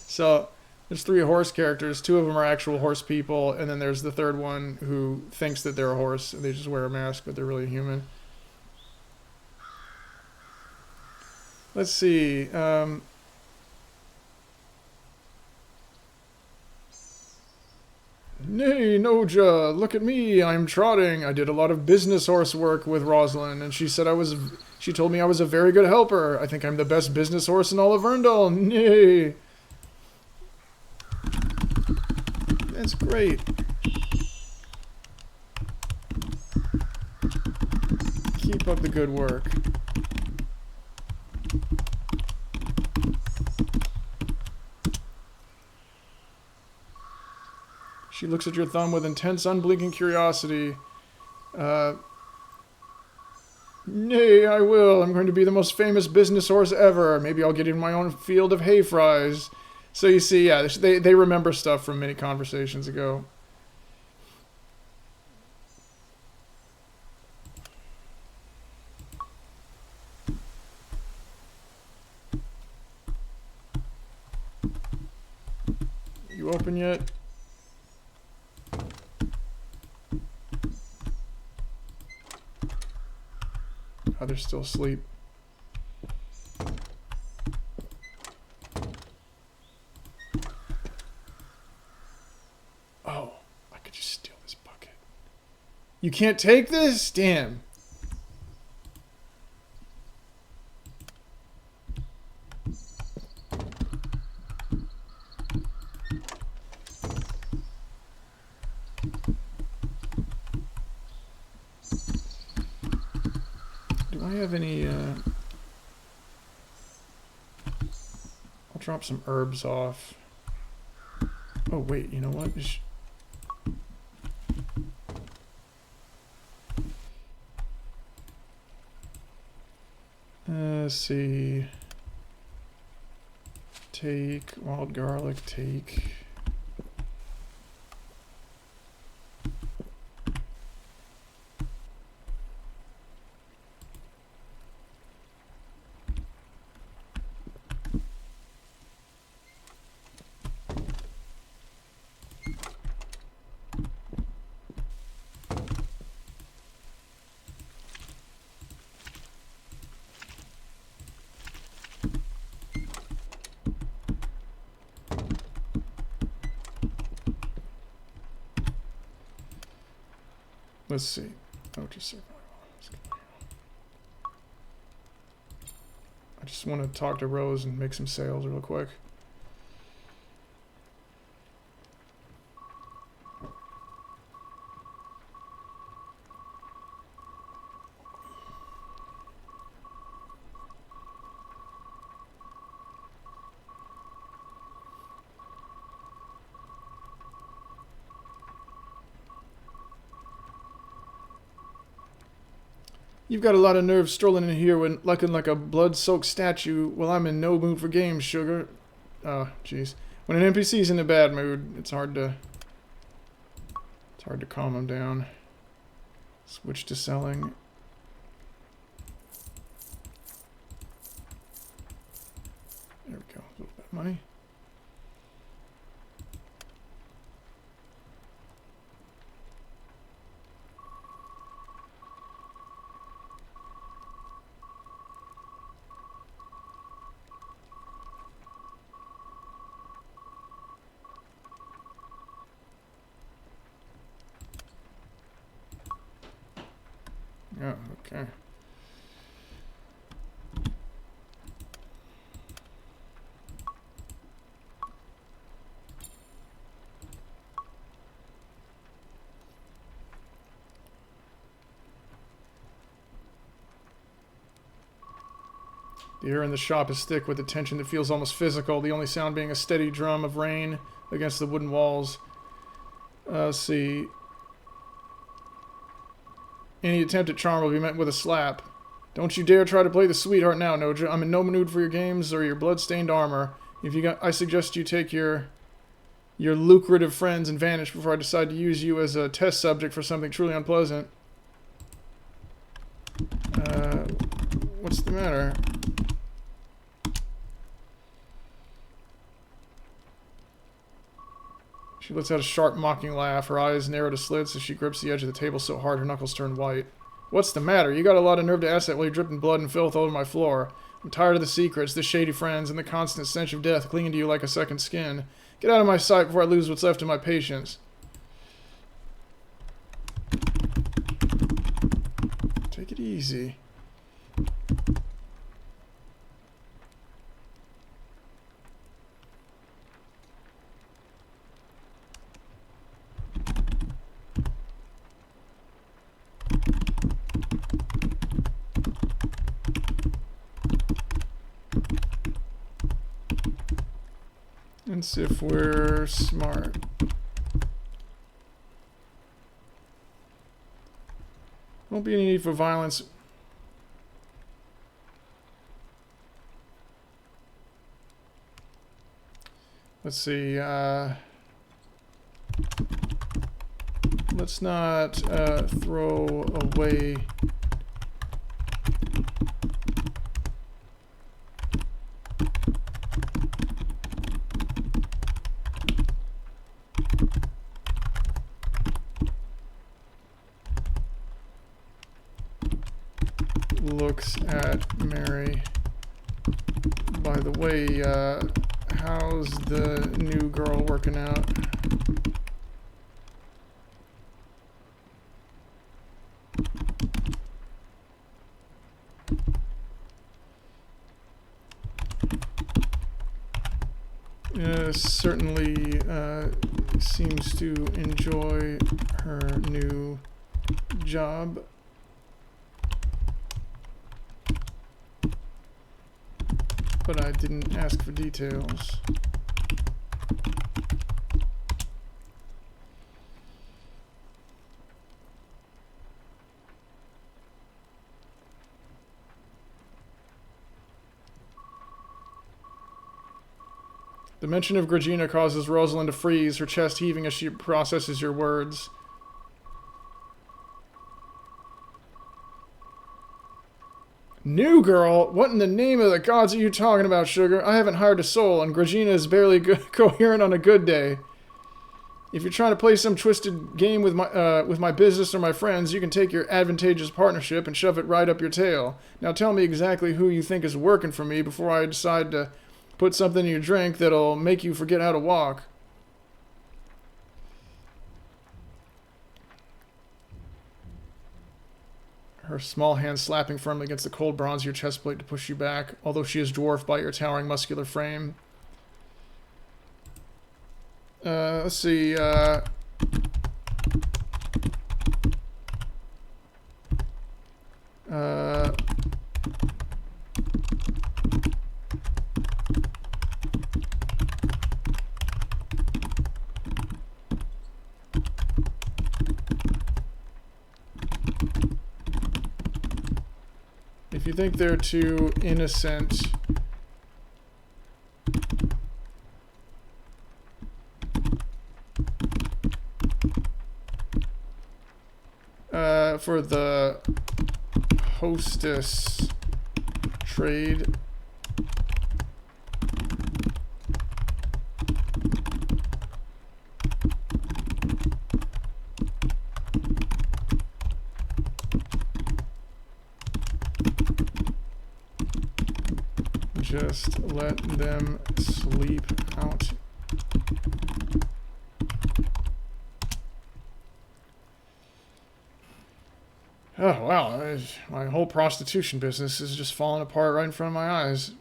So there's 3 horse characters. 2 of them are actual horse people, and then there's the third one who thinks that they're a horse. And they just wear a mask, but they're really human. Let's see. Nay, Noja, look at me. I'm trotting. I did a lot of business horse work with Rosalind, and she said she told me I was a very good helper. I think I'm the best business horse in all of Verndal. Nay. That's great. Keep up the good work. She looks at your thumb with intense, unblinking curiosity. Nay, I will. I'm going to be the most famous business horse ever. Maybe I'll get in my own field of hay fries. So you see, yeah, they remember stuff from many conversations ago. You open yet? Oh, they're still asleep. Oh, I could just steal this bucket. You can't take this? Damn. Do I have any, I'll drop some herbs off. Oh, wait, you know what? Let's see. Take wild garlic, take. Let's see. Oh, just survival. I just want to talk to Rose and make some sales real quick. You've got a lot of nerve strolling in here when looking like a blood-soaked statue. Well, I'm in no mood for games, sugar. Oh, jeez. When an NPC's in a bad mood, it's hard to calm him down. Switch to selling. There we go. A little bit of money. Oh, okay. The air in the shop is thick with a tension that feels almost physical, the only sound being a steady drum of rain against the wooden walls. Let's see. Any attempt at charm will be met with a slap. Don't you dare try to play the sweetheart now, Noja. I'm in no mood for your games or your blood-stained armor. I suggest you take your lucrative friends and vanish before I decide to use you as a test subject for something truly unpleasant. What's the matter? She lets out a sharp, mocking laugh. Her eyes narrow to slits as she grips the edge of the table so hard her knuckles turn white. What's the matter? You got a lot of nerve to ask that while you're dripping blood and filth all over my floor. I'm tired of the secrets, the shady friends, and the constant stench of death clinging to you like a second skin. Get out of my sight before I lose what's left of my patience. Take it easy. And see if we're smart. Won't be any need for violence. Let's see. Let's not throw away. Looks at Mary. By the way, how's the new girl working out? Certainly seems to enjoy her new job. But I didn't ask for details. The mention of Gregina causes Rosalind to freeze, her chest heaving as she processes your words. New girl? What in the name of the gods are you talking about, Sugar? I haven't hired a soul, and Gregina is barely coherent on a good day. If you're trying to play some twisted game with my business or my friends, you can take your advantageous partnership and shove it right up your tail. Now tell me exactly who you think is working for me before I decide to put something in your drink that'll make you forget how to walk. Her small hand slapping firmly against the cold bronze of your chest plate to push you back, although she is dwarfed by your towering muscular frame. Let's see, if you think they're too innocent, for the hostess trade, just let them sleep out. Oh, wow. My whole prostitution business is just falling apart right in front of my eyes.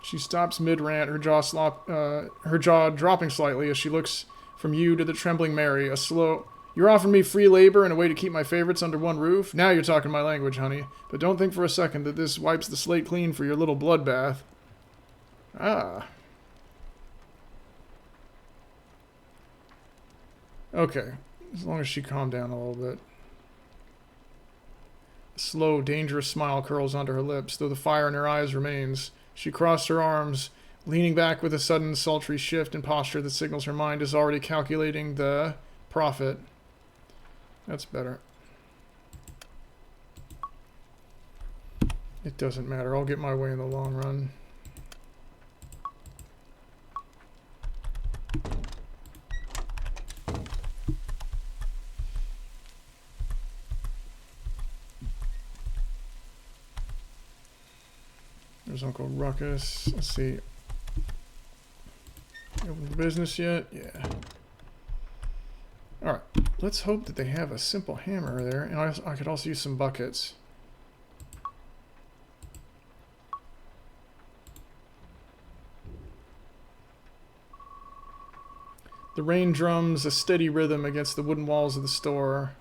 She stops mid-rant, her jaw dropping slightly as she looks from you to the trembling Mary. You're offering me free labor and a way to keep my favorites under one roof? Now you're talking my language, honey. But don't think for a second that this wipes the slate clean for your little bloodbath. Ah. Okay. As long as she calmed down a little bit. A slow, dangerous smile curls onto her lips, though the fire in her eyes remains. She crossed her arms, leaning back with a sudden sultry shift in posture that signals her mind is already calculating the profit. That's better. It doesn't matter. I'll get my way in the long run. There's Uncle Ruckus. Let's see. Open for business yet? Yeah. Alright. Let's hope that they have a simple hammer there. And I could also use some buckets. The rain drums a steady rhythm against the wooden walls of the store.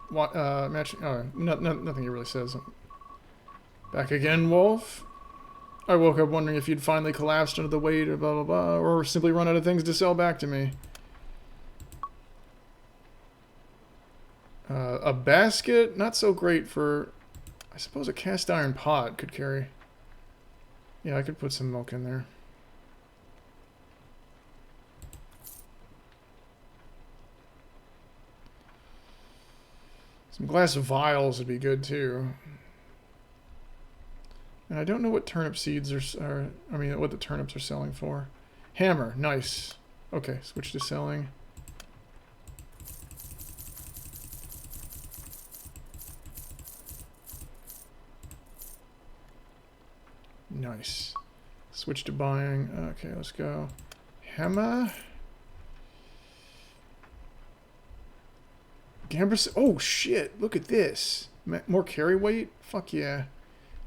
Nothing he really says. Back again, Wolf? I woke up wondering if you'd finally collapsed under the weight of blah blah blah, or simply run out of things to sell back to me. A basket? Not so great for... I suppose a cast iron pot could carry. Yeah, I could put some milk in there. Some glass vials would be good too. And I don't know what turnip seeds are, I mean, what the turnips are selling for. Hammer, nice. Okay, switch to selling. Nice. Switch to buying. Okay, let's go. Hammer. Gambler. Oh shit! Look at this. More carry weight. Fuck yeah.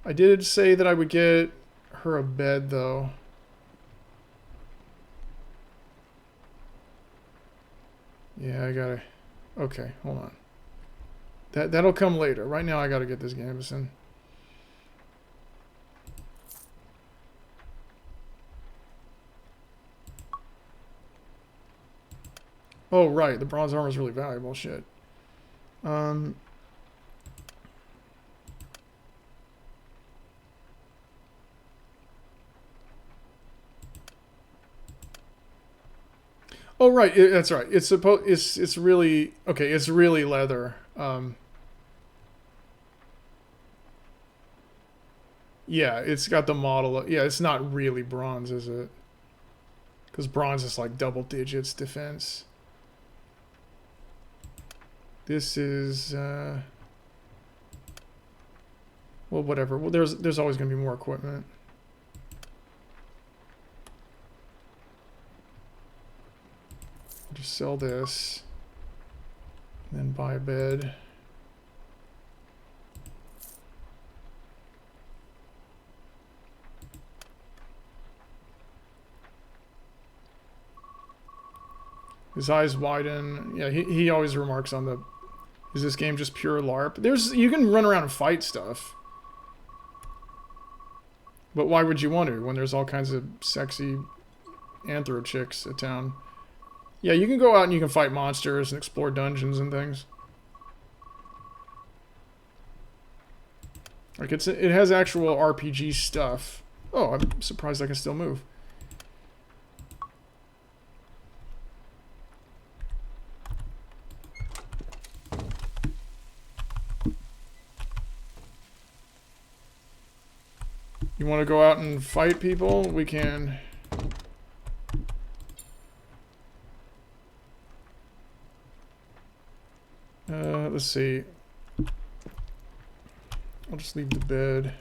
I did say that I would get her a bed though. Yeah, I gotta. Okay, hold on. That'll come later. Right now, I gotta get this Gambison. Oh right, the bronze armor is really valuable. Shit. Oh right, that's right. It's really okay. It's really leather. Yeah, it's got the model. Yeah, it's not really bronze, is it? Because bronze is like double digits defense. This is well, whatever. Well, there's always going to be more equipment. Just sell this, and then buy a bed. His eyes widen. Yeah, he always remarks on the, is this game just pure LARP? You can run around and fight stuff. But why would you want to when there's all kinds of sexy anthro chicks at town? Yeah, you can go out and you can fight monsters and explore dungeons and things. Like it has actual RPG stuff. Oh, I'm surprised I can still move. You want to go out and fight people? We can. Let's see. I'll just leave the bed.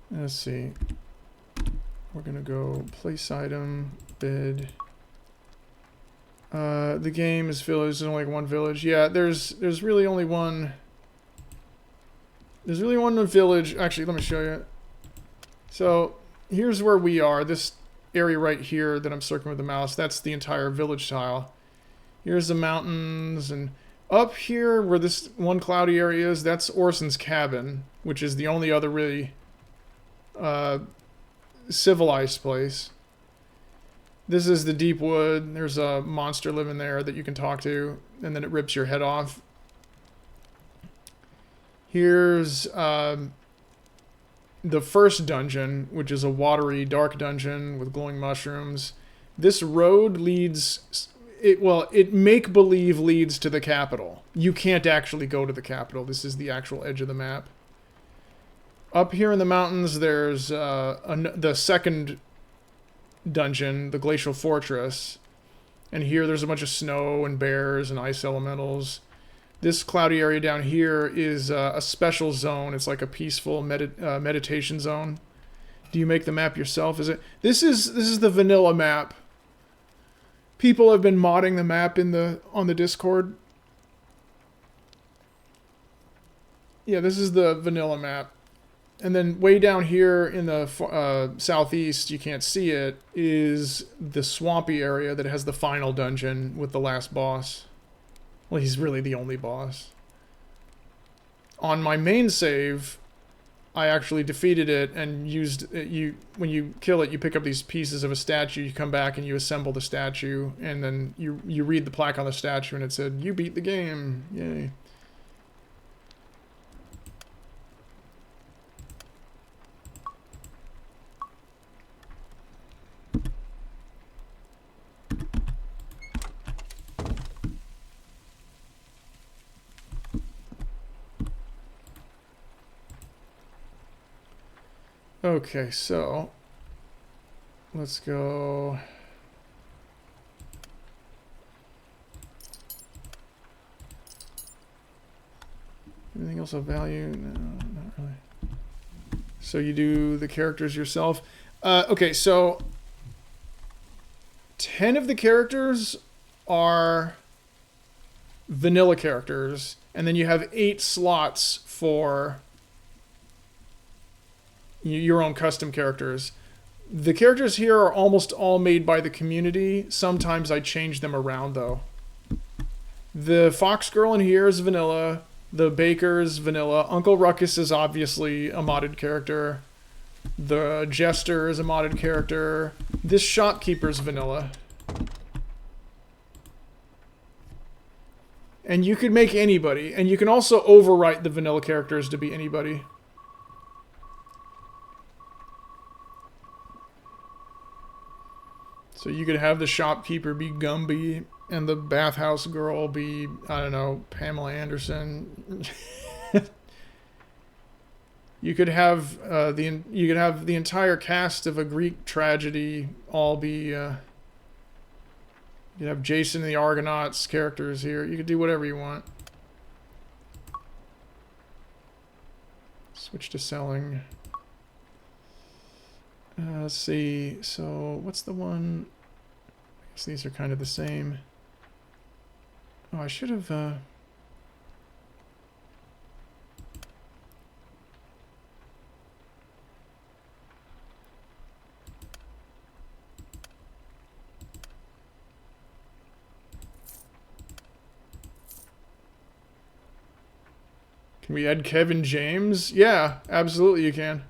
Let's see. We're gonna go place item, bed. The game is village. There's only like one village. Yeah, there's really only one. There's really one in the village. Actually, let me show you. So here's where we are. This area right here that I'm circling with the mouse, that's the entire village tile. Here's the mountains, and up here where this one cloudy area is, that's Orson's cabin, which is the only other really civilized place. This is the deep wood. There's a monster living there that you can talk to, and then it rips your head off. Here's the first dungeon, which is a watery, dark dungeon with glowing mushrooms. This road leads... It make-believe leads to the capital. You can't actually go to the capital. This is the actual edge of the map. Up here in the mountains, there's the second dungeon, the Glacial Fortress. And here there's a bunch of snow and bears and ice elementals. This cloudy area down here is a special zone. It's like a peaceful meditation zone. Do you make the map yourself? This is the vanilla map. People have been modding the map on the Discord. Yeah, this is the vanilla map. And then way down here in the southeast, you can't see it, is the swampy area that has the final dungeon with the last boss. Well, he's really the only boss. On my main save, I actually defeated it and used it. When you kill it, you pick up these pieces of a statue, you come back and you assemble the statue, and then you read the plaque on the statue and it said, "You beat the game." Yay. Okay, so let's go. Anything else of value? No, not really. So you do the characters yourself. Okay, so 10 of the characters are vanilla characters, and then you have 8 slots for your own custom characters. The characters here are almost all made by the community. Sometimes I change them around, though. The Fox Girl in here is vanilla. The Baker's vanilla. Uncle Ruckus is obviously a modded character. The Jester is a modded character. This Shopkeeper's vanilla. And you could make anybody. And you can also overwrite the vanilla characters to be anybody. So you could have the Shopkeeper be Gumby, and the Bathhouse Girl be, I don't know, Pamela Anderson. You could have the entire cast of a Greek tragedy all be. You could have Jason and the Argonauts characters here. You could do whatever you want. Switch to selling. Let's see. So what's the one? I guess these are kind of the same. Oh, I should have. Can we add Kevin James? Yeah, absolutely you can.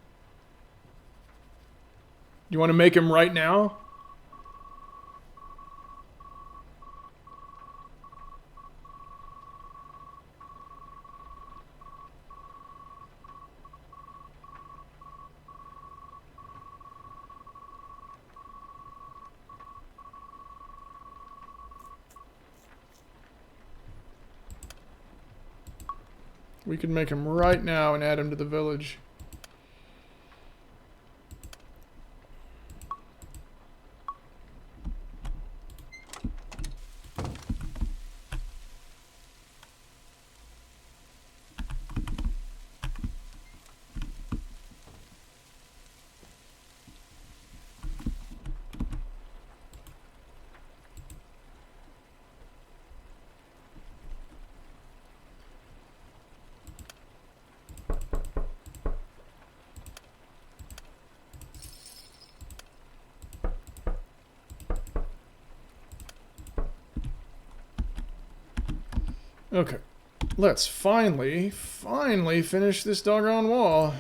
You want to make him right now? We could make him right now and add him to the village. Okay. Let's finally finish this doggone wall.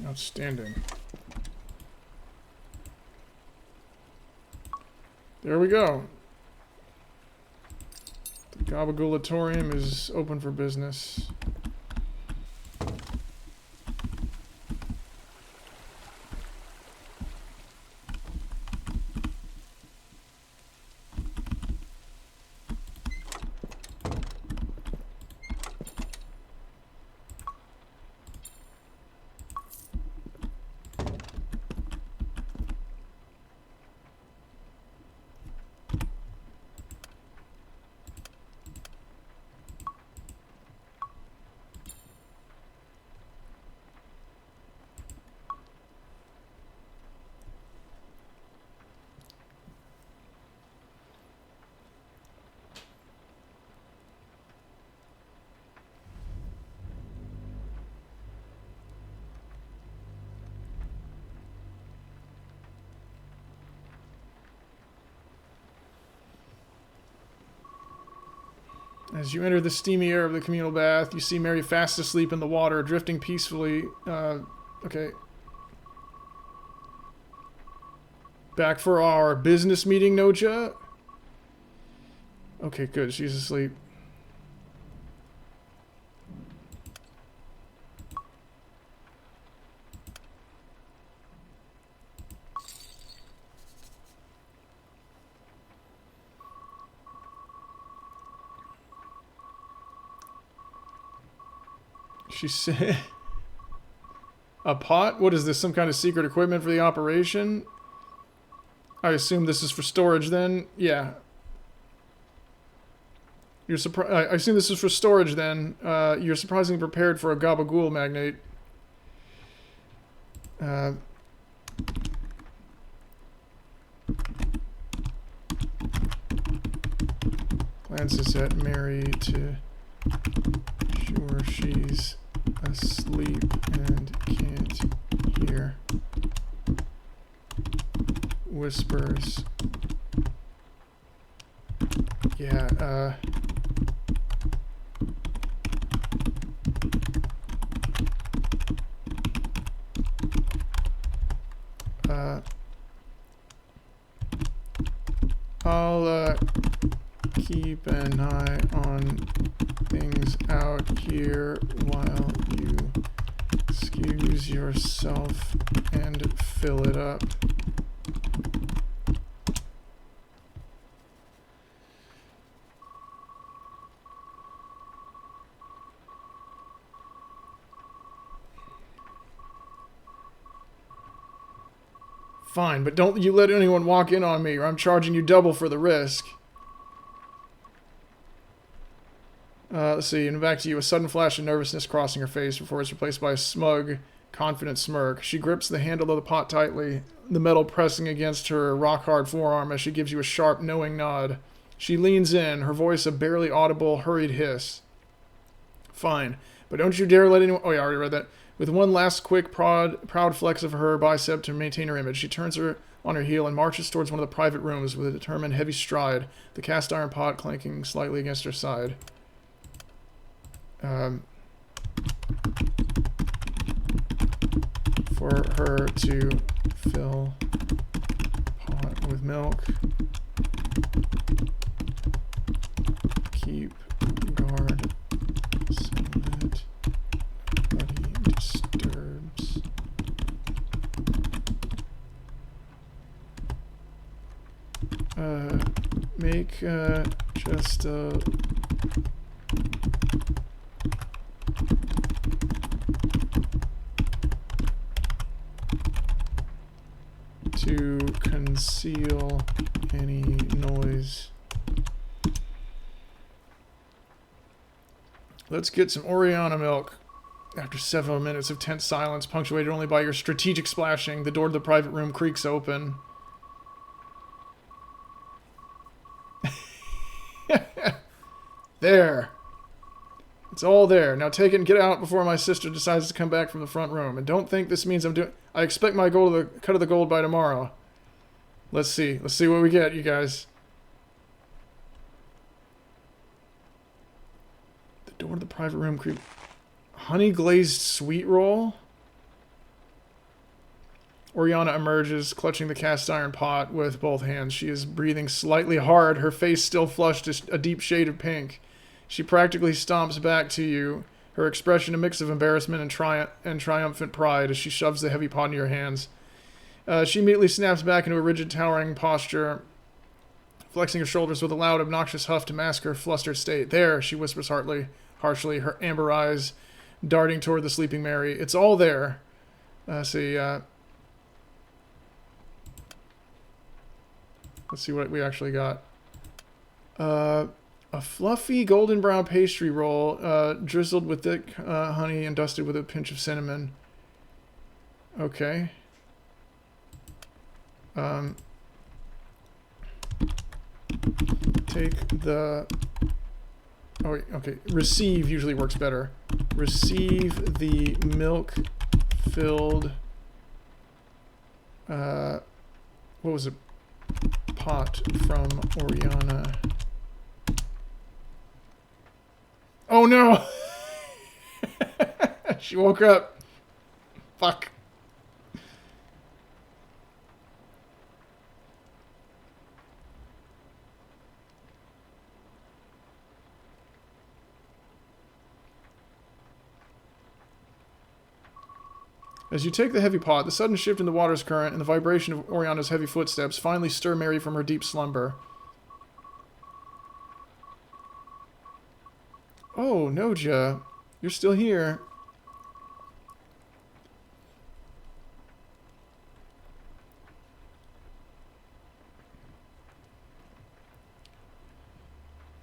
Outstanding. There we go. The Gabagoolatorium is open for business. As you enter the steamy air of the communal bath, you see Mary fast asleep in the water, drifting peacefully. Okay. Back for our business meeting, Noja? Okay, good. She's asleep. She said... A pot? What is this? Some kind of secret equipment for the operation? I assume this is for storage then? Yeah. You're I assume this is for storage then. You're surprisingly prepared for a gabagool magnate. Glances at Mary to sure she's asleep and can't hear. Whispers. Yeah, I'll, keep an eye on things out here while you excuse yourself and fill it up. Fine, but don't you let anyone walk in on me or I'm charging you double for the risk. Let's see, and back to you. A sudden flash of nervousness crossing her face before it's replaced by a smug, confident smirk. She grips the handle of the pot tightly, the metal pressing against her rock-hard forearm as she gives you a sharp, knowing nod. She leans in, her voice a barely audible, hurried hiss. Fine, but don't you dare let anyone... Oh, yeah, I already read that. With one last quick, proud flex of her bicep to maintain her image, she turns her on her heel and marches towards one of the private rooms with a determined, heavy stride, the cast iron pot clanking slightly against her side. For her to fill pot with milk. Keep guard so that nobody disturbs. Make just a to conceal any noise. Let's get some Oriana milk. After several minutes of tense silence, punctuated only by your strategic splashing, the door to the private room creaks open. There. It's all there. Now take it and get out before my sister decides to come back from the front room. And don't think this means I'm doing... I expect my cut of the gold by tomorrow. Let's see. Let's see what we get, you guys. The door to the private room creep... Honey glazed sweet roll? Oriana emerges, clutching the cast iron pot with both hands. She is breathing slightly hard, her face still flushed a deep shade of pink. She practically stomps back to you, her expression a mix of embarrassment and triumphant pride as she shoves the heavy pot into your hands. She immediately snaps back into a rigid, towering posture, flexing her shoulders with a loud, obnoxious huff to mask her flustered state. There, she whispers harshly, her amber eyes darting toward the sleeping Mary. It's all there. Let's see what we actually got. A fluffy golden brown pastry roll, drizzled with thick honey and dusted with a pinch of cinnamon. Okay. Take the... Oh, wait, okay. Receive usually works better. Receive the milk-filled... what was it? Pot from Oriana. Oh no! She woke up. Fuck. As you take the heavy pot, the sudden shift in the water's current and the vibration of Oriana's heavy footsteps finally stir Mary from her deep slumber. Oh, Noja, you're still here.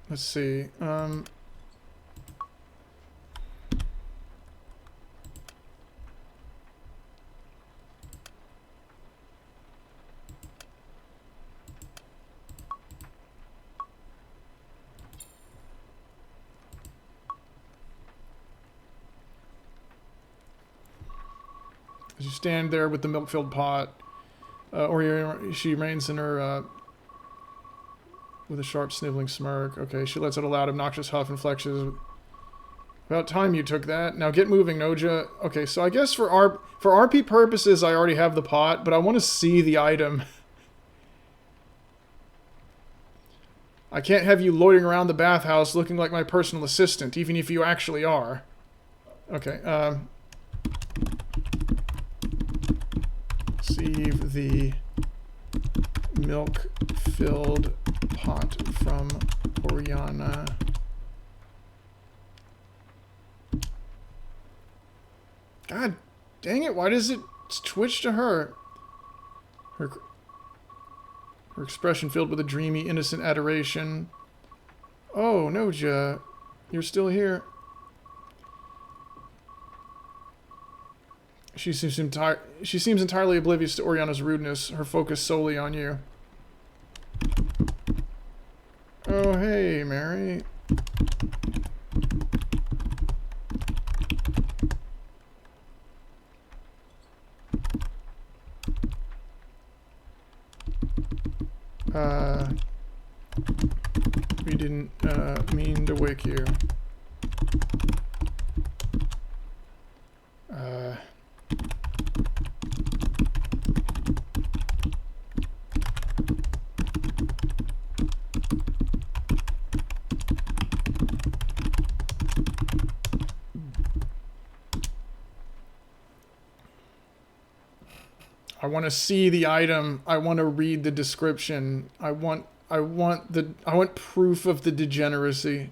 Let's see. As you stand there with the milk-filled pot, she remains in her, with a sharp sniveling smirk. Okay, she lets out a loud, obnoxious huff and flexes. About time you took that. Now get moving, Noja. Okay, so I guess for RP purposes, I already have the pot, but I want to see the item. I can't have you loitering around the bathhouse looking like my personal assistant, even if you actually are. Okay, receive the milk-filled pot from Oriana. God dang it, why does it twitch to her? Her expression filled with a dreamy, innocent adoration. Oh, Noja, you're still here. She seems entirely oblivious to Oriana's rudeness, her focus solely on you. Oh, hey, Mary. We didn't mean to wake you. I want to see the item. I want to read the description. I want proof of the degeneracy.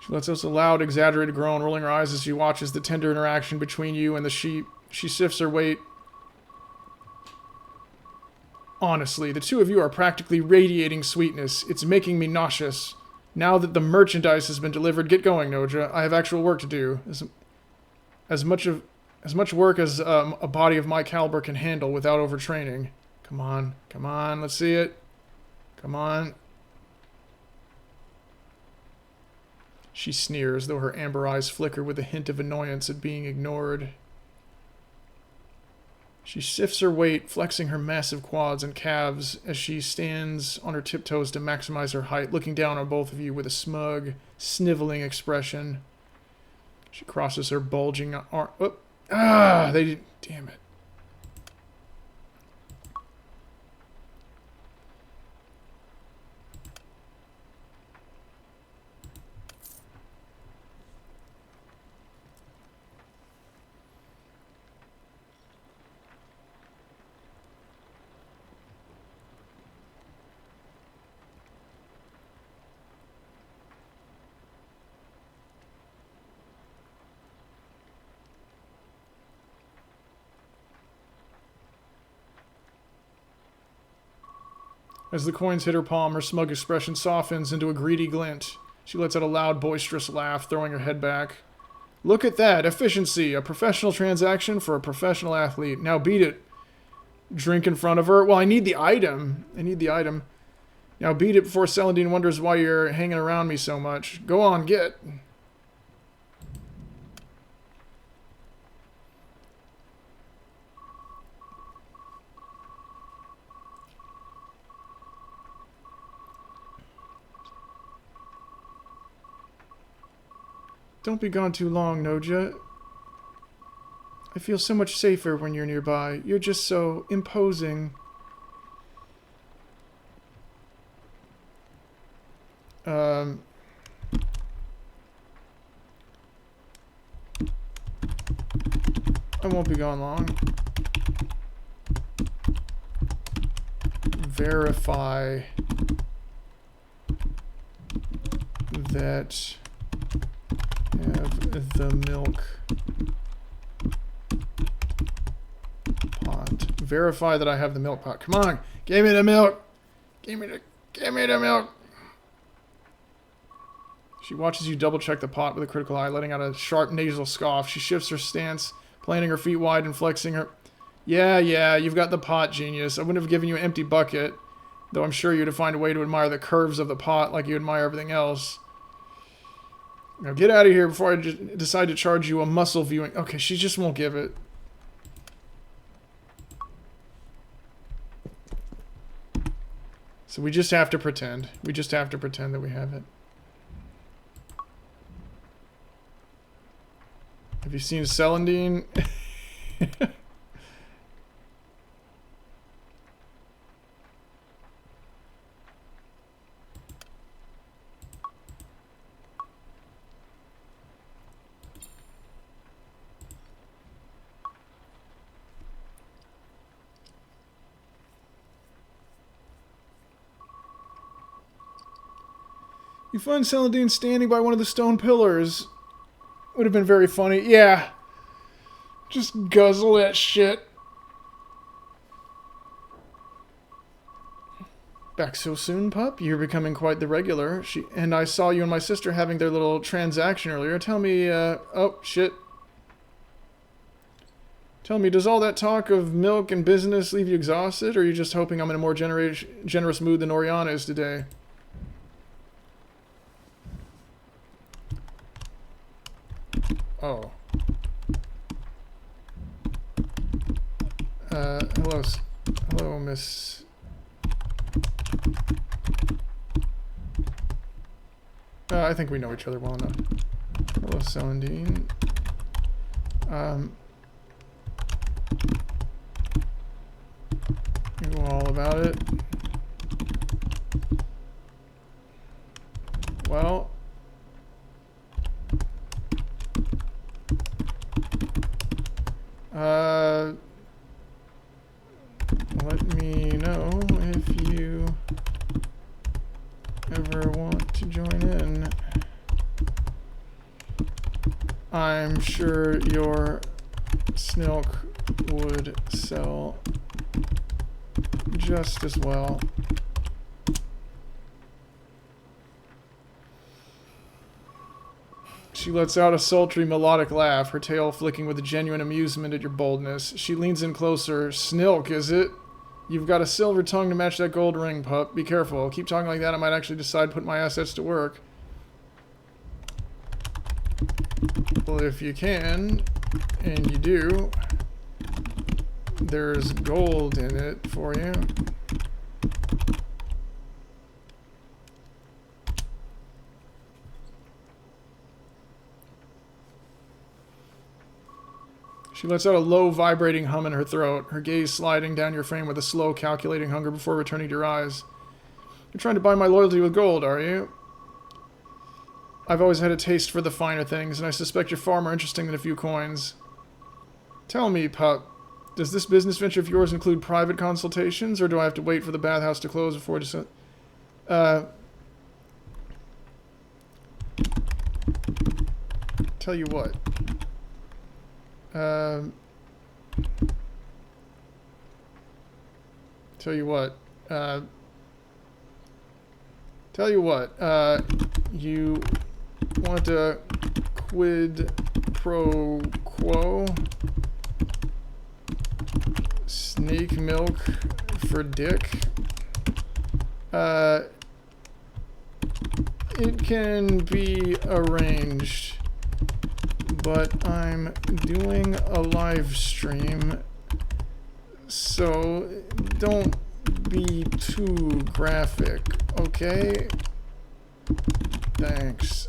She lets out a loud, exaggerated groan, rolling her eyes as she watches the tender interaction between you and the She sifts her weight. Honestly, the two of you are practically radiating sweetness. It's making me nauseous. Now that the merchandise has been delivered, get going, Noja. I have actual work to do. As much work as a body of my caliber can handle without overtraining. Come on, let's see it. Come on. She sneers, though her amber eyes flicker with a hint of annoyance at being ignored. She shifts her weight, flexing her massive quads and calves as she stands on her tiptoes to maximize her height, looking down on both of you with a smug, sniveling expression. She crosses her bulging arm. Oh, damn it. As the coins hit her palm, her smug expression softens into a greedy glint. She lets out a loud, boisterous laugh, throwing her head back. Look at that! Efficiency! A professional transaction for a professional athlete. Now beat it. Drink in front of her. Well, I need the item. Now beat it before Celandine wonders why you're hanging around me so much. Go on, get. Don't be gone too long, Noja. I feel so much safer when you're nearby. You're just so imposing. I won't be gone long. Verify that have the milk pot. Verify that I have the milk pot. Come on, give me the milk. Give me the milk. She watches you double check the pot with a critical eye, letting out a sharp nasal scoff. She shifts her stance, planting her feet wide and flexing her. Yeah, you've got the pot, genius. I wouldn't have given you an empty bucket, though I'm sure you'd find a way to admire the curves of the pot like you admire everything else. Now get out of here before I decide to charge you a muscle viewing. Okay, she just won't give it. So we just have to pretend. We just have to pretend that we have it. Have you seen Celandine? You find Celandine standing by one of the stone pillars. Would have been very funny. Yeah. Just guzzle that shit. Back so soon, pup? You're becoming quite the regular. And I saw you and my sister having their little transaction earlier. Tell me, oh, shit. Tell me, does all that talk of milk and business leave you exhausted, or are you just hoping I'm in a more generous mood than Oriana is today? Oh. Hello, Miss... I think we know each other well enough. Hello, Celandine. You know all about it. Well... let me know if you ever want to join in. I'm sure your Snilk would sell just as well. She lets out a sultry, melodic laugh, her tail flicking with a genuine amusement at your boldness. She leans in closer. Snilk, is it? You've got a silver tongue to match that gold ring, pup. Be careful. Keep talking like that, I might actually decide to put my assets to work. Well, if you can, and you do, there's gold in it for you. She lets out a low, vibrating hum in her throat, her gaze sliding down your frame with a slow, calculating hunger before returning to your eyes. You're trying to buy my loyalty with gold, are you? I've always had a taste for the finer things, and I suspect you're far more interesting than a few coins. Tell me, pup, does this business venture of yours include private consultations, or do I have to wait for the bathhouse to close before just... Tell you what. You want a quid pro quo? Snake milk for dick? It can be arranged, but I'm doing a live stream, so don't be too graphic, okay? Thanks.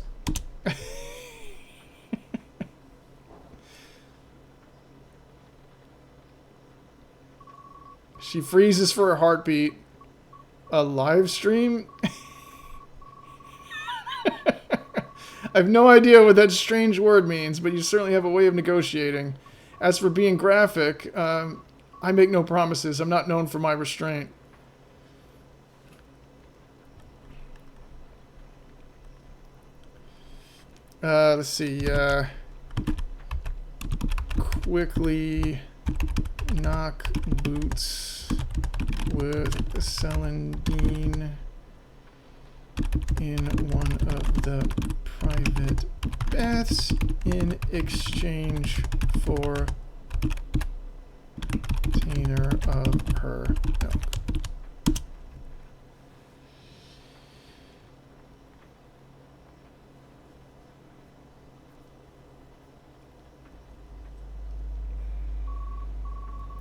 She freezes for a heartbeat. A live stream? I have no idea what that strange word means, but you certainly have a way of negotiating. As for being graphic, I make no promises. I'm not known for my restraint. Let's see. Quickly knock boots with Celandine in one of the private baths in exchange for container of her milk.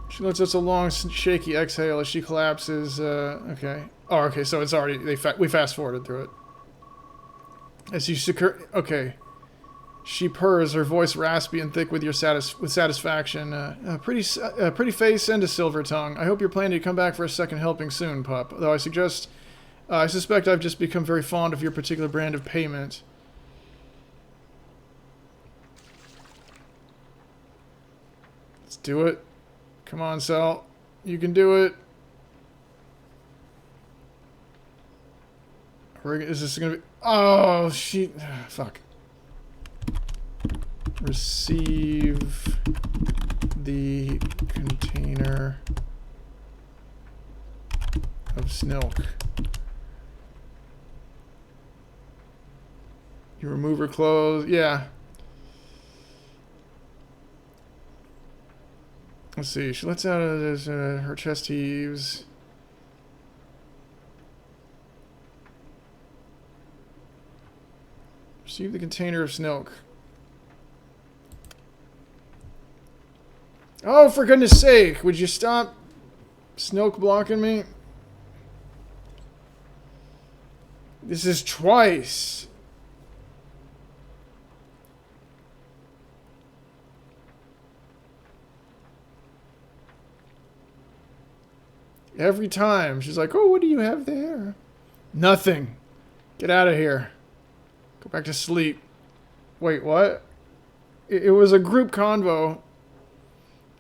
She lets us a long, shaky exhale as she collapses. Okay. Oh, okay. So it's already we fast forwarded through it. As you secure. Okay. She purrs, her voice raspy and thick with satisfaction. Pretty face and a silver tongue. I hope you're planning to come back for a second helping soon, pup. Though I suspect I've just become very fond of your particular brand of payment. Let's do it. Come on, Sal. You can do it. Is this going to be... Oh, fuck. Receive the container of Snilk. You remove her clothes. Yeah. Let's see. She lets out her chest heaves. Receive the container of Snilk. Oh, for goodness sake! Would you stop Snilk blocking me? This is twice. Every time. She's like, oh, what do you have there? Nothing. Get out of here. Go back to sleep. Wait, what? It was a group convo.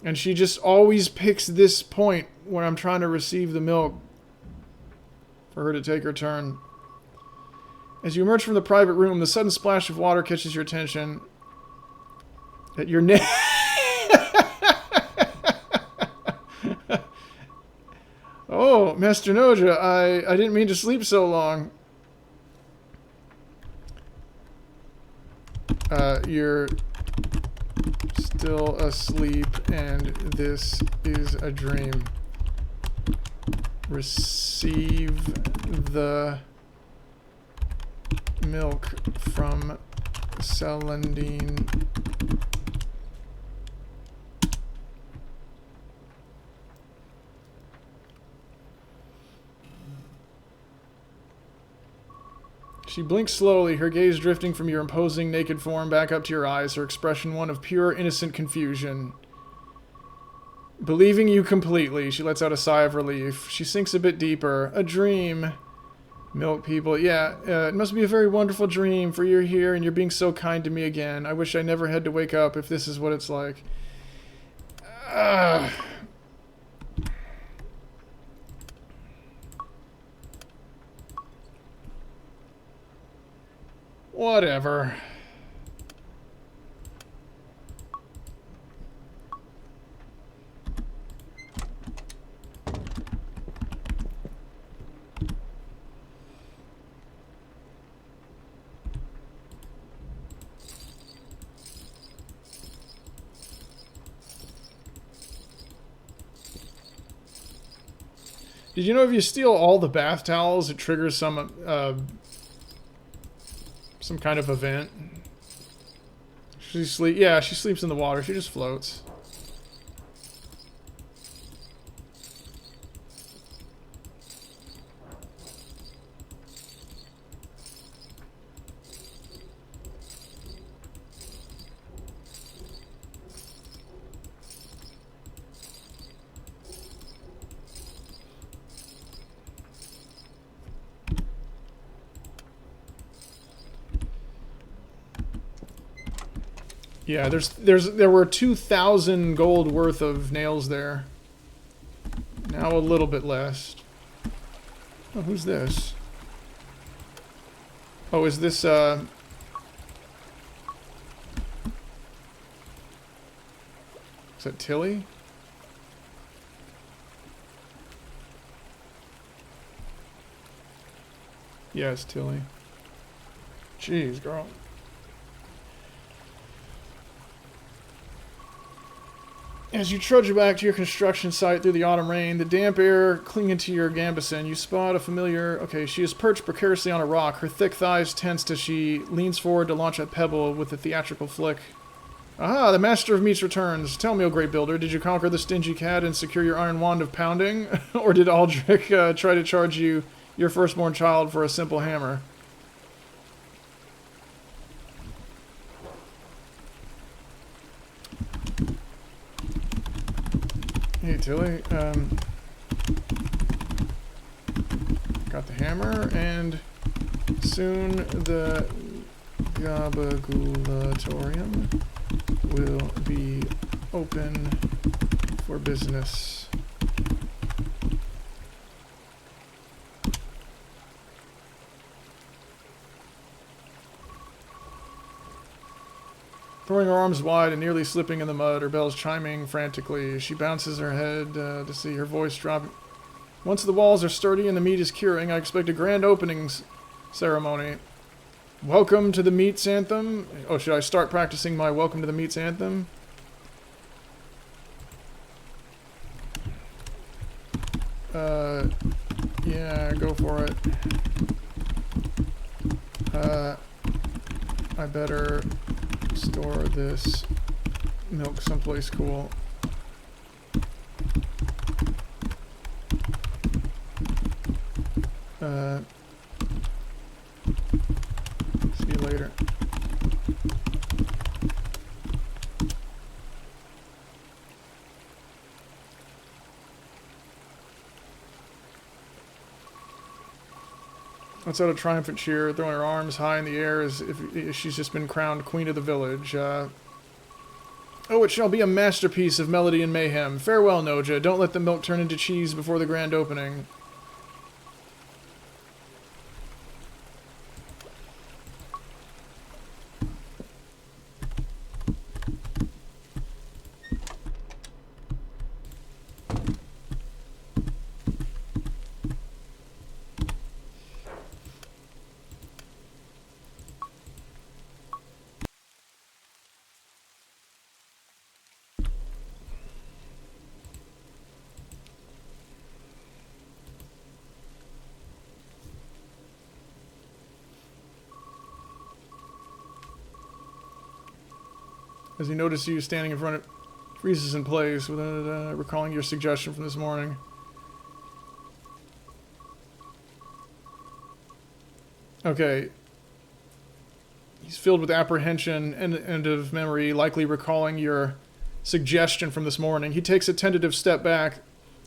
And she just always picks this point when I'm trying to receive the milk for her to take her turn. As you emerge from the private room, the sudden splash of water catches your attention. At your neck. Oh, Master Noja, I didn't mean to sleep so long. You're still asleep, and this is a dream. Receive the milk from Celandine. She blinks slowly, her gaze drifting from your imposing naked form back up to your eyes, her expression one of pure, innocent confusion. Believing you completely, she lets out a sigh of relief. She sinks a bit deeper. A dream. Milk people. Yeah, it must be a very wonderful dream, for you're here and you're being so kind to me again. I wish I never had to wake up if this is what it's like. Whatever. Did you know if you steal all the bath towels, it triggers some kind of event? She sleeps in the water. She just floats. Yeah, there were 2,000 gold worth of nails there. Now a little bit less. Oh, who's this? Oh, is this is that Tilly? Yeah, it's Tilly. Jeez, girl. As you trudge back to your construction site through the autumn rain, the damp air clinging to your gambeson, you spot a familiar... Okay, she is perched precariously on a rock, her thick thighs tensed as she leans forward to launch a pebble with a theatrical flick. Aha, the master of meats returns. Tell me, O great builder, did you conquer the stingy cat and secure your iron wand of pounding? Or did Aldrich try to charge you, your firstborn child, for a simple hammer? Hey, Tilly, got the hammer, and soon the Gabagulatorium will be open for business. Throwing her arms wide and nearly slipping in the mud, her bells chiming frantically, she bounces her head to see her voice drop. Once the walls are sturdy and the meat is curing, I expect a grand openings ceremony. Welcome to the Meats Anthem. Oh, should I start practicing my Welcome to the Meats Anthem? Yeah, go for it. I better store this milk someplace cool. See you later. Lets out a triumphant cheer, throwing her arms high in the air as if she's just been crowned queen of the village. Oh, it shall be a masterpiece of melody and mayhem. Farewell, Noja. Don't let the milk turn into cheese before the grand opening. As he notices you standing in front of... Freezes in place, recalling your suggestion from this morning. Okay. He's filled with apprehension and of memory, likely recalling your suggestion from this morning. He takes a tentative step back.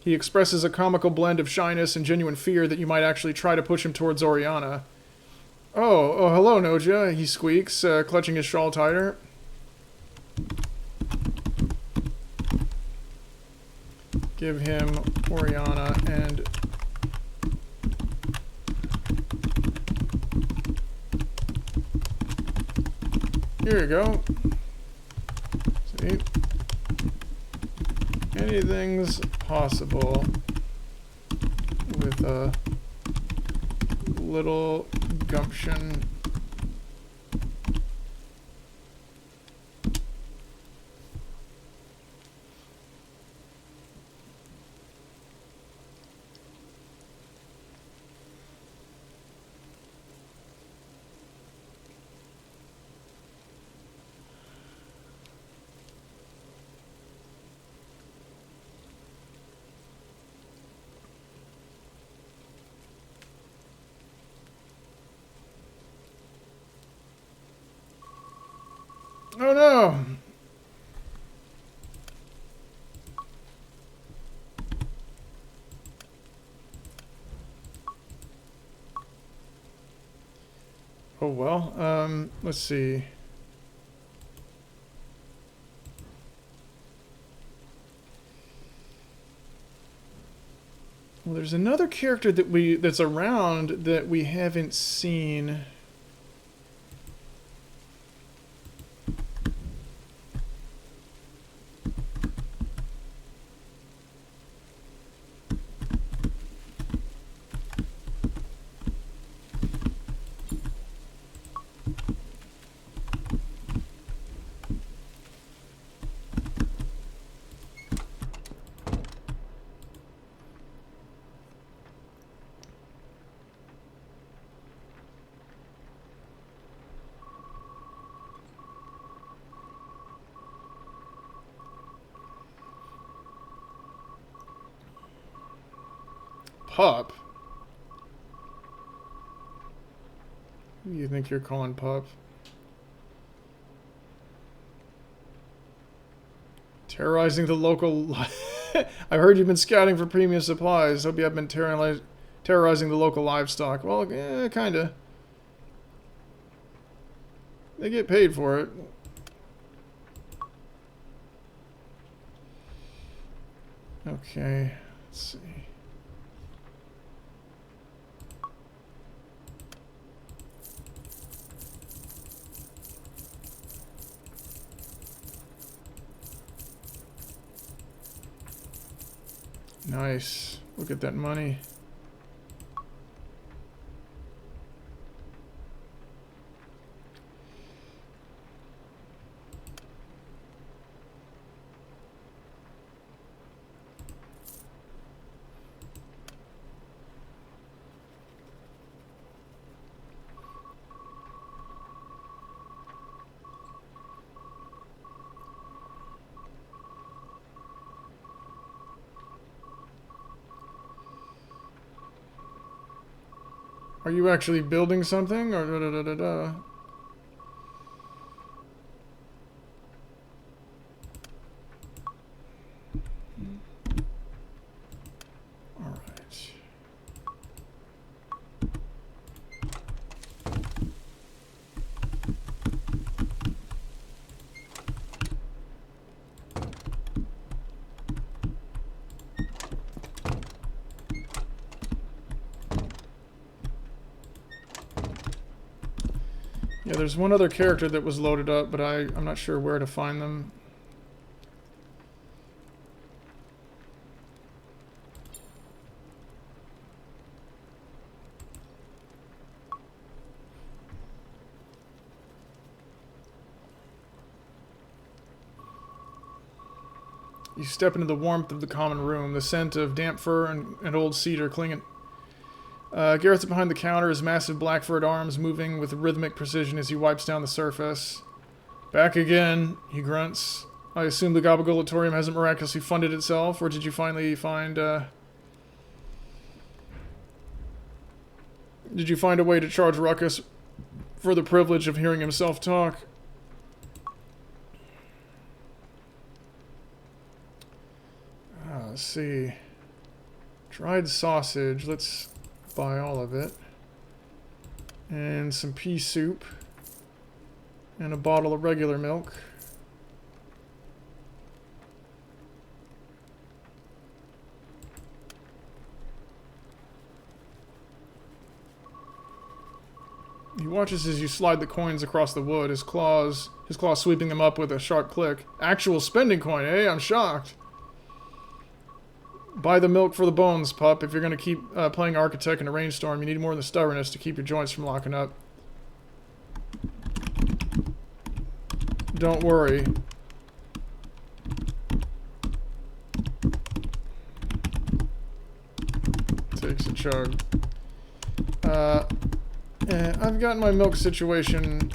He expresses a comical blend of shyness and genuine fear that you might actually try to push him towards Oriana. Oh, hello, Noja, he squeaks, clutching his shawl tighter. Give him Oriana and... Here you go. See? Anything's possible with a little gumption. Oh no! Oh well, let's see. Well, there's another character that's around that we haven't seen. Pup? Who do you think you're calling Pup? Terrorizing the local... I heard you've been scouting for premium supplies. Hope you have been terrorizing the local livestock. Well, kinda. They get paid for it. Okay, let's see. Nice. Look at that money. Are you actually building something, or da-da-da-da-da? All right. Yeah, there's one other character that was loaded up, but I'm not sure where to find them. You step into the warmth of the common room, the scent of damp fur and old cedar clinging. Garrett's behind the counter, his massive black furred arms moving with rhythmic precision as he wipes down the surface. Back again, he grunts. I assume the Gabagulatorium hasn't miraculously funded itself, or did you finally find, did you find a way to charge Ruckus for the privilege of hearing himself talk? Let's see. Dried sausage, let's buy all of it. And some pea soup. And a bottle of regular milk. He watches as you slide the coins across the wood, his claws sweeping them up with a sharp click. Actual spending coin, eh? I'm shocked. Buy the milk for the bones, pup. If you're going to keep playing architect in a rainstorm, you need more than the stubbornness to keep your joints from locking up. Don't worry. Takes a chug. I've got my milk situation.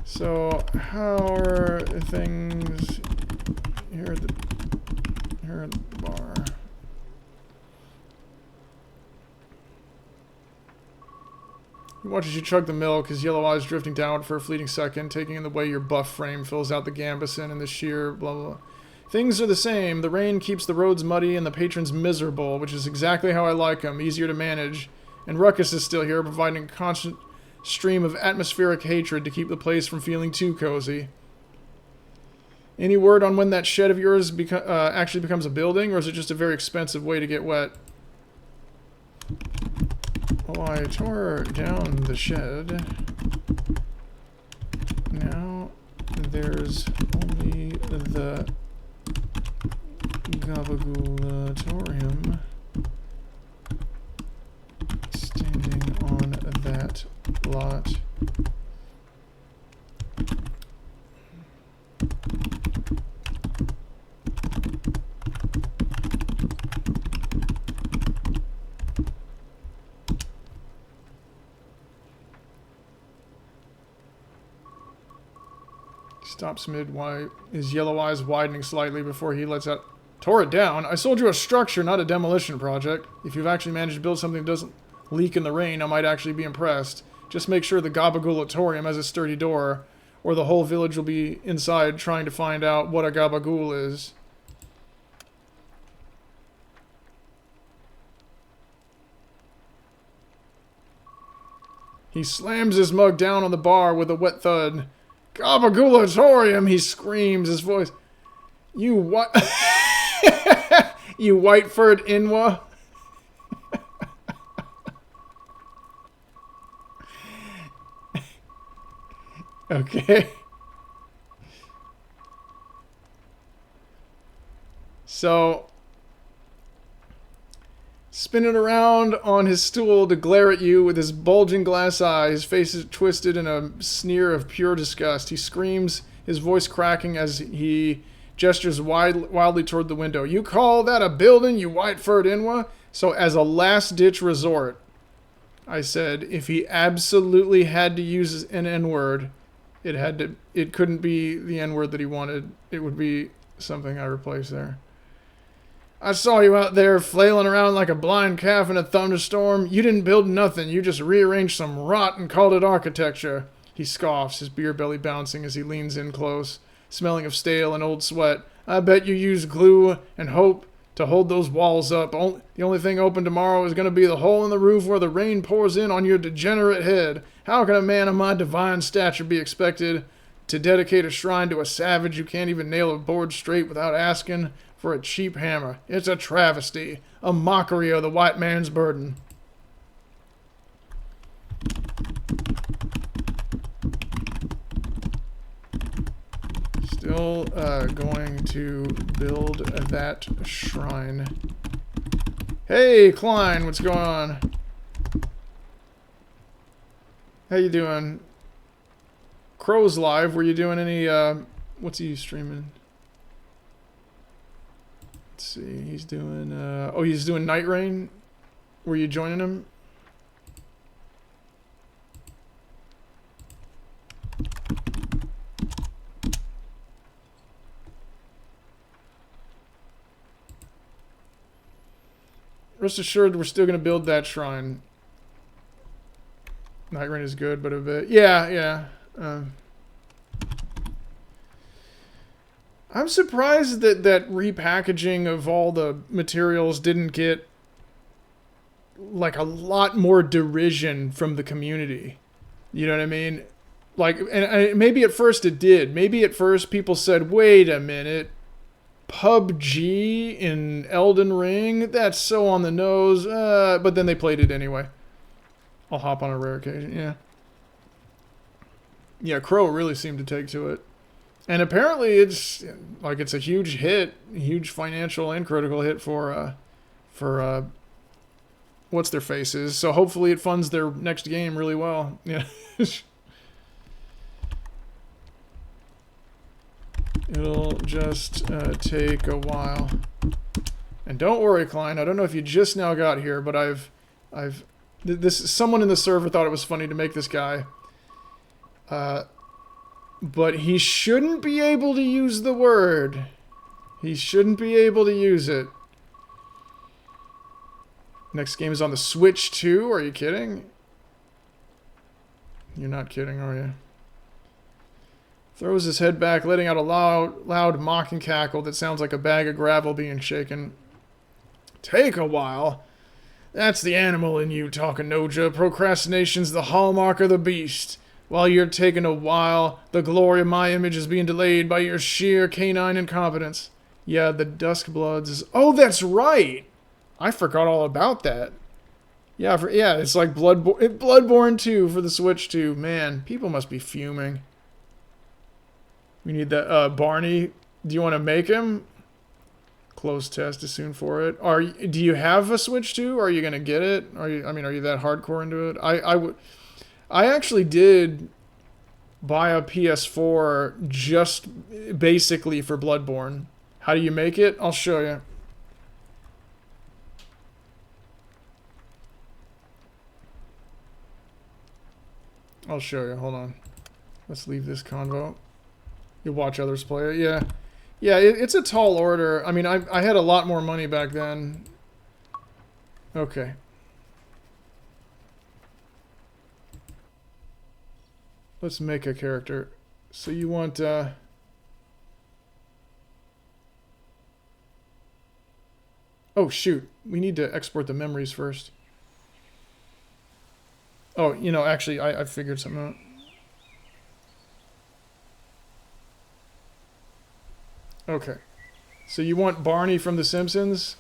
So, how are things here at the bar? He watches you chug the milk, his yellow eyes drifting downward for a fleeting second, taking in the way your buff frame fills out the gambison and the sheer blah blah blah. Things are the same. The rain keeps the roads muddy and the patrons miserable, which is exactly how I like them, easier to manage. And Ruckus is still here, providing a constant stream of atmospheric hatred to keep the place from feeling too cozy. Any word on when that shed of yours actually becomes a building, or is it just a very expensive way to get wet? Well, I tore down the shed. Now there's only the Gabagulatorium standing on that lot. Stops mid-white, his yellow eyes widening slightly before he lets out. Tore it down? I sold you a structure, not a demolition project. If you've actually managed to build something that doesn't leak in the rain, I might actually be impressed. Just make sure the Gabagulatorium has a sturdy door, or the whole village will be inside trying to find out what a Gabagool is. He slams his mug down on the bar with a wet thud. Gabagulatorium, he screams, his voice. You what? You white-furred Inwa? Okay. So, spinning around on his stool to glare at you with his bulging glass eye, his face is twisted in a sneer of pure disgust. He screams, his voice cracking as he gestures wildly toward the window. You call that a building, you white-furred Inwa? So as a last-ditch resort, I said, if he absolutely had to use an N-word, it couldn't be the N-word that he wanted. It would be something I replaced there. I saw you out there flailing around like a blind calf in a thunderstorm. You didn't build nothing. You just rearranged some rot and called it architecture. He scoffs, his beer belly bouncing as he leans in close, smelling of stale and old sweat. I bet you used glue and hope to hold those walls up. The only thing open tomorrow is going to be the hole in the roof where the rain pours in on your degenerate head. How can a man of my divine stature be expected to dedicate a shrine to a savage who can't even nail a board straight without asking for a cheap hammer? It's a travesty, a mockery of the white man's burden. Still going to build that shrine. Hey, Klein, what's going on? How you doing? Crow's live. Were you doing any, what's he streaming? Let's see. He's doing, oh, he's doing Night Rain. Were you joining him? Rest assured, we're still going to build that shrine. Night Rain is good, but a bit... Yeah, yeah. I'm surprised that that repackaging of all the materials didn't get like a lot more derision from the community. You know what I mean? Like, and maybe at first it did. Maybe at first people said, wait a minute, PUBG in Elden Ring? That's so on the nose. But then they played it anyway. I'll hop on a rare occasion, yeah. Yeah, Crow really seemed to take to it. And apparently it's a huge hit, huge financial and critical hit for what's their faces. So hopefully it funds their next game really well. Yeah. It'll just take a while. And don't worry, Klein. I don't know if you just now got here, but someone in the server thought it was funny to make this guy. But he shouldn't be able to use the word. He shouldn't be able to use it. Next game is on the Switch too. Are you kidding? You're not kidding, are you? Throws his head back, letting out a loud mocking cackle that sounds like a bag of gravel being shaken. Take a while. That's the animal in you talking, Noja. Procrastination's the hallmark of the beast. While you're taking a while, the glory of my image is being delayed by your sheer canine incompetence. Yeah, the Duskbloods is... Oh, that's right! I forgot all about that. Yeah, it's like Bloodborne 2 for the Switch 2. Man, people must be fuming. We need that, Barney. Do you want to make him? Close test is soon for it. Do you have a Switch 2? Are you going to get it? Are you that hardcore into it? I actually did buy a PS4 just basically for Bloodborne. How do you make it? I'll show you. I'll show you. Hold on. Let's leave this convo. You'll watch others play it. Yeah. Yeah, it's a tall order. I mean, I had a lot more money back then. Okay. Let's make a character. So you want, Oh, shoot. We need to export the memories first. Oh, you know, actually, I figured something out. Okay. So you want Barney from The Simpsons?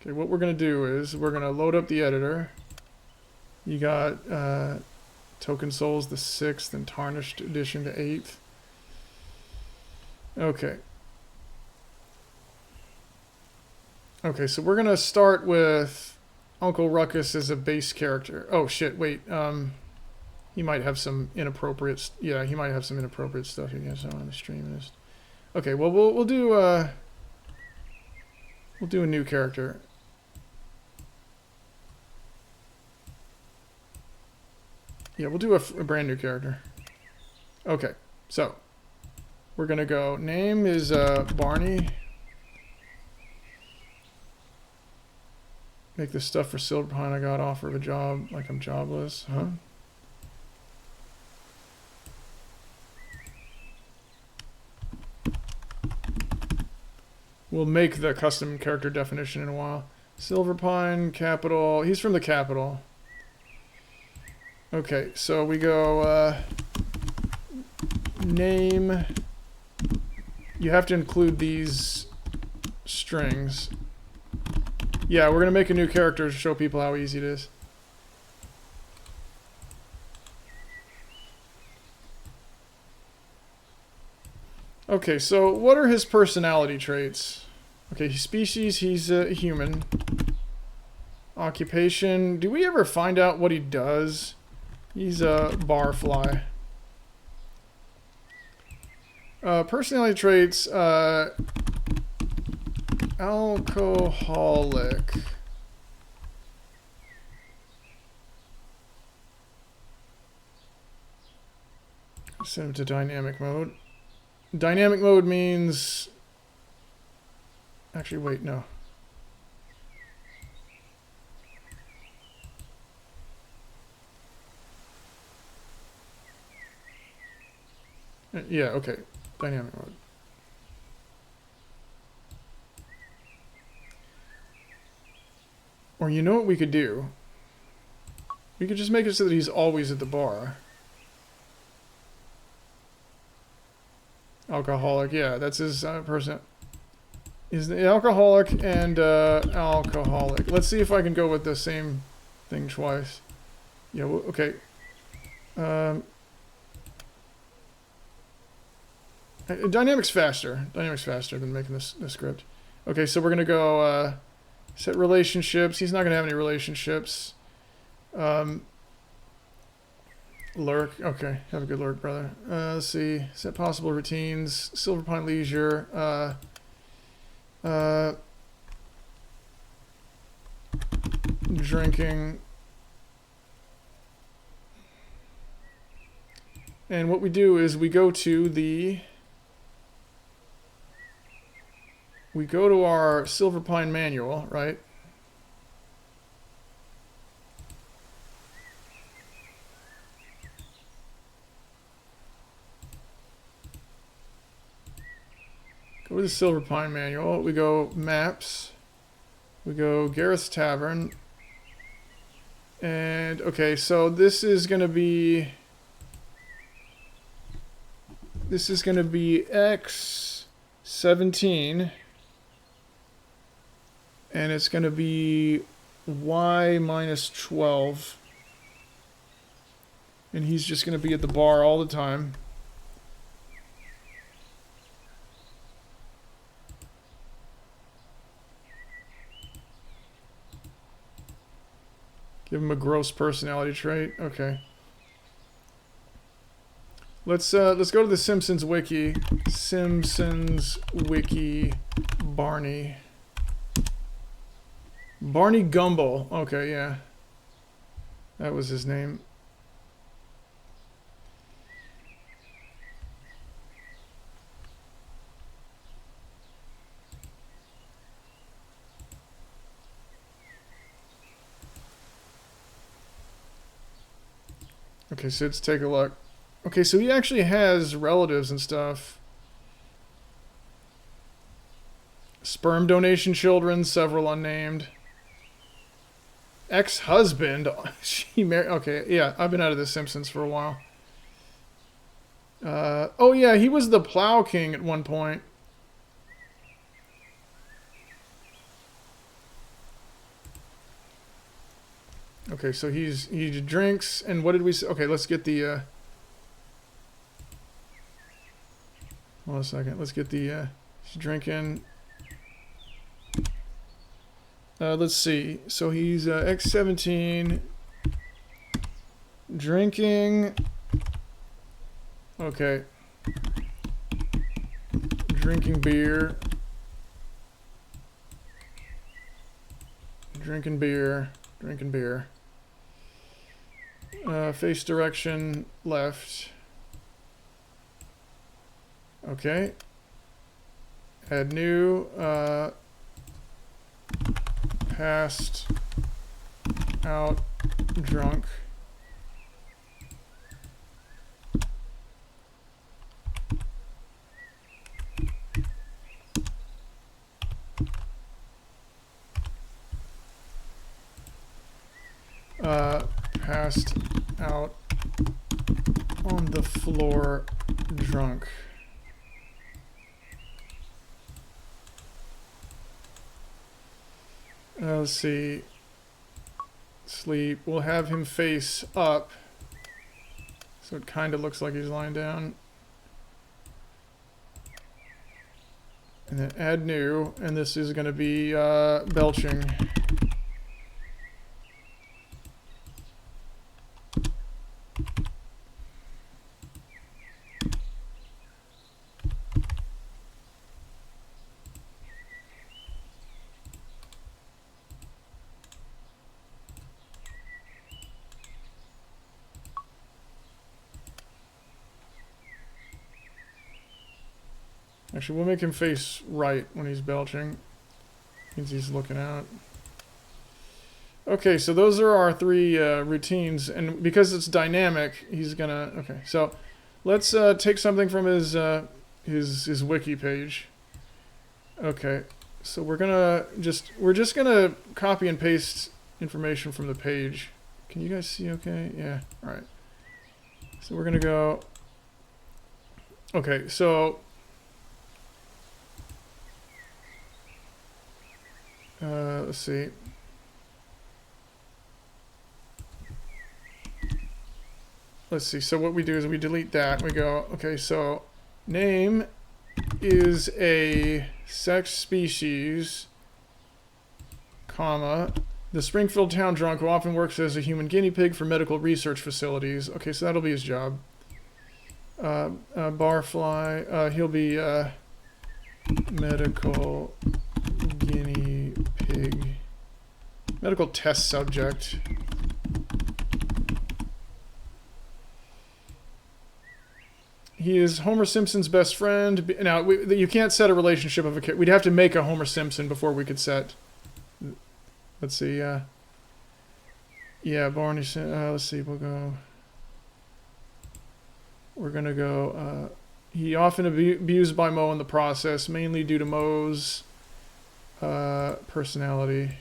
Okay, what we're going to do is we're going to load up the editor. You got Token Souls the 6th and Tarnished Edition the 8th. Okay. Okay, so we're going to start with Uncle Ruckus as a base character. Oh, shit, wait. He might have some inappropriate... Yeah, he might have some inappropriate stuff you guys on the stream. Okay, well, we'll do a new character. Yeah, we'll do a brand new character. Okay, so we're gonna go. Name is Barney. Make this stuff for Silverpine. I got offer of a job. Like I'm jobless, huh? We'll make the custom character definition in a while. Silverpine, capital. He's from the capital. Okay, so we go, name. You have to include these strings. Yeah, we're going to make a new character to show people how easy it is. Okay, so what are his personality traits? Okay, species, he's a human. Occupation, do we ever find out what he does? He's a barfly. Personality traits, alcoholic. Set him to dynamic mode. Dynamic mode means... Actually, wait, no. Yeah, okay. Dynamic mode. Or you know what we could do? We could just make it so that he's always at the bar. Alcoholic, yeah, that's his person. Is the alcoholic and alcoholic. Let's see if I can go with the same thing twice. Yeah, well, okay. Dynamics faster. Dynamics faster than making this script. Okay, so we're gonna go set relationships. He's not gonna have any relationships. Lurk. Okay, have a good lurk, brother. Let's see. Set possible routines. Silverpine leisure. Drinking. And what we do is we go to the... We go to our Silverpine manual, right? Go to the Silverpine manual. We go maps. We go Gareth's Tavern. And, okay, so this is going to be... This is going to be X17. And it's going to be Y minus 12. And he's just going to be at the bar all the time. Give him a gross personality trait. Okay. Let's go to the Simpsons wiki. Simpsons wiki Barney. Barney Gumble. Okay, yeah. That was his name. Okay, so let's take a look. Okay, so he actually has relatives and stuff. Sperm donation children, several unnamed. Ex-husband. She married... Okay, yeah, I've been out of The Simpsons for a while. Oh, yeah, he was the Plow King at one point. Okay, so he drinks, and what did we say? Okay, let's get the... Hold on a second. Let's get the... he's drinking... let's see. So he's X17. Drinking. Okay. Drinking beer. Drinking beer. Drinking beer. Face direction left. Okay. Add new. Passed out drunk. Passed out on the floor drunk. Let's see. Sleep. We'll have him face up. So it kind of looks like he's lying down. And then add new. And this is going to be belching. Actually, we'll make him face right when he's belching. Means he's looking out. Okay, so those are our 3 routines, and because it's dynamic, he's gonna... Okay, so let's take something from his wiki page. Okay, so we're just gonna copy and paste information from the page. Can you guys see okay? Yeah, alright. So we're gonna go... Okay, so... let's see. Let's see, so what we do is we delete that. We go, okay, so name is a sex species, comma, the Springfield town drunk who often works as a human guinea pig for medical research facilities. Okay, so that'll be his job. Barfly, he'll be medical guinea pig, medical test subject. He is Homer Simpson's best friend. Now, you can't set a relationship of a kid. We'd have to make a Homer Simpson before we could set. Let's see. Yeah, Barney. Let's see. We'll go. We're gonna go. He often abused by Mo in the process, mainly due to Mo's personality.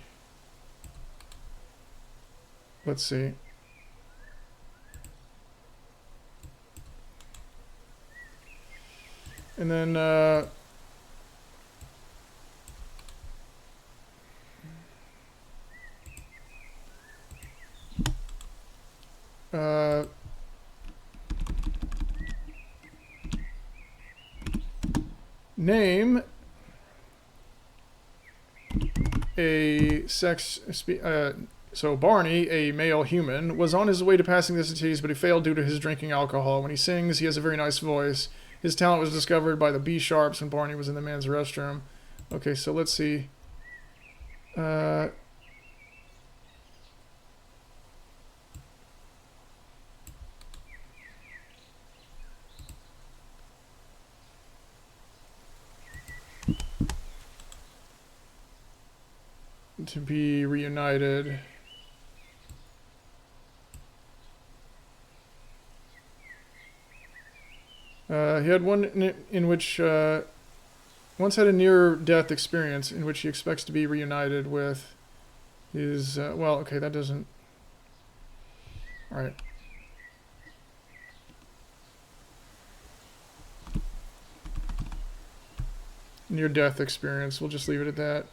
Let's see. And then, name a so Barney, a male human, was on his way to passing the cities, but he failed due to his drinking alcohol. When he sings, he has a very nice voice. His talent was discovered by the B-sharps when Barney was in the man's restroom. Okay, so let's see. To be reunited. He had one in which once had a near-death experience in which he expects to be reunited with his... well, okay, that doesn't... Alright. Near-death experience. We'll just leave it at that.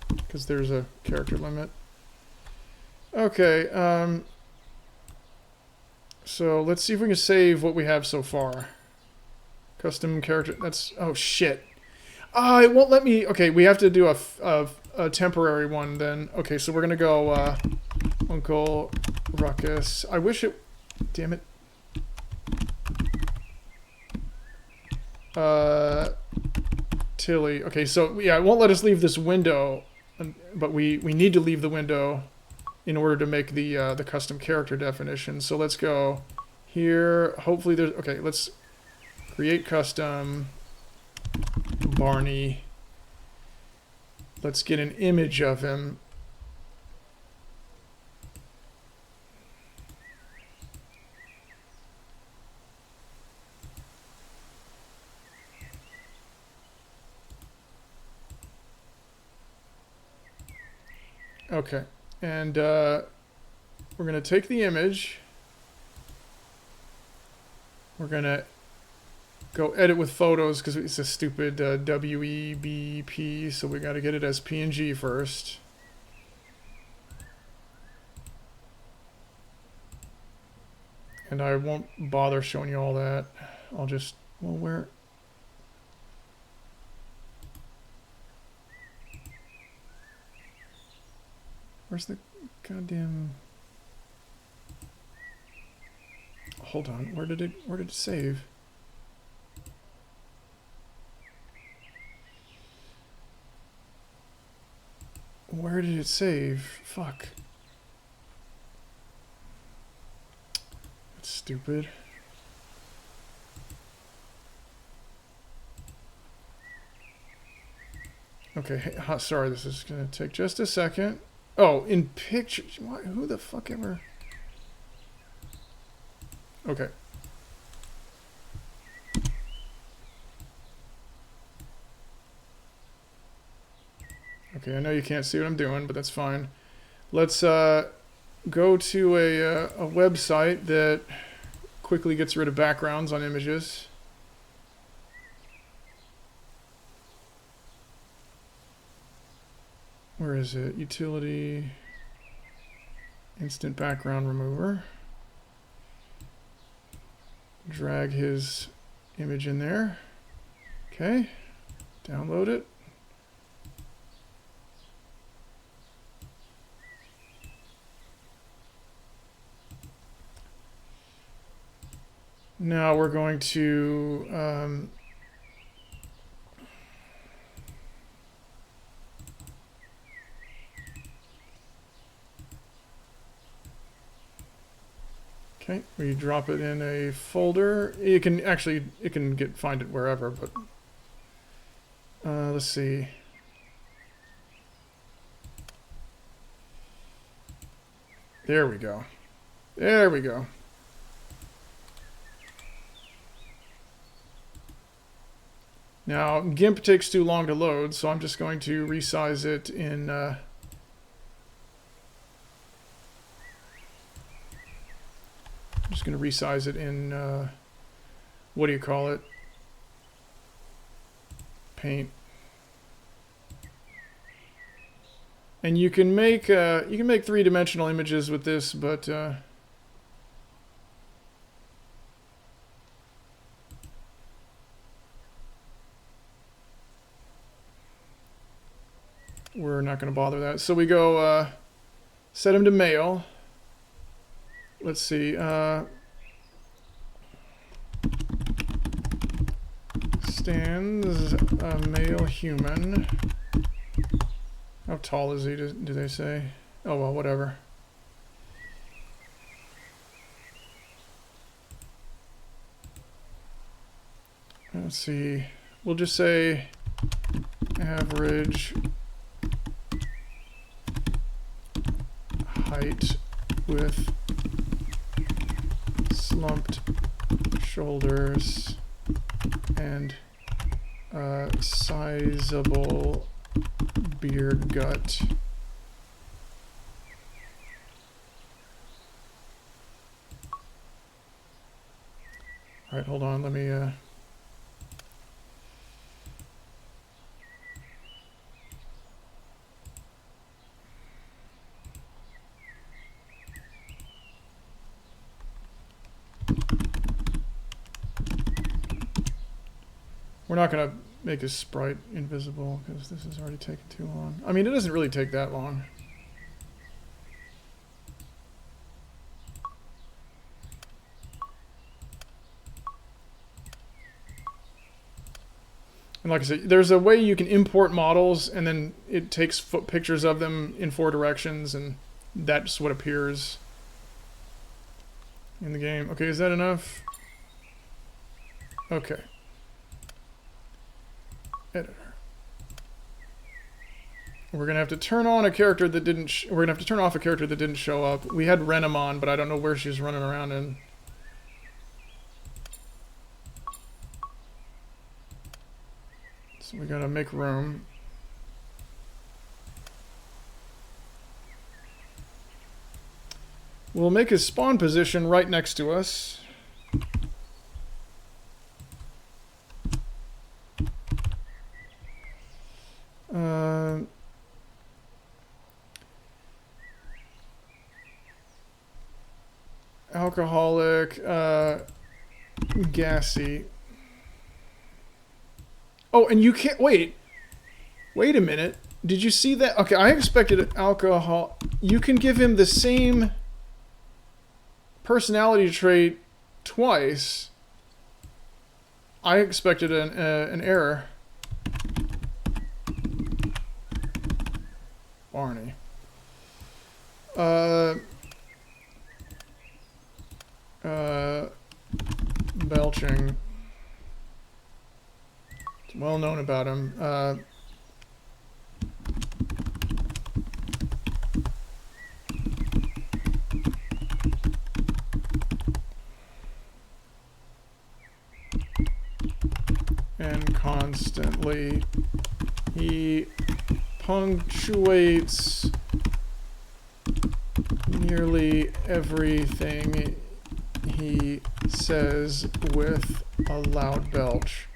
Because there's a character limit. Okay, so let's see if we can save what we have so far. Custom character, that's, oh shit. It won't let me, okay, we have to do a temporary one then. Okay, so we're gonna go, Uncle Ruckus. I wish it, damn it. Tilly, okay, so yeah, it won't let us leave this window, but we need to leave the window in order to make the custom character definition. So let's go here. Hopefully there's... Okay, let's create custom Barney. Let's get an image of him. Okay. And we're going to take the image. We're going to go edit with photos because it's a stupid WEBP, so we got to get it as PNG first. And I won't bother showing you all that. I'll just, well, where... Where's the goddamn... Hold on, where did it save? Where did it save? Fuck. That's stupid. Okay, sorry, this is gonna take just a second. Oh, in pictures. Why, who the fuck ever? Okay. Okay, I know you can't see what I'm doing, but that's fine. Let's go to a website that quickly gets rid of backgrounds on images. Where is it? Utility, instant background remover. Drag his image in there. Okay, download it. Now we're going to okay, we drop it in a folder. You can actually, it can find it wherever, but let's see. There we go. There we go. Now, GIMP takes too long to load, so I'm just going to resize it in... I'm just going to resize it in... what do you call it? Paint. And you can make three-dimensional images with this, but... we're not going to bother that. So we go set him to male. Let's see. Stands a male human. How tall is he, do they say? Oh, well, whatever. Let's see. We'll just say average height with slumped shoulders and sizable beard gut. All right, hold on, let me we're not going to make his sprite invisible because this has already taken too long. I mean, it doesn't really take that long. And like I said, there's a way you can import models and then it takes pictures of them in 4 directions and that's what appears in the game. Okay, is that enough? Okay. Editor. We're gonna have to turn on a character that didn't. We're gonna have to turn off a character that didn't show up. We had Renum on, but I don't know where she's running around in. So we gotta make room. We'll make his spawn position right next to us. Alcoholic, gassy. Oh, and you can't wait. Wait a minute. Did you see that? Okay, I expected alcohol. You can give him the same personality trait twice. I expected an error. Barney. Belching. It's well known about him. constantly. He punctuates nearly everything he says with a loud belch.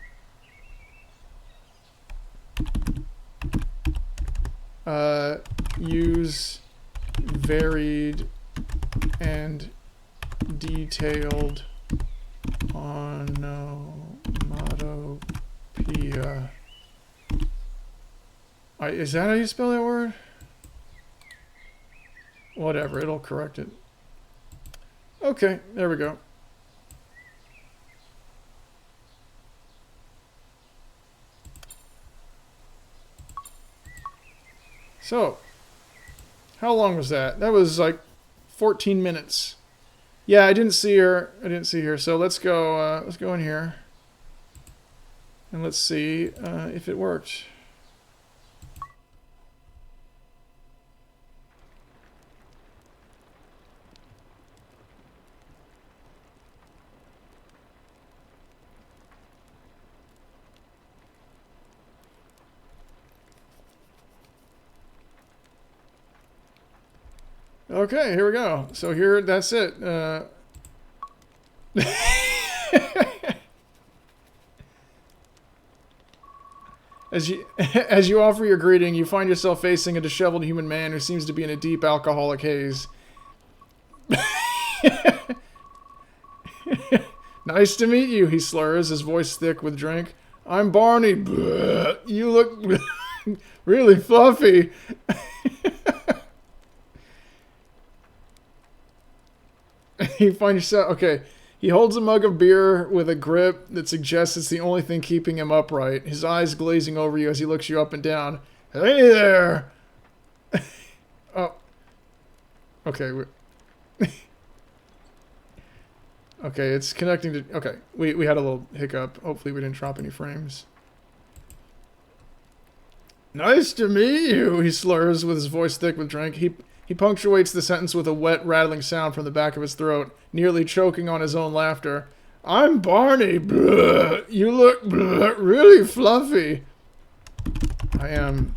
Use varied and detailed onomatopoeia. Is that how you spell that word? Whatever, it'll correct it. Okay, there we go. So, how long was that? That was like 14 minutes. Yeah, I didn't see her. So let's go in here. And let's see if it worked. Okay, here we go. So here, that's it. As you offer your greeting, you find yourself facing a disheveled human man who seems to be in a deep alcoholic haze. Nice to meet you, he slurs, his voice thick with drink. I'm Barney. Bleh. You look really fluffy. You find yourself... Okay. He holds a mug of beer with a grip that suggests it's the only thing keeping him upright. His eyes glazing over you as he looks you up and down. Hey there! Oh. Okay. Okay, it's connecting to... Okay, we had a little hiccup. Hopefully we didn't drop any frames. Nice to meet you, he slurs with his voice thick with drink. He punctuates the sentence with a wet, rattling sound from the back of his throat, nearly choking on his own laughter. I'm Barney. Blah. You look really fluffy. I am...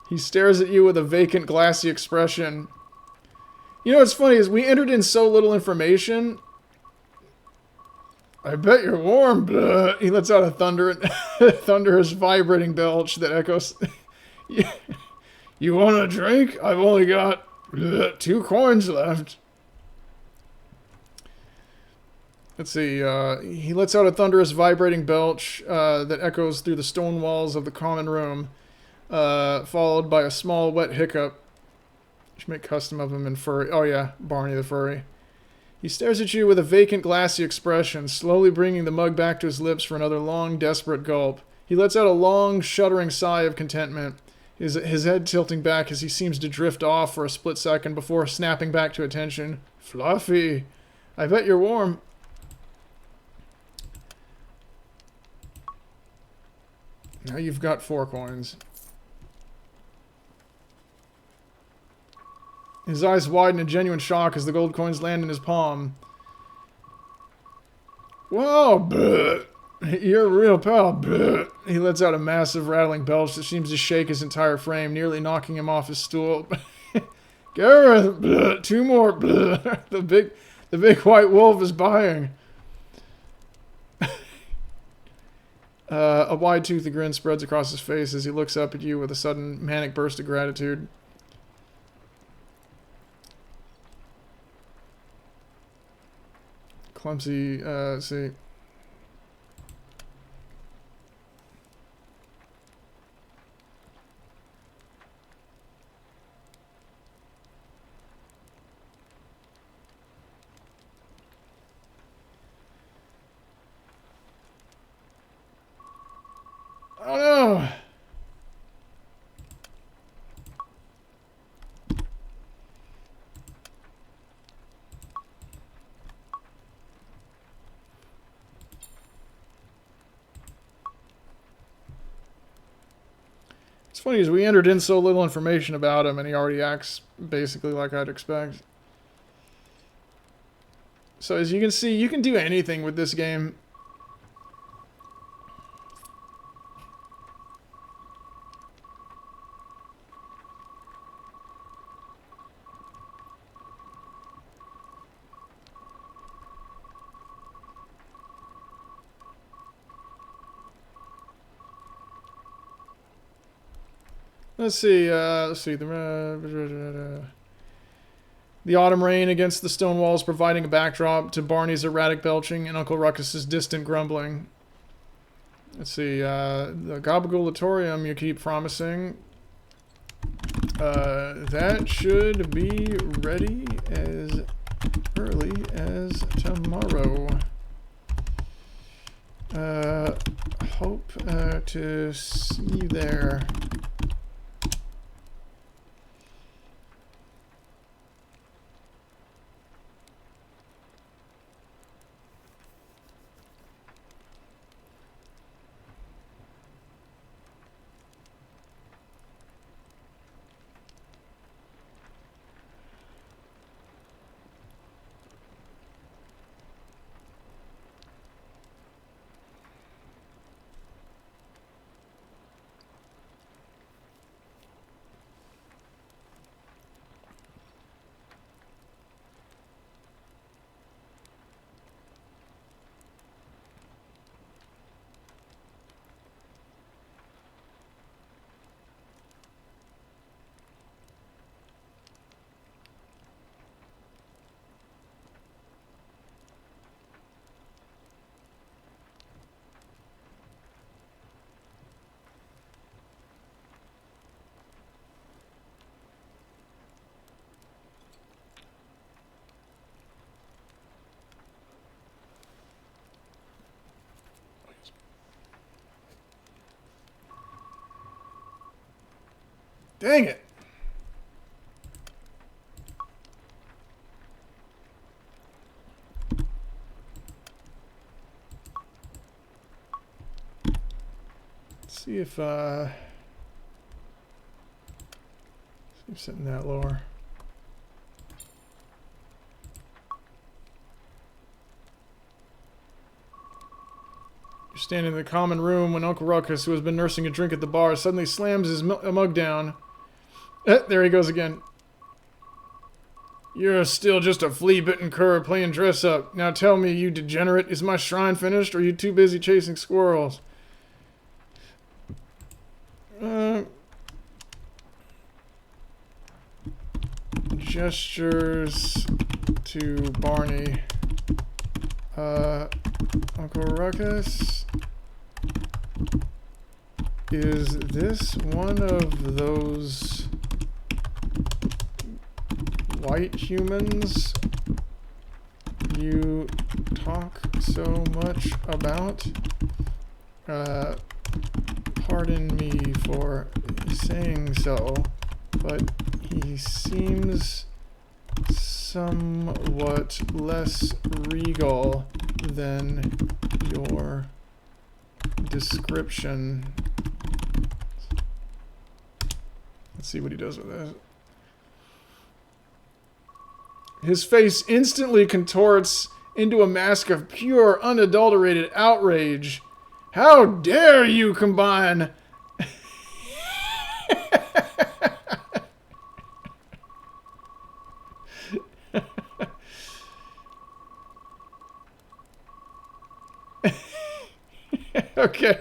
He stares at you with a vacant, glassy expression. You know what's funny is we entered in so little information... I bet you're warm. Blah. He lets out a thunderous vibrating belch that echoes. You want a drink? I've only got 2 coins left. Let's see. He lets out a thunderous vibrating belch that echoes through the stone walls of the common room, followed by a small wet hiccup. You should make custom of him in furry. Oh yeah, Barney the furry. He stares at you with a vacant, glassy expression, slowly bringing the mug back to his lips for another long, desperate gulp. He lets out a long, shuddering sigh of contentment, his head tilting back as he seems to drift off for a split second before snapping back to attention. Fluffy. I bet you're warm. Now you've got 4 coins. His eyes widen in genuine shock as the gold coins land in his palm. Whoa, bleh. You're a real pal. Bleh. He lets out a massive rattling belch that seems to shake his entire frame, nearly knocking him off his stool. Gareth, bleh. 2 more. Bleh. The big white wolf is buying. A wide-toothed grin spreads across his face as he looks up at you with a sudden manic burst of gratitude. Clumsy, see. Oh no! It's funny is we entered in so little information about him and he already acts basically like I'd expect. So as you can see, you can do anything with this game. Let's see. The autumn rain against the stone walls providing a backdrop to Barney's erratic belching and Uncle Ruckus's distant grumbling. Let's see. The Gabagulatorium you keep promising. That should be ready as early as tomorrow. Hope to see you there. Dang it. Let's see if setting that lower. You're standing in the common room when Uncle Ruckus, who has been nursing a drink at the bar, suddenly slams his mug down. There he goes again. You're still just a flea-bitten cur playing dress-up. Now tell me, you degenerate, is my shrine finished, or are you too busy chasing squirrels? Gestures to Barney. Uncle Ruckus, is this one of those white humans you talk so much about? Pardon me for saying so, but he seems somewhat less regal than your description. Let's see what he does with that. His face instantly contorts into a mask of pure, unadulterated outrage. How dare you combine... Okay.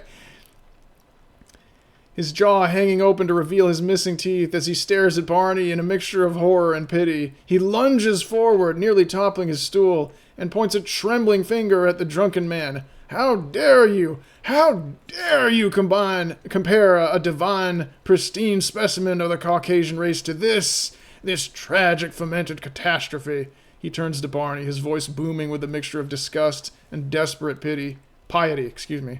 His jaw hanging open to reveal his missing teeth as he stares at Barney in a mixture of horror and pity. He lunges forward, nearly toppling his stool, and points a trembling finger at the drunken man. How dare you? How dare you compare a divine, pristine specimen of the Caucasian race to this tragic fermented catastrophe? He turns to Barney, his voice booming with a mixture of disgust and desperate piety, excuse me.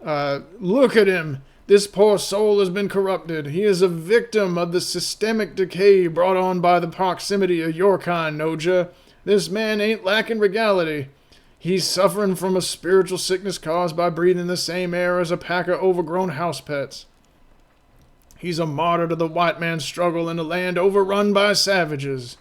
Look at him. This poor soul has been corrupted. He is a victim of the systemic decay brought on by the proximity of your kind, Noja. This man ain't lacking regality. He's suffering from a spiritual sickness caused by breathing the same air as a pack of overgrown house pets. He's a martyr to the white man's struggle in a land overrun by savages.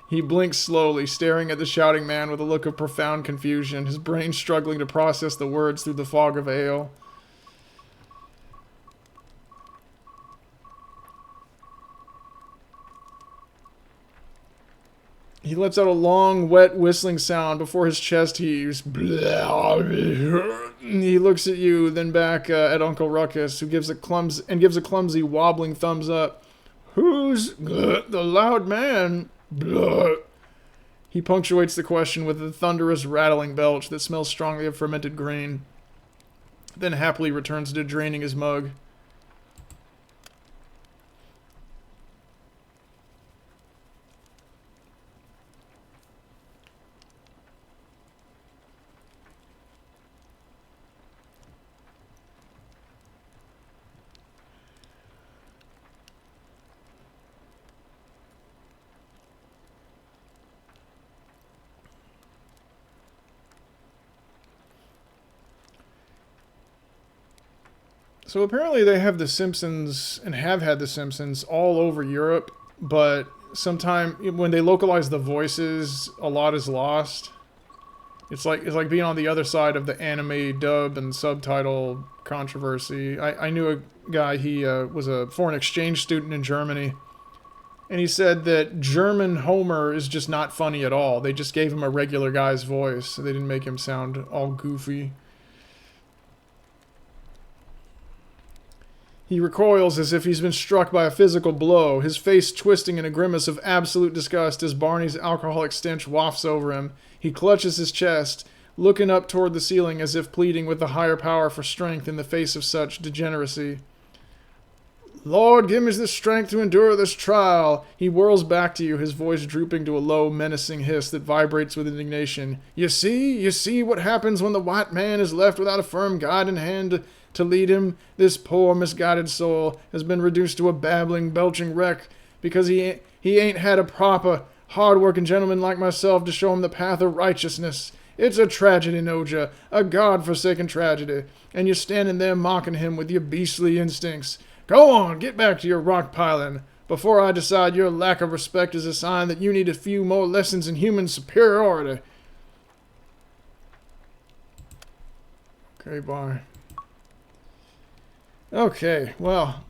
He blinks slowly, staring at the shouting man with a look of profound confusion, his brain struggling to process the words through the fog of ale. He lets out a long, wet, whistling sound before his chest heaves. He looks at you, then back at Uncle Ruckus, who gives a clumsy, wobbling thumbs up. Who's the loud man? He punctuates the question with a thunderous, rattling belch that smells strongly of fermented grain, then happily returns to draining his mug. So apparently they have The Simpsons, and have had The Simpsons, all over Europe, but sometime when they localize the voices, a lot is lost. It's like being on the other side of the anime dub and subtitle controversy. I knew a guy, he was a foreign exchange student in Germany, and he said that German Homer is just not funny at all. They just gave him a regular guy's voice, so they didn't make him sound all goofy. He recoils as if he's been struck by a physical blow, his face twisting in a grimace of absolute disgust as Barney's alcoholic stench wafts over him. He clutches his chest, looking up toward the ceiling as if pleading with the higher power for strength in the face of such degeneracy. Lord, give me the strength to endure this trial. He whirls back to you, his voice drooping to a low, menacing hiss that vibrates with indignation. You see what happens when the white man is left without a firm guiding hand to lead him. This poor, misguided soul has been reduced to a babbling, belching wreck because he ain't had a proper, hard-working gentleman like myself to show him the path of righteousness. It's a tragedy, Noja, a God-forsaken tragedy, and you're standing there mocking him with your beastly instincts. Go on, get back to your rock piling, before I decide your lack of respect is a sign that you need a few more lessons in human superiority. Okay, bye. Okay, well,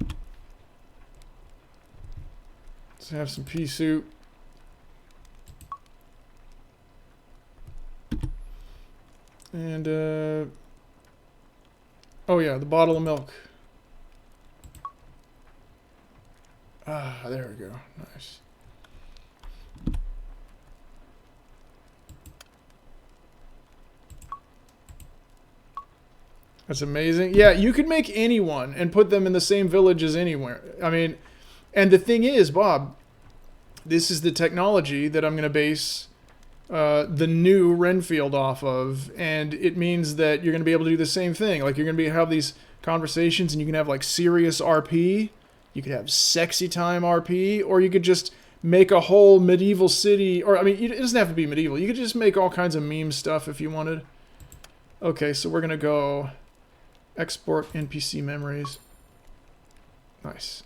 let's have some pea soup. And, oh yeah, the bottle of milk. Ah, there we go. Nice. That's amazing. Yeah, you could make anyone and put them in the same village as anywhere. I mean, and the thing is, Bob, this is the technology that I'm going to base the new Renfield off of, and it means that you're going to be able to do the same thing. Like, you're going to have these conversations, and you can have, like, serious RP, you could have sexy time RP, or you could just make a whole medieval city, or, I mean, it doesn't have to be medieval. You could just make all kinds of meme stuff if you wanted. Okay, so we're going to go export NPC memories. Nice.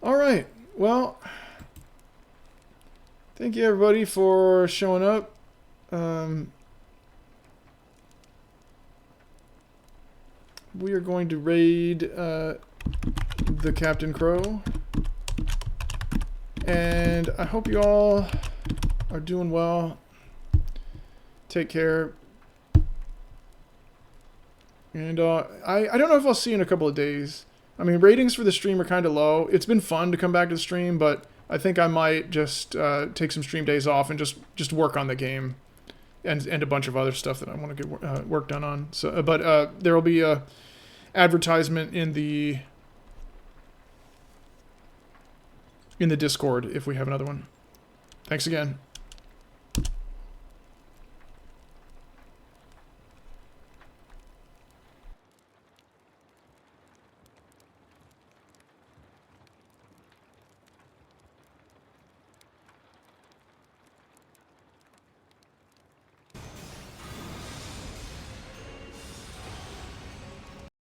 Alright, well, thank you everybody for showing up. We are going to raid the Captain Crow. And I hope you all are doing well. Take care. And I don't know if I'll see you in a couple of days. I mean, ratings for the stream are kind of low. It's been fun to come back to the stream, but I think I might just take some stream days off and just work on the game, and a bunch of other stuff that I want to get work done on. So, but there will be a advertisement in the Discord if we have another one. Thanks again.